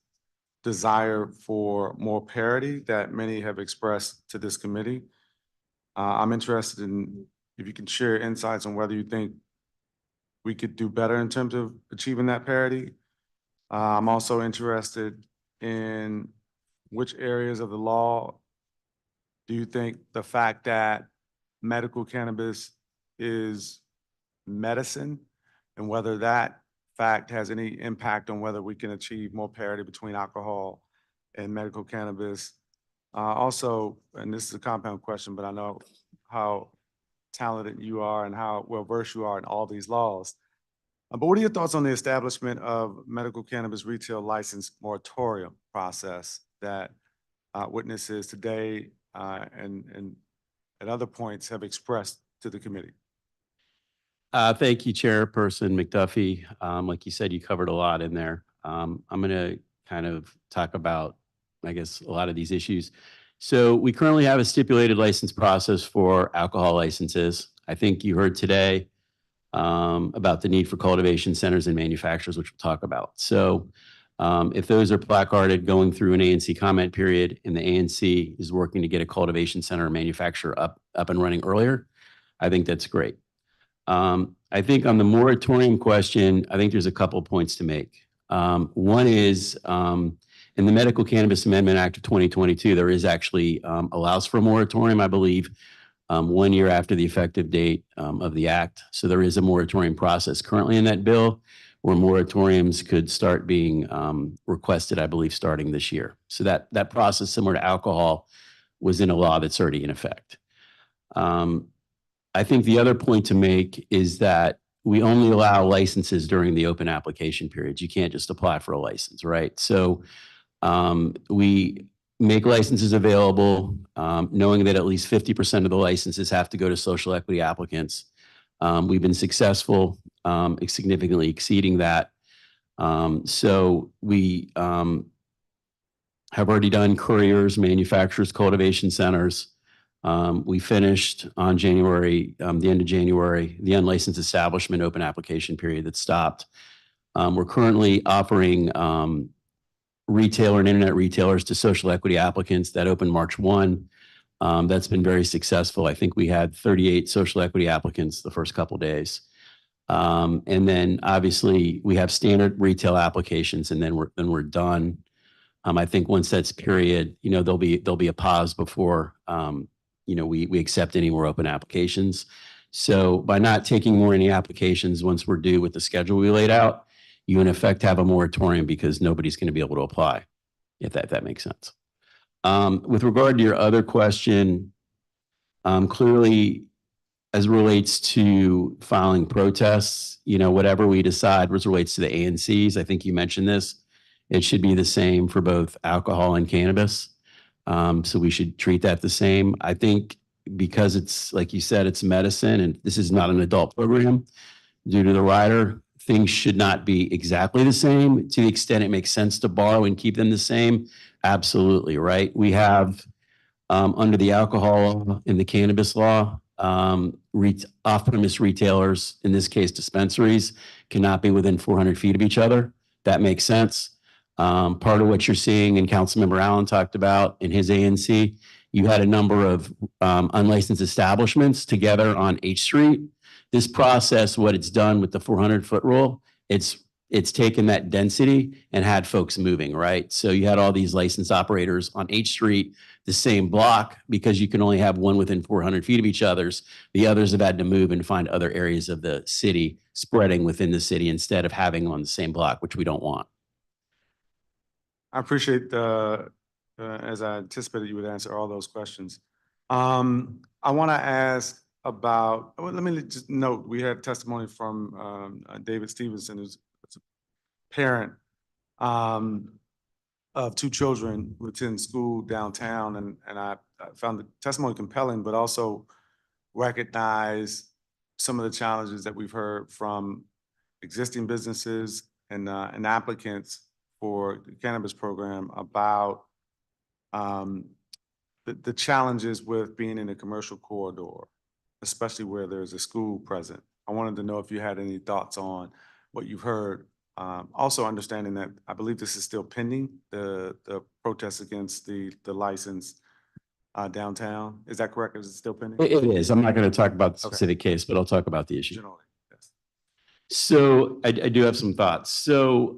desire for more parity that many have expressed to this committee. I'm interested in if you can share insights on whether you think we could do better in terms of achieving that parity. I'm also interested in which areas of the law do you think the fact that medical cannabis is medicine and whether that fact has any impact on whether we can achieve more parity between alcohol and medical cannabis. Also, and this is a compound question, but I know how talented you are and how well versed you are in all these laws. But what are your thoughts on the establishment of medical cannabis retail license moratorium process that witnesses today and at other points have expressed to the committee? Thank you, Chairperson McDuffie. Like you said, you covered a lot in there. I'm going to kind of talk about, I guess, a lot of these issues. So we currently have a stipulated license process for alcohol licenses. I think you heard today about the need for cultivation centers and manufacturers, which we'll talk about. So if those are placarded going through an ANC comment period and the ANC is working to get a cultivation center or manufacturer up and running earlier, I think that's great. I think on the moratorium question, I think there's a couple of points to make. One is in the Medical Cannabis Amendment Act of 2022, there is actually allows for a moratorium, I believe, 1 year after the effective date of the act. So there is a moratorium process currently in that bill where moratoriums could start being requested, I believe, starting this year. So that process, similar to alcohol, was in a law that's already in effect. I think the other point to make is that we only allow licenses during the open application periods. You can't just apply for a license, right? So we make licenses available, knowing that at least 50% of the licenses have to go to social equity applicants. We've been successful, significantly exceeding that. So we have already done couriers, manufacturers, cultivation centers. We finished on January, the end of January, the unlicensed establishment open application period that stopped. We're currently offering retailer and internet retailers to social equity applicants that opened March 1. That's been very successful. I think we had 38 social equity applicants the first couple of days. And then obviously we have standard retail applications and then we're done. I think once that's period, there'll be a pause before we accept any more open applications. So by not taking more any applications once we're due with the schedule we laid out, you in effect have a moratorium because nobody's going to be able to apply, if that makes sense. With regard to your other question, clearly as it relates to filing protests, whatever we decide as it relates to the ANCs, I think you mentioned this, it should be the same for both alcohol and cannabis. So we should treat that the same. I think because it's, like you said, it's medicine and this is not an adult program due to the rider, things should not be exactly the same. To the extent it makes sense to borrow and keep them the same, absolutely, right? We have under the alcohol in the cannabis law, off-premise retailers, in this case dispensaries, cannot be within 400 feet of each other. That makes sense. Part of what you're seeing, and Councilmember Allen talked about in his ANC, you had a number of unlicensed establishments together on H Street. This process, what it's done with the 400-foot rule, it's taken that density and had folks moving, right? So you had all these licensed operators on H Street, the same block, because you can only have one within 400 feet of each other's. The others have had to move and find other areas of the city, spreading within the city instead of having them on the same block, which we don't want. I appreciate as I anticipated you would answer all those questions. I want to ask about, let me just note, we had testimony from David Stevenson, who's a parent. of two children who attend school downtown, and I found the testimony compelling, but also recognize some of the challenges that we've heard from existing businesses and applicants for the cannabis program about the challenges with being in a commercial corridor, especially where there's a school present. I wanted to know if you had any thoughts on what you've heard. Also understanding that I believe this is still pending, the protest against the license downtown. Is that correct? Is it still pending? It is. I'm not going to talk about the Okay. specific case, but I'll talk about the issue. Generally, yes. So I do have some thoughts. So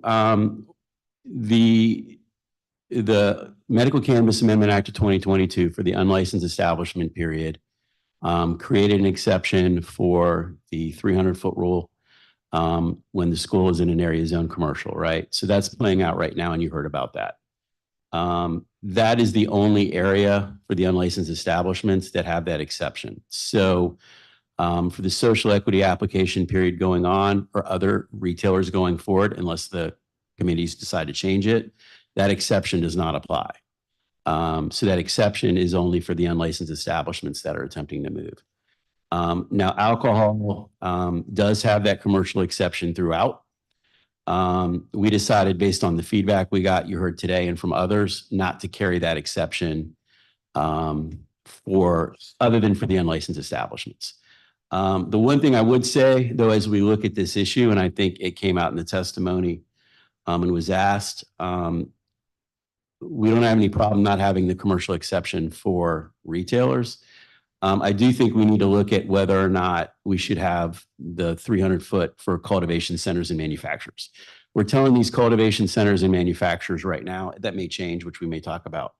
the Medical Cannabis Amendment Act of 2022 for the unlicensed establishment period created an exception for the 300-foot rule when the school is in an area zone commercial, right? So that's playing out right now, and you heard about that. That is the only area for the unlicensed establishments that have that exception. So for the social equity application period going on or other retailers going forward, unless the committees decide to change it, that exception does not apply. So that exception is only for the unlicensed establishments that are attempting to move. Now, alcohol does have that commercial exception throughout. We decided based on the feedback we got, you heard today, and from others, not to carry that exception for other than for the unlicensed establishments. The one thing I would say, though, as we look at this issue, and I think it came out in the testimony and was asked, we don't have any problem not having the commercial exception for retailers. I do think we need to look at whether or not we should have the 300-foot for cultivation centers and manufacturers. We're telling these cultivation centers and manufacturers right now, that may change, which we may talk about,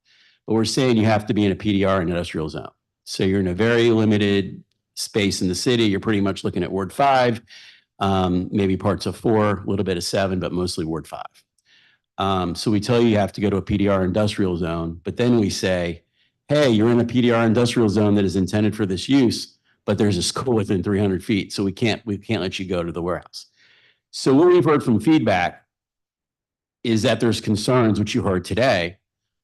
but we're saying you have to be in a PDR industrial zone. So you're in a very limited space in the city. You're pretty much looking at Ward 5, maybe parts of 4, a little bit of 7, but mostly Ward 5. So we tell you have to go to a PDR industrial zone, but then we say, hey, you're in a PDR industrial zone that is intended for this use, but there's a school within 300 feet, so we can't let you go to the warehouse. So what we've heard from feedback is that there's concerns, which you heard today,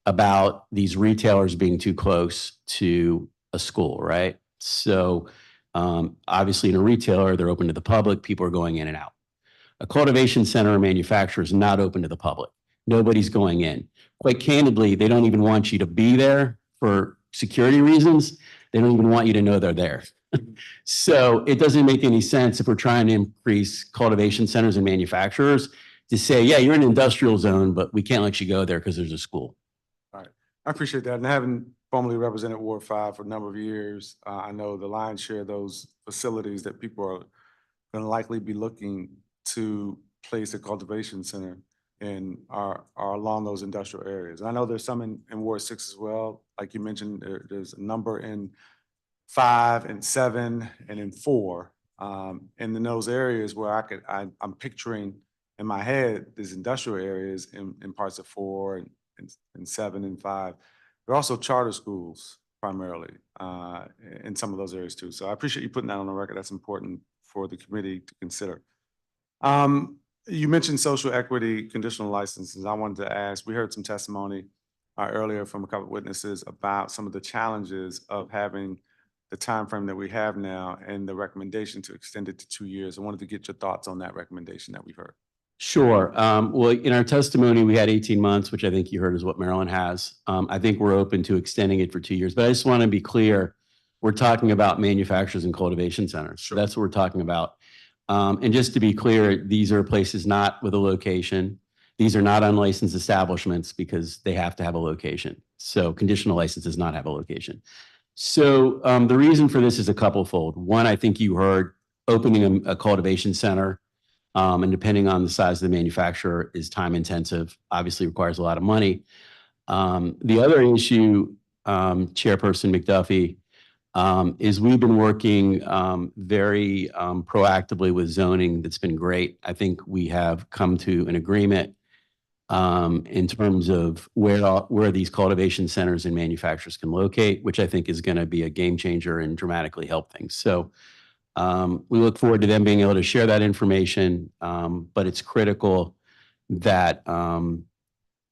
about these retailers being too close to a school, right? So obviously in a retailer, they're open to the public, people are going in and out. A cultivation center or manufacturer is not open to the public. Nobody's going in. Quite candidly, they don't even want you to be there for security reasons. They don't even want you to know they're there. So it doesn't make any sense if we're trying to increase cultivation centers and manufacturers to say, yeah, you're in an industrial zone, but we can't let you go there because there's a school. All right. I appreciate that. And having formerly represented Ward 5 for a number of years, I know the lion's share of those facilities that people are going to likely be looking to place a cultivation center in are along those industrial areas. And I know there's some in Ward 6 as well. Like you mentioned, there's a number in 5 and 7 and in 4. And in those areas where I'm picturing in my head these industrial areas in parts of 4 and 7 and 5. There are also charter schools primarily in some of those areas too. So I appreciate you putting that on the record. That's important for the committee to consider. You mentioned social equity conditional licenses. I wanted to ask, we heard some testimony earlier from a couple of witnesses about some of the challenges of having the time frame that we have now and the recommendation to extend it to 2 years. I wanted to get your thoughts on that recommendation that we've heard. Sure. Well, in our testimony, we had 18 months, which I think you heard is what Maryland has. I think we're open to extending it for 2 years, but I just want to be clear. We're talking about manufacturers and cultivation centers. Sure. That's what we're talking about. And just to be clear, these are places not with a location. These are not unlicensed establishments because they have to have a location. So conditional license does not have a location. So the reason for this is a couplefold. One, I think you heard opening a cultivation center, and depending on the size of the manufacturer is time intensive, obviously requires a lot of money. The other issue, Chairperson McDuffie, is we've been working very proactively with zoning. That's been great. I think we have come to an agreement in terms of where these cultivation centers and manufacturers can locate, which I think is going to be a game changer and dramatically help things. So we look forward to them being able to share that information, but it's critical that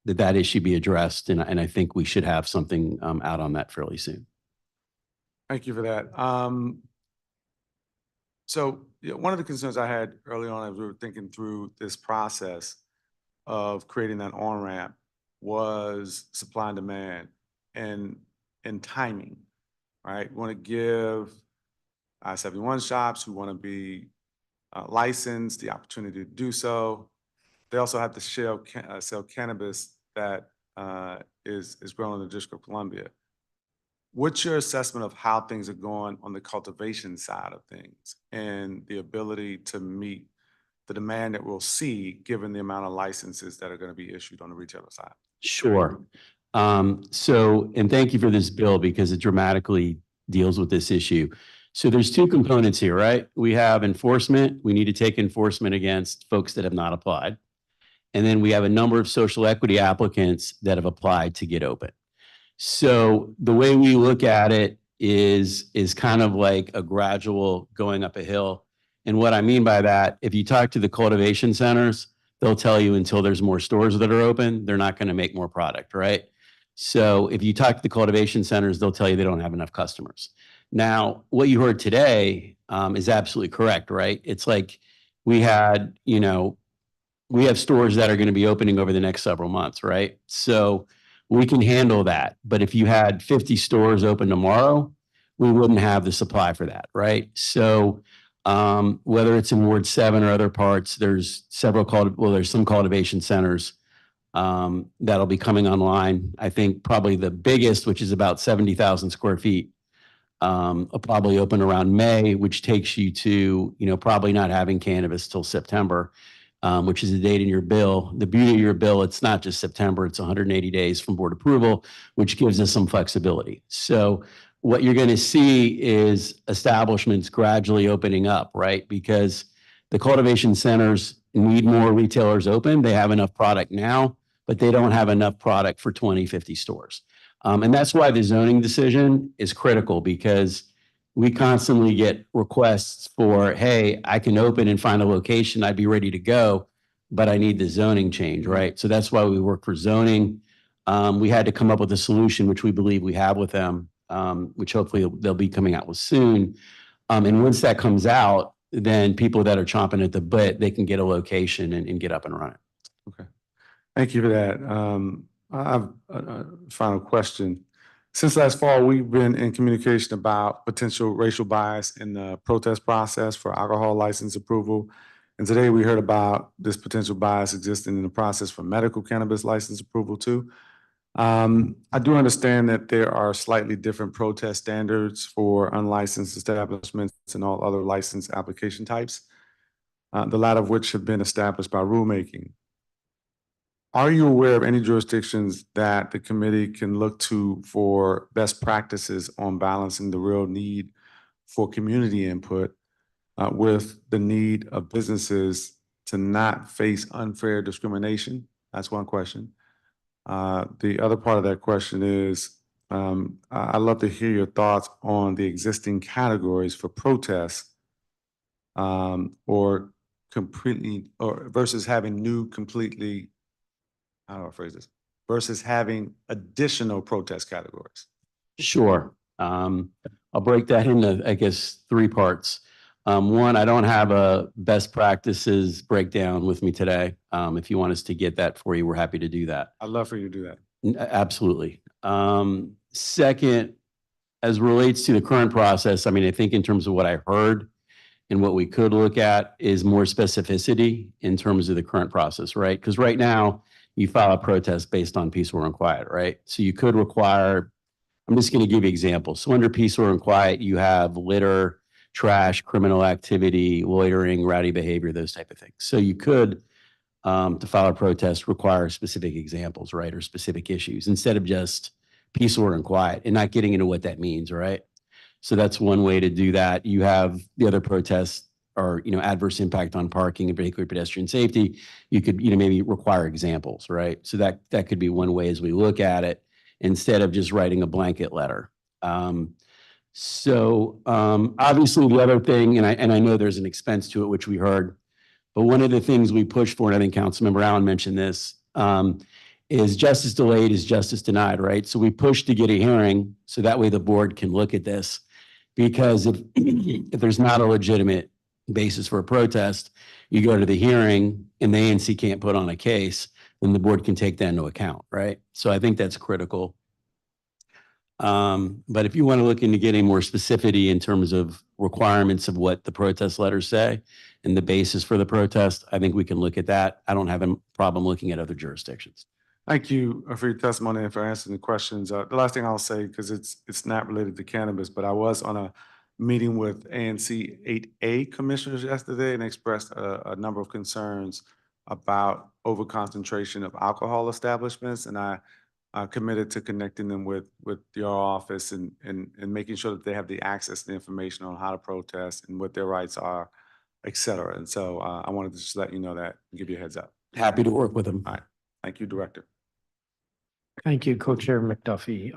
that issue be addressed. And I think we should have something out on that fairly soon. Thank you for that. So one of the concerns I had early on as we were thinking through this process of creating that on-ramp was supply and demand and timing, right? We want to give I-71 shops who want to be licensed the opportunity to do so. They also have to sell cannabis that is grown in the District of Columbia. What's your assessment of how things are going on the cultivation side of things and the ability to meet the demand that we'll see given the amount of licenses that are going to be issued on the retailer side? Sure. And thank you for this bill because it dramatically deals with this issue. So there's two components here, right? We have enforcement. We need to take enforcement against folks that have not applied. And then we have a number of social equity applicants that have applied to get open. So the way we look at it is kind of like a gradual going up a hill. And what I mean by that, if you talk to the cultivation centers, they'll tell you until there's more stores that are open, they're not going to make more product, right? So if you talk to the cultivation centers, they'll tell you they don't have enough customers. Now, what you heard today is absolutely correct, right? It's like we have stores that are going to be opening over the next several months, right? So we can handle that. But if you had 50 stores open tomorrow, we wouldn't have the supply for that, right? So whether it's in Ward 7 or other parts, there's some cultivation centers that'll be coming online. I think probably the biggest, which is about 70,000 square feet, will probably open around May, which takes you to, probably not having cannabis till September, which is the date in your bill. The beauty of your bill, it's not just September, it's 180 days from board approval, which gives us some flexibility. So what you're going to see is establishments gradually opening up, right? Because the cultivation centers need more retailers open. They have enough product now, but they don't have enough product for 20, 50 stores. And that's why the zoning decision is critical, because we constantly get requests for, hey, I can open and find a location, I'd be ready to go, but I need the zoning change, right? So that's why we work for zoning. We had to come up with a solution, which we believe we have with them, which hopefully they'll be coming out with soon. And once that comes out, then people that are chomping at the bit, they can get a location and get up and running. Okay. Thank you for that. I have a final question. Since last fall, we've been in communication about potential racial bias in the protest process for alcohol license approval. And today we heard about this potential bias existing in the process for medical cannabis license approval too. I do understand that there are slightly different protest standards for unlicensed establishments and all other license application types, the latter of which have been established by rulemaking. Are you aware of any jurisdictions that the committee can look to for best practices on balancing the real need for community input with the need of businesses to not face unfair discrimination? That's one question. The other part of that question is, I'd love to hear your thoughts on the existing categories for protests versus having new completely, how do I phrase this? Versus having additional protest categories. Sure. I'll break that into, I guess, three parts. One, I don't have a best practices breakdown with me today. If you want us to get that for you, we're happy to do that. I'd love for you to do that. Absolutely. Second, as relates to the current process, I mean, I think in terms of what I heard and what we could look at is more specificity in terms of the current process, right? Because right now, you file a protest based on peace, order, and quiet, right? So you could require, I'm just going to give you examples. So under peace, order, and quiet, you have litter, trash, criminal activity, loitering, rowdy behavior, those type of things. So you could, to file a protest, require specific examples, right? Or specific issues instead of just peace, order, and quiet and not getting into what that means, right? So that's one way to do that. You have the other protests or, adverse impact on parking and particularly pedestrian safety. You could, maybe require examples, right? So that could be one way as we look at it instead of just writing a blanket letter. Obviously the other thing, and I know there's an expense to it, which we heard, but one of the things we push for, and I think Councilmember Allen mentioned this, is justice delayed is justice denied, right? So we pushed to get a hearing so that way the board can look at this. Because if there's not a legitimate basis for a protest, you go to the hearing and the ANC can't put on a case, then the board can take that into account, right? So I think that's critical. But if you want to look into getting more specificity in terms of requirements of what the protest letters say and the basis for the protest, I think we can look at that. I don't have a problem looking at other jurisdictions. Thank you for your testimony and for answering the questions. The last thing I'll say, because it's not related to cannabis, but I was on a meeting with ANC 8A commissioners yesterday and expressed a number of concerns about overconcentration of alcohol establishments. And I committed to connecting them with your office and making sure that they have the access to information on how to protest and what their rights are, et cetera. And so I wanted to just let you know that, and give you a heads up. Happy to work with them. All right. Thank you, Director. Thank you, Co-Chair McDuffie.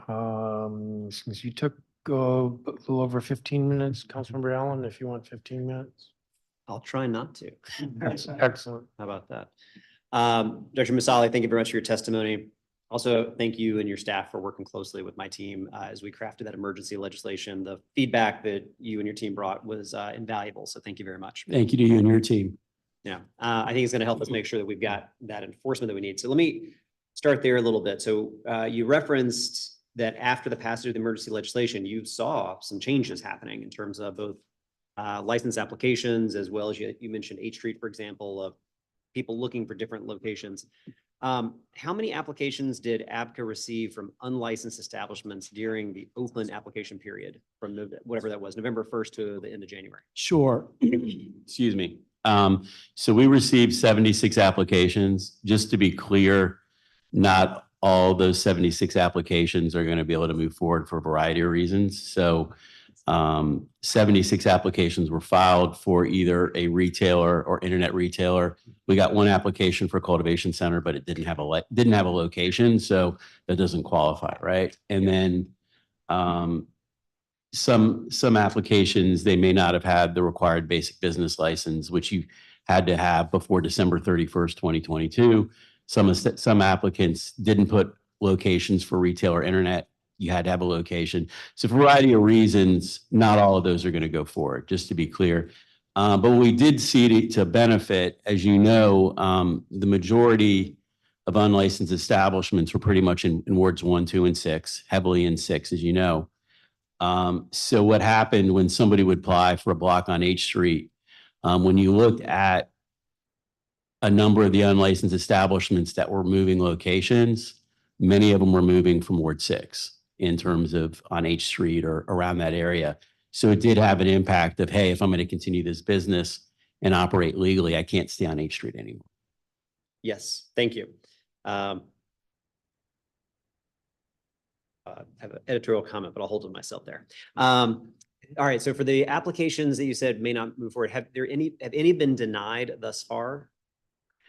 Since you took a little over 15 minutes, Councilmember Allen, if you want 15 minutes. I'll try not to. Excellent. How about that? Dr. Masali, thank you very much for your testimony. Also, thank you and your staff for working closely with my team as we crafted that emergency legislation. The feedback that you and your team brought was invaluable. So thank you very much. Thank you to you and your team. Yeah, I think it's going to help us make sure that we've got that enforcement that we need. So let me start there a little bit. So you referenced that after the passage of the emergency legislation, you saw some changes happening in terms of both license applications, as well as you mentioned H Street, for example, of people looking for different locations. How many applications did ABCA receive from unlicensed establishments during the open application period from whatever that was, November 1st to the end of January? Sure. Excuse me. So we received 76 applications. Just to be clear, not all those 76 applications are going to be able to move forward for a variety of reasons. So 76 applications were filed for either a retailer or internet retailer. We got one application for a cultivation center, but it didn't have a location, so that doesn't qualify, right? And then some applications, they may not have had the required basic business license, which you had to have before December 31st, 2022. Some applicants didn't put locations for retail or internet. You had to have a location. So for a variety of reasons, not all of those are going to go forward, just to be clear. But we did see to benefit, as you know, the majority of unlicensed establishments were pretty much in wards 1, 2, and 6, heavily in 6, as you know. So what happened when somebody would apply for a block on H Street, when you looked at a number of the unlicensed establishments that were moving locations, many of them were moving from Ward 6 in terms of on H Street or around that area. So it did have an impact of, hey, if I'm going to continue this business and operate legally, I can't stay on H Street anymore. Yes, thank you. I have an editorial comment, but I'll hold to myself there. All right, so for the applications that you said may not move forward, have any been denied thus far?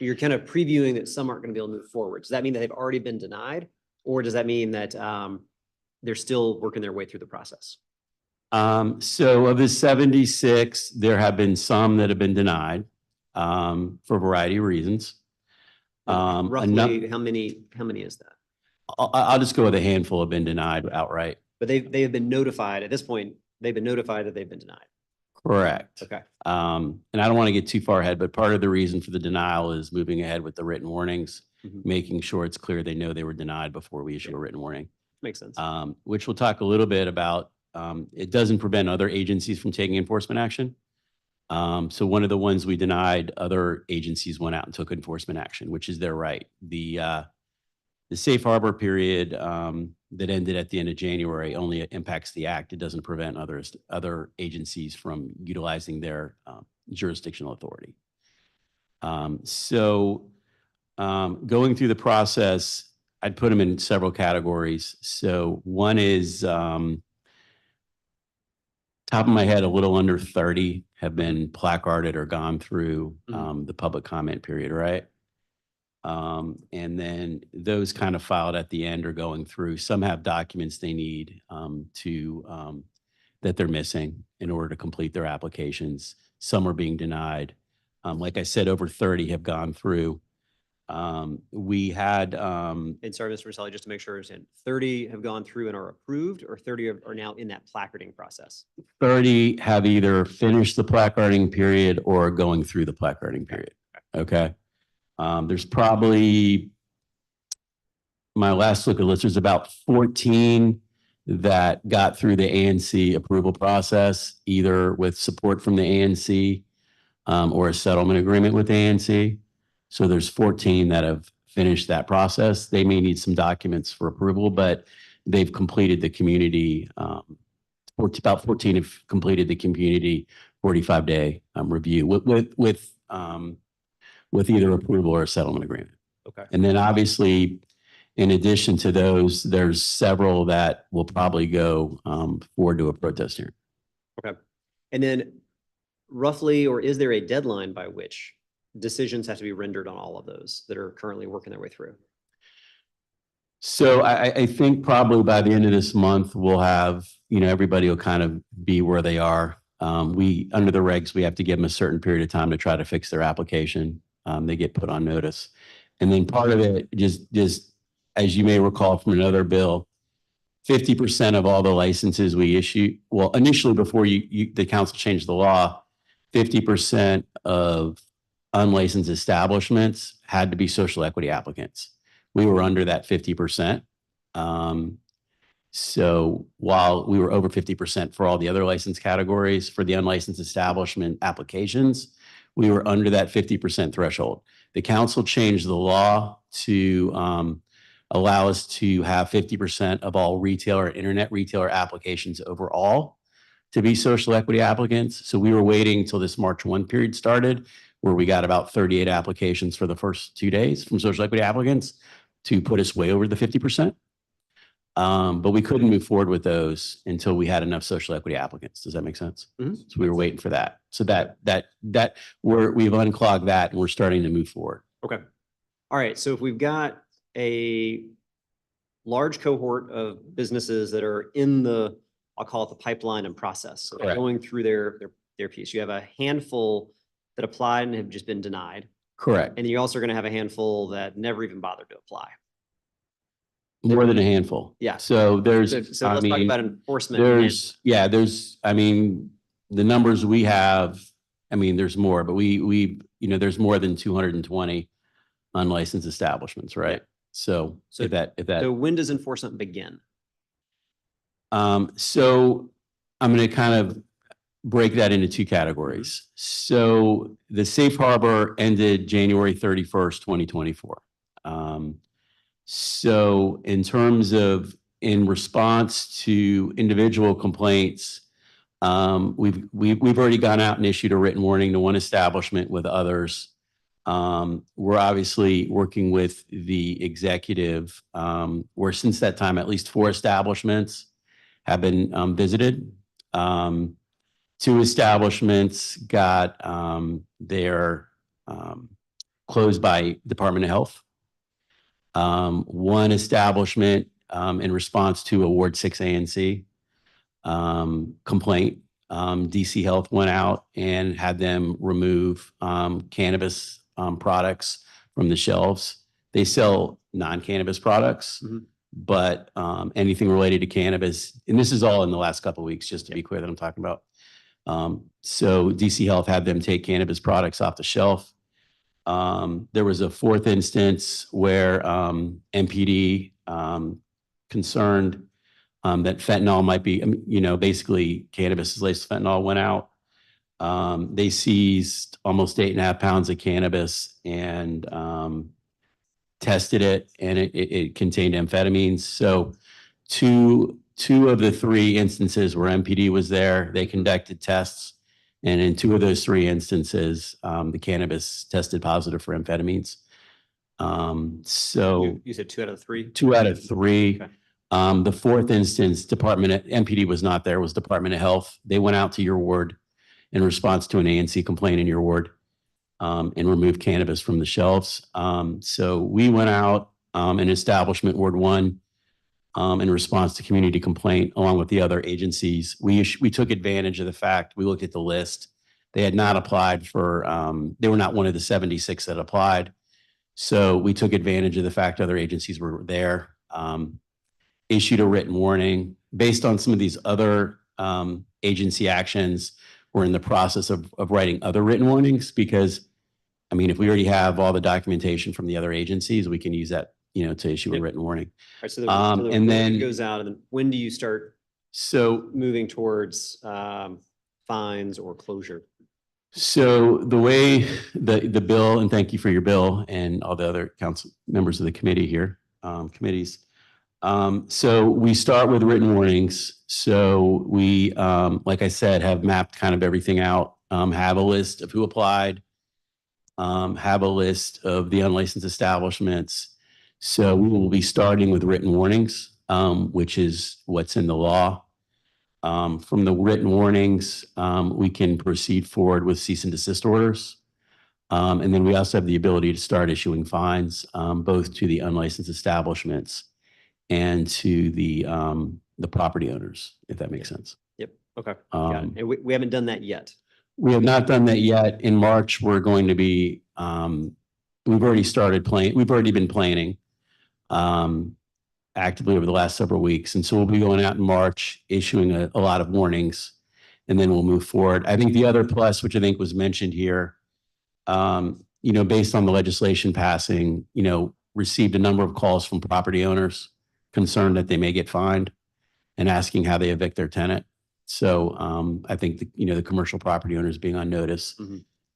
You're kind of previewing that some aren't going to be able to move forward. Does that mean that they've already been denied? Or does that mean that they're still working their way through the process? So of the 76, there have been some that have been denied for a variety of reasons. Roughly, how many is that? I'll just go with a handful have been denied outright. But they have been notified at this point. They've been notified that they've been denied. Correct. Okay. And I don't want to get too far ahead, but part of the reason for the denial is moving ahead with the written warnings, making sure it's clear they know they were denied before we issue a written warning. Makes sense. Which we'll talk a little bit about. It doesn't prevent other agencies from taking enforcement action. So one of the ones we denied, other agencies went out and took enforcement action, which is their right. The safe harbor period that ended at the end of January only impacts the act. It doesn't prevent other agencies from utilizing their jurisdictional authority. So going through the process, I'd put them in several categories. So one is, top of my head, a little under 30 have been placarded or gone through the public comment period, right? And then those kind of filed at the end are going through. Some have documents they need that they're missing in order to complete their applications. Some are being denied. Like I said, over 30 have gone through. We had, And sorry, Mr. Maselli, just to make sure, I understand, 30 have gone through and are approved, or 30 are now in that placarding process? 30 have either finished the placarding period or are going through the placarding period. Okay. There's probably, my last look at list, there's about 14 that got through the ANC approval process, either with support from the ANC or a settlement agreement with the ANC. So there's 14 that have finished that process. They may need some documents for approval, but they've completed the community, about 14 have completed the community 45-day review with either approval or a settlement agreement. Okay. And then obviously, in addition to those, there's several that will probably go forward to a protest hearing. Okay. And then roughly, or is there a deadline by which decisions have to be rendered on all of those that are currently working their way through? So I think probably by the end of this month, we'll have, everybody will kind of be where they are. Under the regs, we have to give them a certain period of time to try to fix their application. They get put on notice. And then part of it, just as you may recall from another bill, 50% of all the licenses we issue, well, initially before the council changed the law, 50% of unlicensed establishments had to be social equity applicants. We were under that 50%. So while we were over 50% for all the other license categories, for the unlicensed establishment applications, we were under that 50% threshold. The council changed the law to allow us to have 50% of all retailer, internet retailer applications overall to be social equity applicants. So we were waiting until this March 1 period started, where we got about 38 applications for the first 2 days from social equity applicants to put us way over the 50%. But we couldn't move forward with those until we had enough social equity applicants. Does that make sense? Mm-hmm. So we were waiting for that. So we've unclogged that and we're starting to move forward. Okay. All right. So if we've got a large cohort of businesses that are in the, I'll call it the pipeline and process, so Correct. going through their piece. You have a handful that applied and have just been denied. Correct. And you're also going to have a handful that never even bothered to apply. More than a handful. Yeah. So there's, So let's talk about enforcement. The numbers we have, there's more, but there's more than 220 unlicensed establishments, right? So So when does enforcement begin? So I'm going to kind of break that into two categories. So the safe harbor ended January 31st, 2024. So in terms of in response to individual complaints, we've already gone out and issued a written warning to one establishment. With others, we're obviously working with the executive, where since that time, at least 4 establishments have been visited. 2 establishments got their closed by Department of Health. One establishment, in response to a Ward 6 ANC complaint, DC Health went out and had them remove cannabis products from the shelves. They sell non-cannabis products, but anything related to cannabis, and this is all in the last couple of weeks, just to be clear that I'm talking about. So DC Health had them take cannabis products off the shelf. There was a 4th instance where MPD concerned that fentanyl might be, basically cannabis is laced with fentanyl, went out. They seized almost 8.5 pounds of cannabis and tested it, and it contained amphetamines. So two of the 3 instances where MPD was there, they conducted tests. And in 2 of those 3 instances, the cannabis tested positive for amphetamines. So You said 2 out of 3? 2 out of 3. Okay. The 4th instance, MPD was not there, was Department of Health. They went out to your ward in response to an ANC complaint in your ward and removed cannabis from the shelves. So we went out in establishment Ward 1 in response to community complaint, along with the other agencies. We took advantage of the fact, we looked at the list. They had not applied for, they were not one of the 76 that applied. So we took advantage of the fact other agencies were there, issued a written warning. Based on some of these other agency actions, we're in the process of writing other written warnings because, I mean, if we already have all the documentation from the other agencies, we can use that, to issue a Yep. written warning. All right, so the and warning then- goes out, and then when do you start So moving towards fines or closure? So the way the bill, and thank you for your bill and all the other council members of the committee here, committees. So we start with written warnings. So we, like I said, have mapped kind of everything out, have a list of who applied, have a list of the unlicensed establishments. So we will be starting with written warnings, which is what's in the law. From the written warnings, we can proceed forward with cease and desist orders. And then we also have the ability to start issuing fines, both to the unlicensed establishments and to the property owners, if that makes sense. Yep, okay, got it. And we haven't done that yet. We have not done that yet. In March, we're going to be, we've already been planning actively over the last several weeks. And so we'll be going out in March, issuing a lot of warnings, and then we'll move forward. I think the other plus, which I think was mentioned here, based on the legislation passing, received a number of calls from property owners concerned that they may get fined and asking how they evict their tenant. So I think the commercial property owners being on notice,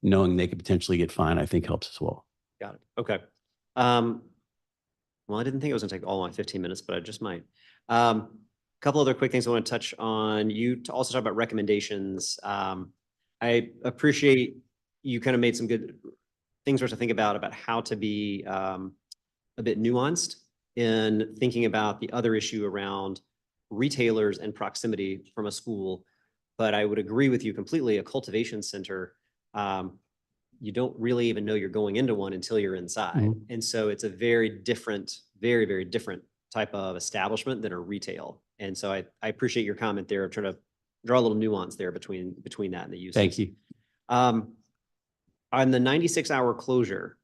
knowing they could potentially get fined, I think helps as well. Got it, okay. Well, I didn't think it was gonna take all my 15 minutes, but I just might. Couple other quick things I want to touch on. You also talk about recommendations. I appreciate you kind of made some good things for us to think about how to be a bit nuanced in thinking about the other issue around retailers and proximity from a school. But I would agree with you completely, a cultivation center, you don't really even know you're going into one until you're inside. Mhm. And so it's a very different, very, very different type of establishment than a retail. And so I appreciate your comment there of trying to draw a little nuance there between that and the uses. Thank you. On the 96-hour closure,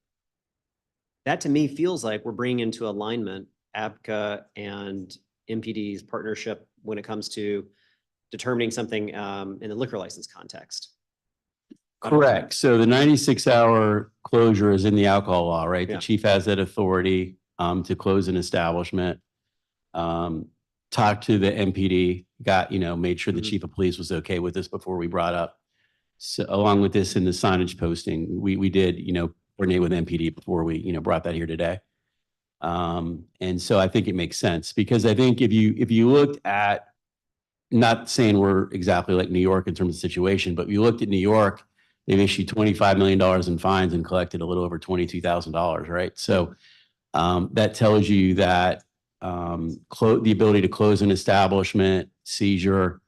that to me feels like we're bringing into alignment ABCA and MPD's partnership when it comes to determining something in the liquor license context. Correct. So the 96-hour closure is in the alcohol law, right? Yeah. The chief has that authority to close an establishment. Talked to the MPD, made sure the chief of police was okay with this before we brought up. So along with this in the signage posting, we did, coordinate with MPD before we, brought that here today. And so I think it makes sense because I think if you looked at, not saying we're exactly like New York in terms of situation, but if you looked at New York, they've issued $25 million in fines and collected a little over $22,000, right? So that tells you that the ability to close an establishment, seizure,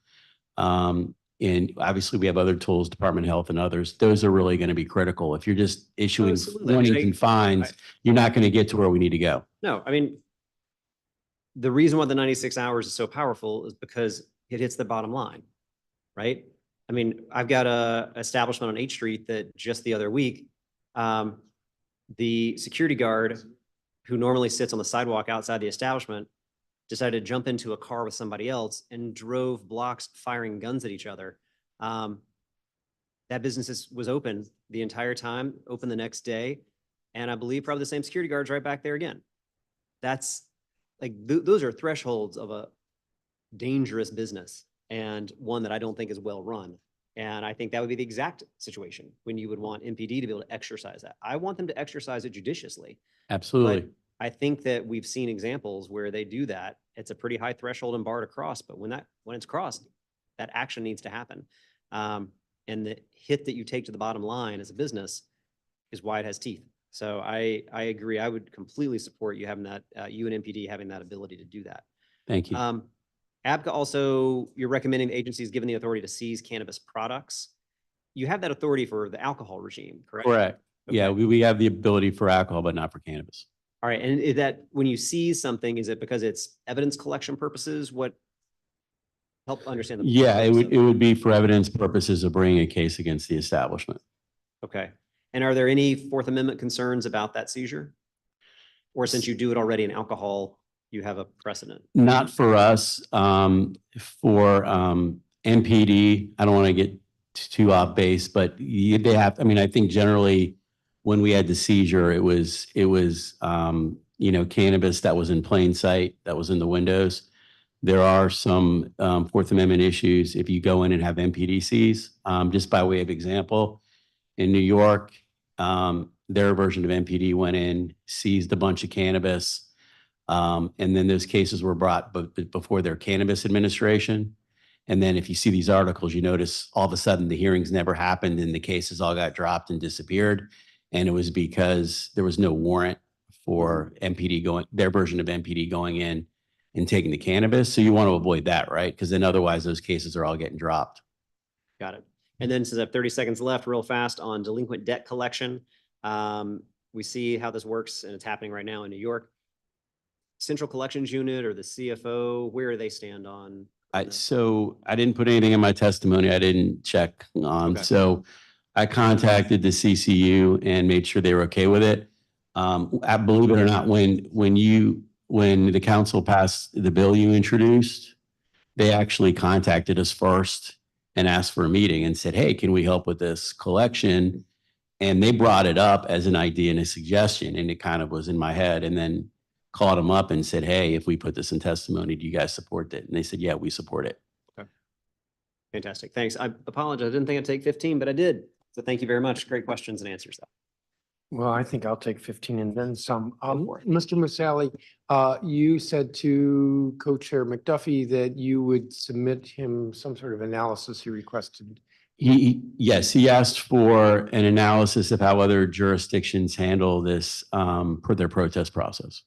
and obviously we have other tools, Department of Health and others, those are really going to be critical. If you're just issuing Absolutely. warnings and fines, you're not going to get to where we need to go. No, I mean, the reason why the 96 hours is so powerful is because it hits the bottom line, right? I mean, I've got a establishment on H Street that just the other week, the security guard who normally sits on the sidewalk outside the establishment decided to jump into a car with somebody else and drove blocks firing guns at each other. That business was open the entire time, open the next day. And I believe probably the same security guards right back there again. That's like, those are thresholds of a dangerous business and one that I don't think is well run. And I think that would be the exact situation when you would want MPD to be able to exercise that. I want them to exercise it judiciously. Absolutely. But I think that we've seen examples where they do that. It's a pretty high threshold and bar to cross, but when it's crossed, that action needs to happen. And the hit that you take to the bottom line as a business is why it has teeth. So I agree. I would completely support you having that, you and MPD having that ability to do that. Thank you. ABCA also, you're recommending agencies given the authority to seize cannabis products. You have that authority for the alcohol regime, correct? Correct. Okay. Yeah, we have the ability for alcohol, but not for cannabis. All right. And is that when you seize something, is it because it's evidence collection purposes? What help understand? Yeah, it would be for evidence purposes of bringing a case against the establishment. Okay. And are there any Fourth Amendment concerns about that seizure? Or since you do it already in alcohol, you have a precedent? Not for us, for MPD, I don't want to get too off base, but they have, I mean, I think generally when we had the seizure, it was, cannabis that was in plain sight, that was in the windows. There are some Fourth Amendment issues if you go in and have MPDCs. Just by way of example, in New York, their version of MPD went in, seized a bunch of cannabis. And then those cases were brought before their cannabis administration. And then if you see these articles, you notice all of a sudden the hearings never happened and the cases all got dropped and disappeared. And it was because there was no warrant for MPD going, their version of MPD going in and taking the cannabis. So you want to avoid that, right? Because then otherwise those cases are all getting dropped. Got it. And then since I have 30 seconds left, real fast on delinquent debt collection. We see how this works and it's happening right now in New York. Central Collections Unit or the CFO, where do they stand on? So I didn't put anything in my testimony. I didn't check on. Okay. So I contacted the CCU and made sure they were okay with it. I believe it or not, when the council passed the bill you introduced, they actually contacted us first and asked for a meeting and said, hey, can we help with this collection? And they brought it up as an idea and a suggestion, and it kind of was in my head. And then called them up and said, hey, if we put this in testimony, do you guys support it? And they said, yeah, we support it. Fantastic. Thanks. I apologize. I didn't think I'd take 15, but I did. So thank you very much. Great questions and answers. Well, I think I'll take 15 and then some. Mr. Musali, you said to Co-Chair McDuffie that you would submit him some sort of analysis he requested. Yes, he asked for an analysis of how other jurisdictions handle this per their protest process.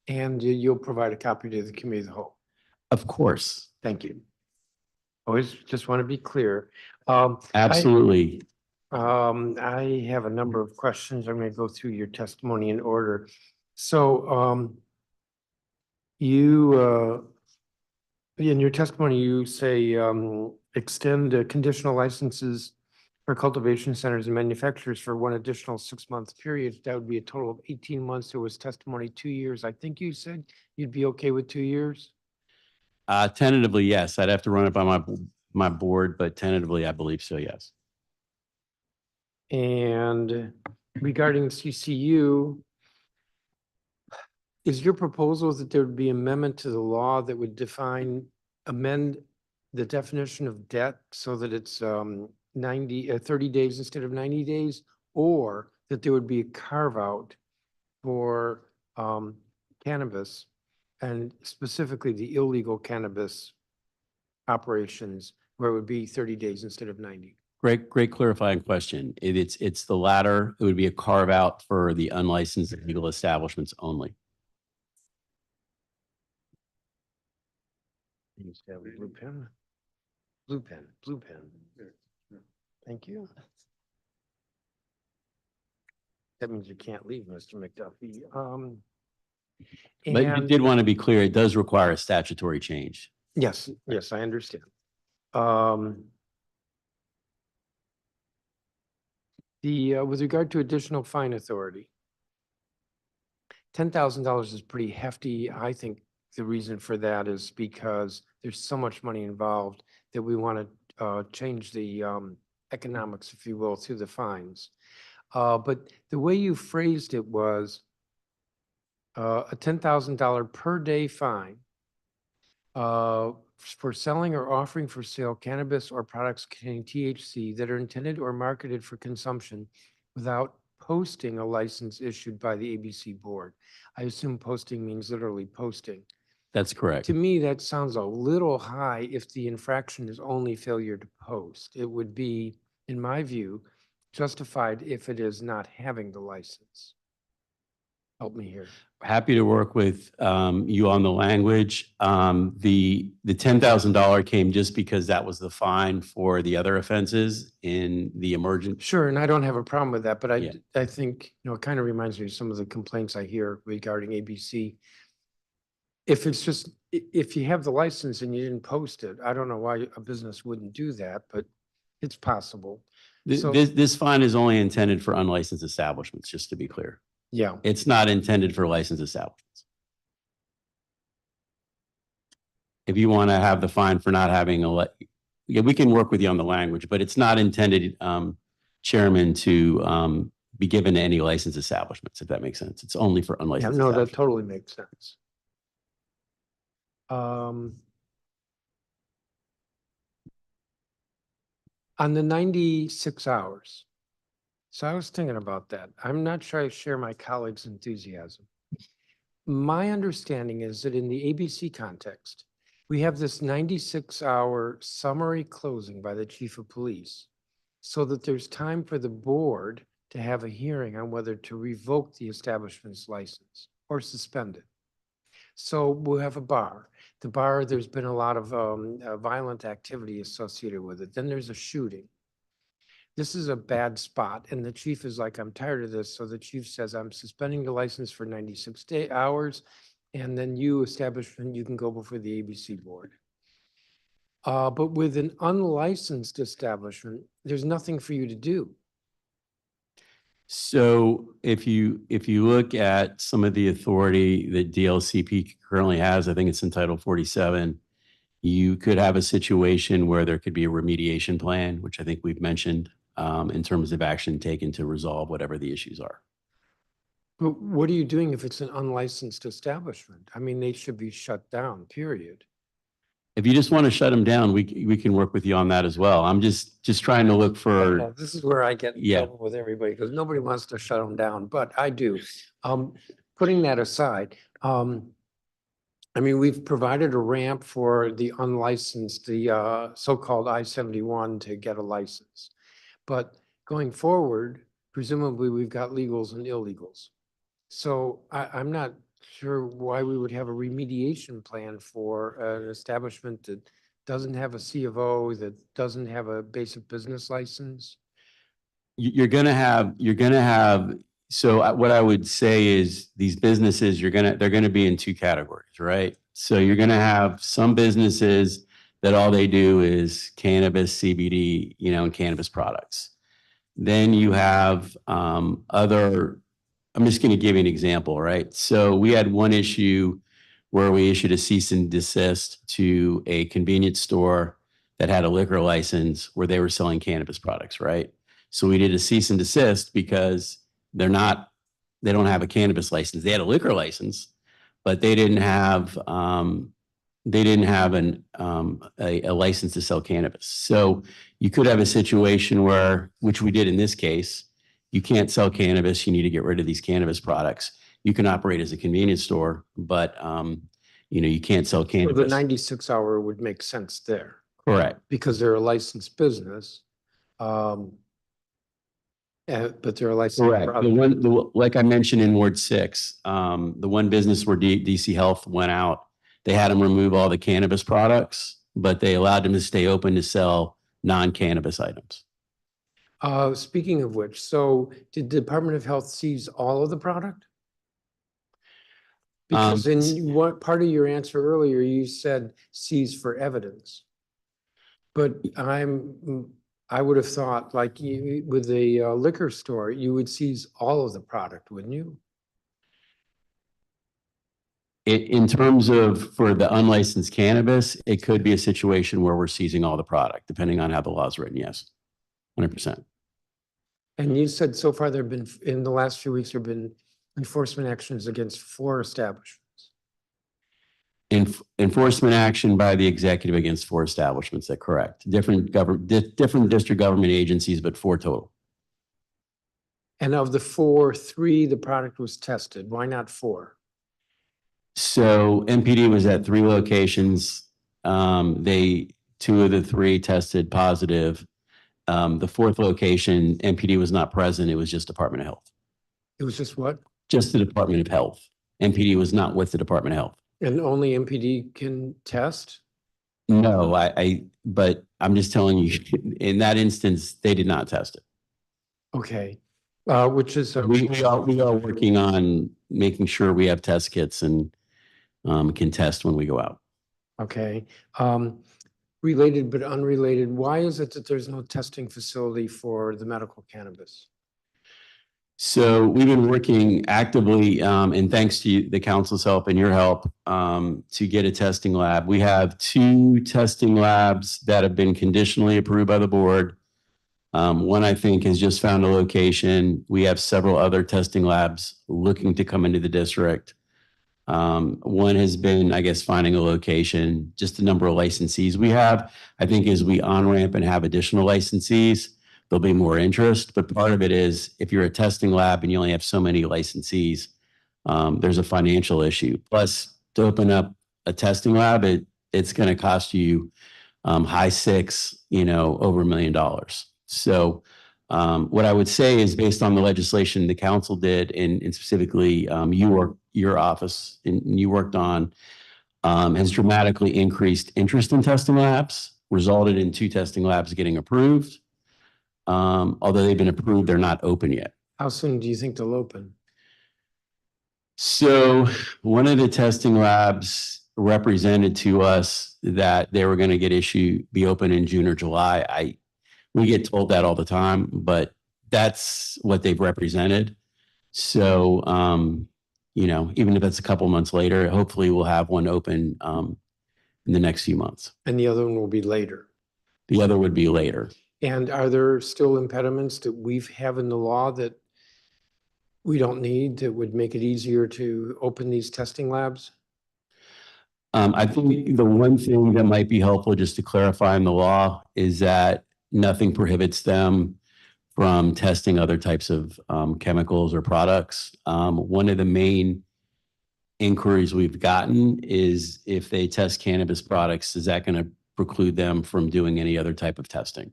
And you'll provide a copy to the committee of the whole. Of course. Thank you. Always just want to be clear. Absolutely. I have a number of questions. I'm going to go through your testimony in order. So you in your testimony, you say extend conditional licenses for cultivation centers and manufacturers for one additional 6-month period. That would be a total of 18 months. There was testimony 2 years. I think you said you'd be okay with 2 years. Tentatively, yes. I'd have to run it by my board, but tentatively, I believe so, yes. And regarding CCU, is your proposal that there would be amendment to the law that would amend the definition of debt so that it's 30 days instead of 90 days, or that there would be a carve out for cannabis and specifically the illegal cannabis operations where it would be 30 days instead of 90? Great clarifying question. It's the latter. It would be a carve out for the unlicensed legal establishments only. You used to have a blue pen. Blue pen, blue pen. Thank you. That means you can't leave, Mr. McDuffie. But you And did want to be clear, it does require a statutory change. yes, yes, I understand. With regard to additional fine authority, $10,000 is pretty hefty. I think the reason for that is because there's so much money involved that we want to change the economics, if you will, through the fines. But the way you phrased it was a $10,000 per day fine for selling or offering for sale cannabis or products containing THC that are intended or marketed for consumption without posting a license issued by the ABC board. I assume posting means literally posting. That's correct. To me, that sounds a little high if the infraction is only failure to post. It would be, in my view, justified if it is not having the license. Help me here. Happy to work with you on the language. The $10,000 came just because that was the fine for the other offenses in the emergent. Sure, and I don't have a problem with that, but Yeah. I think, it kind of reminds me of some of the complaints I hear regarding ABC. If it's just, if you have the license and you didn't post it, I don't know why a business wouldn't do that, but it's possible. So- This fine is only intended for unlicensed establishments, just to be clear. Yeah. It's not intended for licensed establishments. If you want to have the fine for not having yeah, we can work with you on the language, but it's not intended, Chairman, to be given to any licensed establishments, if that makes sense. It's only for Yeah, unlicensed no, that establishments. totally makes sense. On the 96 hours. So I was thinking about that. I'm not sure I share my colleagues' enthusiasm. My understanding is that in the ABC context, we have this 96-hour summary closing by the chief of police so that there's time for the board to have a hearing on whether to revoke the establishment's license or suspend it. So we'll have a bar. The bar, there's been a lot of violent activity associated with it. Then there's a shooting. This is a bad spot. And the chief is like, I'm tired of this. So the chief says, I'm suspending the license for 96 hours. And then you, establishment, you can go before the ABC board. But with an unlicensed establishment, there's nothing for you to do. So if you look at some of the authority that DLCP currently has, I think it's in Title 47, you could have a situation where there could be a remediation plan, which I think we've mentioned, in terms of action taken to resolve whatever the issues are. But what are you doing if it's an unlicensed establishment? I mean, they should be shut down, period. If you just want to shut them down, we can work with you on that as well. I'm just trying to look for, This is where I get in Yeah. trouble with everybody because nobody wants to shut them down, but I do. Putting that aside, I mean, we've provided a ramp for the unlicensed, the so-called I-71 to get a license. But going forward, presumably we've got legals and illegals. So I'm not sure why we would have a remediation plan for an establishment that doesn't have a C of O, that doesn't have a basic business license. you're going to have, so what I would say is these businesses, they're going to be in two categories, right? So you're going to have some businesses that all they do is cannabis, CBD, and cannabis products. Then you have other, I'm just going to give you an example, right? So we had one issue where we issued a cease and desist to a convenience store that had a liquor license where they were selling cannabis products, right? So we did a cease and desist because they don't have a cannabis license. They had a liquor license, but they didn't have a license to sell cannabis. So you could have a situation where, which we did in this case, you can't sell cannabis. You need to get rid of these cannabis products. You can operate as a convenience store, but you can't sell So the cannabis. 96-hour would make sense there Correct. because they're a licensed business. But they're a licensed. Correct. Like I mentioned in Ward 6, the one business where DC Health went out, they had them remove all the cannabis products, but they allowed them to stay open to sell non-cannabis items. Speaking of which, so did the Department of Health seize all of the product? Because in what part of your answer earlier, you said seize for evidence. But I would have thought like with a liquor store, you would seize all of the product, wouldn't you? In terms of for the unlicensed cannabis, it could be a situation where we're seizing all the product, depending on how the law is written. Yes, 100%. And you said so far there've been, in the last few weeks, there've been enforcement actions against 4 establishments. Enforcement action by the executive against 4 establishments. That's correct. Different district government agencies, but 4 total. And of the 4, 3, the product was tested. Why not 4? So MPD was at 3 locations. 2 of the 3 tested positive. The 4th location, MPD was not present. It was just Department of Health. It was just what? Just the Department of Health. MPD was not with the Department of Health. And only MPD can test? No, but I'm just telling you, in that instance, they did not test it. Okay, which is. We are working on making sure we have test kits and can test when we go out. Okay. Related but unrelated, why is it that there's no testing facility for the medical cannabis? So we've been working actively, and thanks to the council's help and your help, to get a testing lab. We have 2 testing labs that have been conditionally approved by the board. One, I think, has just found a location. We have several other testing labs looking to come into the district. One has been, I guess, finding a location. Just the number of licensees we have, I think, as we on-ramp and have additional licensees, there'll be more interest. But part of it is if you're a testing lab and you only have so many licensees, there's a financial issue. Plus, to open up a testing lab, it's going to cost you high six, over $1 million. So what I would say is based on the legislation the council did and specifically your office and you worked on has dramatically increased interest in testing labs, resulted in 2 testing labs getting approved. Although they've been approved, they're not open yet. How soon do you think they'll open? So one of the testing labs represented to us that they were going to be open in June or July. We get told that all the time, but that's what they've represented. So, even if it's a couple months later, hopefully we'll have one open in the next few months. And the other one will be later. The other would be later. And are there still impediments that we have in the law that we don't need that would make it easier to open these testing labs? I think the one thing that might be helpful just to clarify in the law is that nothing prohibits them from testing other types of chemicals or products. One of the main inquiries we've gotten is if they test cannabis products, is that going to preclude them from doing any other type of testing?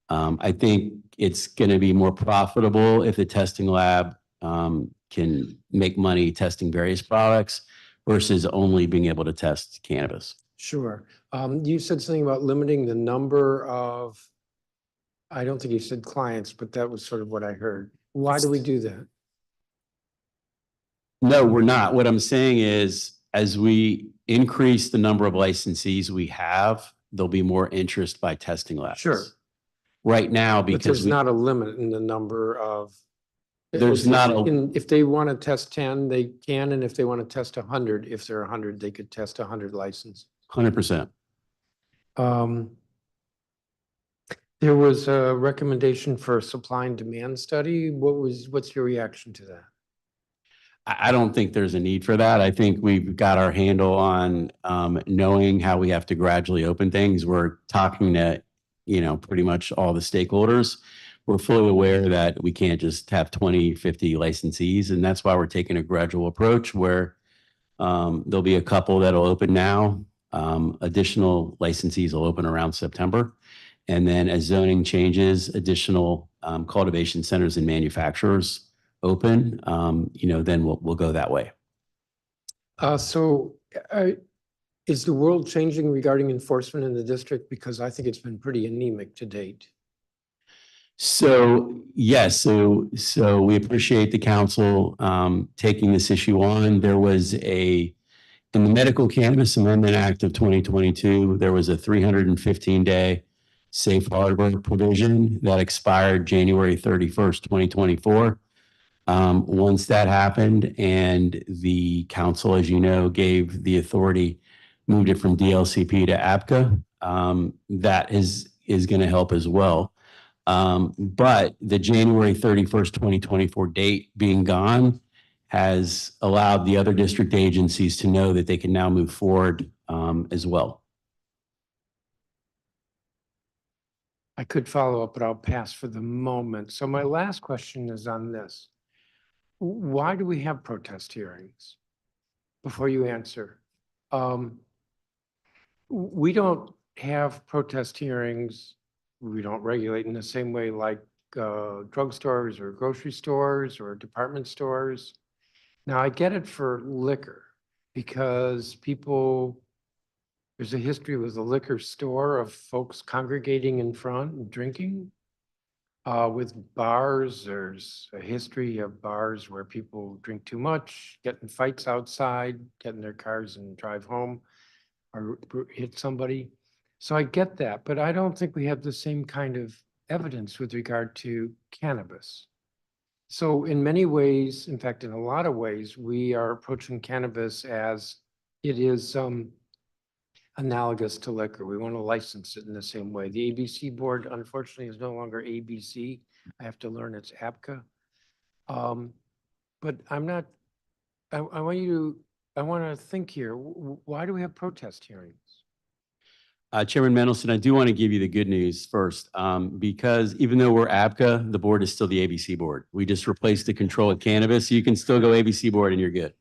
I think it's going to be more profitable if the testing lab can make money testing various products versus only being able to test cannabis. Sure. You said something about limiting the number of, I don't think you said clients, but that was sort of what I heard. Why do we do that? No, we're not. What I'm saying is, as we increase the number of licensees we have, there'll be more interest by testing labs. Sure. Right now, But because there's not a limit in the number of. There's not a- If they want to test 10, they can, and if they want to test 100, if they're 100, they could test 100 license. 100%. There was a recommendation for a supply and demand study. What's your reaction to that? I don't think there's a need for that. I think we've got our handle on knowing how we have to gradually open things. We're talking to, pretty much all the stakeholders. We're fully aware that we can't just have 20, 50 licensees. And that's why we're taking a gradual approach where there'll be a couple that'll open now. Additional licensees will open around September. And then as zoning changes, additional cultivation centers and manufacturers open, then we'll go that way. Is the world changing regarding enforcement in the district? Because I think it's been pretty anemic to date. So yes, so we appreciate the council taking this issue on. There was in the Medical Cannabis Amendment Act of 2022, there was a 315-day safe harbor provision that expired January 31st, 2024. Once that happened and the council, as you know, gave the authority, moved it from DLCP to APCA, that is going to help as well. But the January 31st, 2024 date being gone has allowed the other district agencies to know that they can now move forward as well. I could follow up, but I'll pass for the moment. So my last question is on this. Why do we have protest hearings? Before you answer. We don't have protest hearings. We don't regulate in the same way like drugstores or grocery stores or department stores. Now, I get it for liquor because there's a history with a liquor store of folks congregating in front and drinking. With bars, there's a history of bars where people drink too much, get in fights outside, get in their cars and drive home or hit somebody. So I get that, but I don't think we have the same kind of evidence with regard to cannabis. So in many ways, in fact, in a lot of ways, we are approaching cannabis as it is analogous to liquor. We want to license it in the same way. The ABC board unfortunately is no longer ABC. I have to learn it's APCA. But I'm not, I want you to, I want to think here. Why do we have protest hearings? Chairman Mendelson, I do want to give you the good news first, because even though we're ABCA, the board is still the ABC board. We just replaced the control of cannabis. You can still go ABC board and you're good.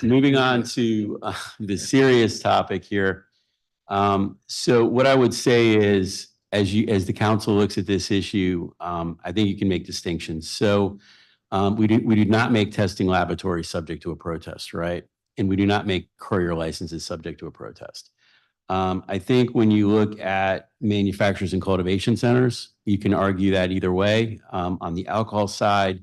Moving on to the serious topic here. So what I would say is, as the council looks at this issue, I think you can make distinctions. So we do not make testing laboratories subject to a protest, right? And we do not make courier licenses subject to a protest. I think when you look at manufacturers and cultivation centers, you can argue that either way. On the alcohol side,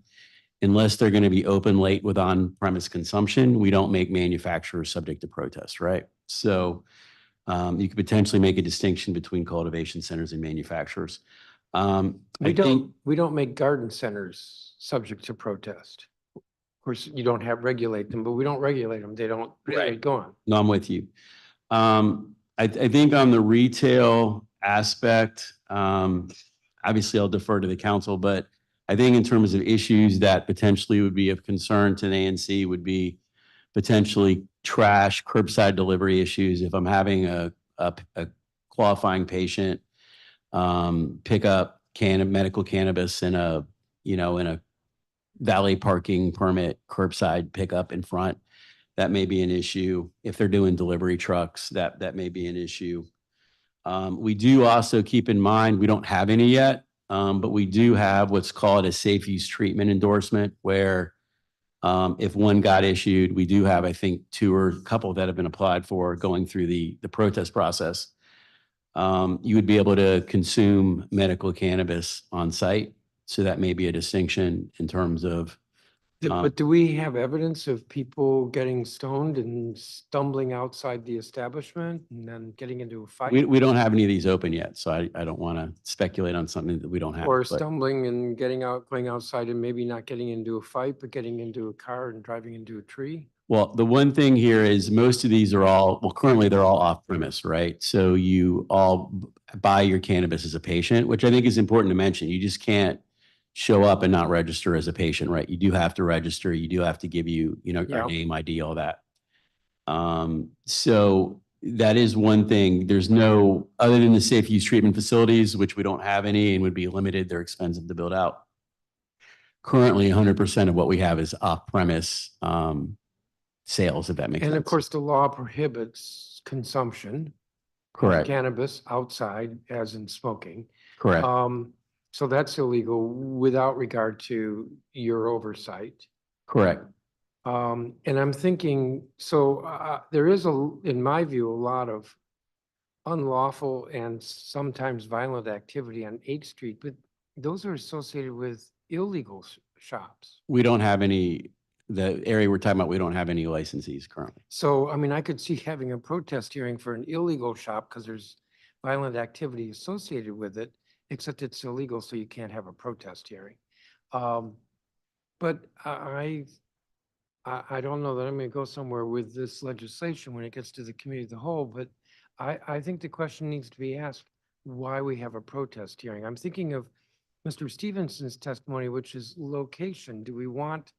unless they're going to be open late with on-premise consumption, we don't make manufacturers subject to protest, right? So you could potentially make a distinction between cultivation centers and manufacturers. We don't make garden centers subject to protest. Of course, you don't have regulate them, but we don't regulate them. They don't, Right. Go on. No, I'm with you. I think on the retail aspect, obviously I'll defer to the council, but I think in terms of issues that potentially would be of concern to the ANC would be potentially trash, curbside delivery issues. If I'm having a qualifying patient pick up medical cannabis in a valet parking permit, curbside pickup in front, that may be an issue. If they're doing delivery trucks, that may be an issue. We do also keep in mind, we don't have any yet, but we do have what's called a safe use treatment endorsement, where if one got issued, we do have, I think, two or a couple that have been applied for going through the protest process. You would be able to consume medical cannabis on site. So that may be a distinction in terms of But do we have evidence of people getting stoned and stumbling outside the establishment and then getting into a fight? we don't have any of these open yet, so I don't want to speculate on something that we don't have. Or but- stumbling and going outside and maybe not getting into a fight, but getting into a car and driving into a tree? Well, the one thing here is most of these are currently they're all off premise, right? So you all buy your cannabis as a patient, which I think is important to mention. You just can't show up and not register as a patient, right? You do have to register. You do have to give your name, ID, all that. So that is one thing. There's no, other than the safe use treatment facilities, which we don't have any and would be limited, they're expensive to build out. Currently, 100% of what we have is off premise sales, if that makes sense. And of course, the law prohibits consumption of Correct. cannabis outside, as in smoking. Correct. So that's illegal without regard to your oversight. Correct. And I'm thinking, so there is in my view, a lot of unlawful and sometimes violent activity on 8th Street, but those are associated with illegal shops. We don't have any, the area we're talking about, we don't have any licensees currently. So, I mean, I could see having a protest hearing for an illegal shop because there's violent activity associated with it, except it's illegal, so you can't have a protest hearing. But I don't know that I'm going to go somewhere with this legislation when it gets to the committee of the whole, but I think the question needs to be asked, why we have a protest hearing. I'm thinking of Mr. Stevenson's testimony, which is location. Do we want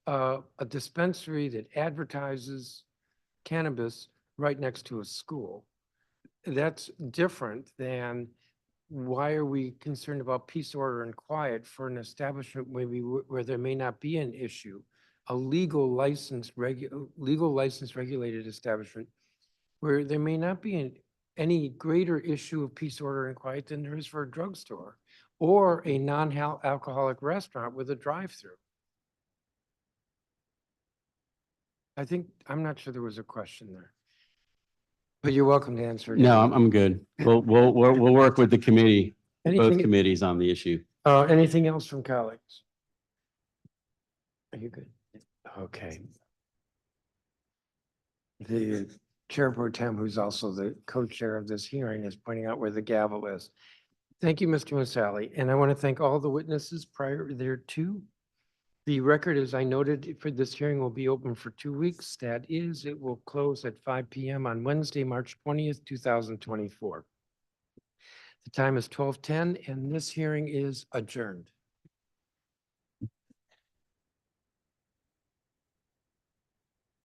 a dispensary that advertises cannabis right next to a school? That's different than why are we concerned about peace, order, and quiet for an establishment maybe where there may not be an issue, a legal licensed regulated establishment where there may not be any greater issue of peace, order, and quiet than there is for a drugstore or a non-alcoholic restaurant with a drive-through. I'm not sure there was a question there. But you're welcome to answer. No, I'm good. We'll work with the committee, both Anything, committees on the issue. anything else from colleagues? Are you good? Okay. The Chair Pro Tem, who's also the co-chair of this hearing, is pointing out where the gavel is. Thank you, Mr. Musali, and I want to thank all the witnesses prior thereto. The record, as I noted, for this hearing will be open for 2 weeks. That is, it will close at 5 p.m. on Wednesday, March 20th, 2024. The time is 12:10, and this hearing is adjourned.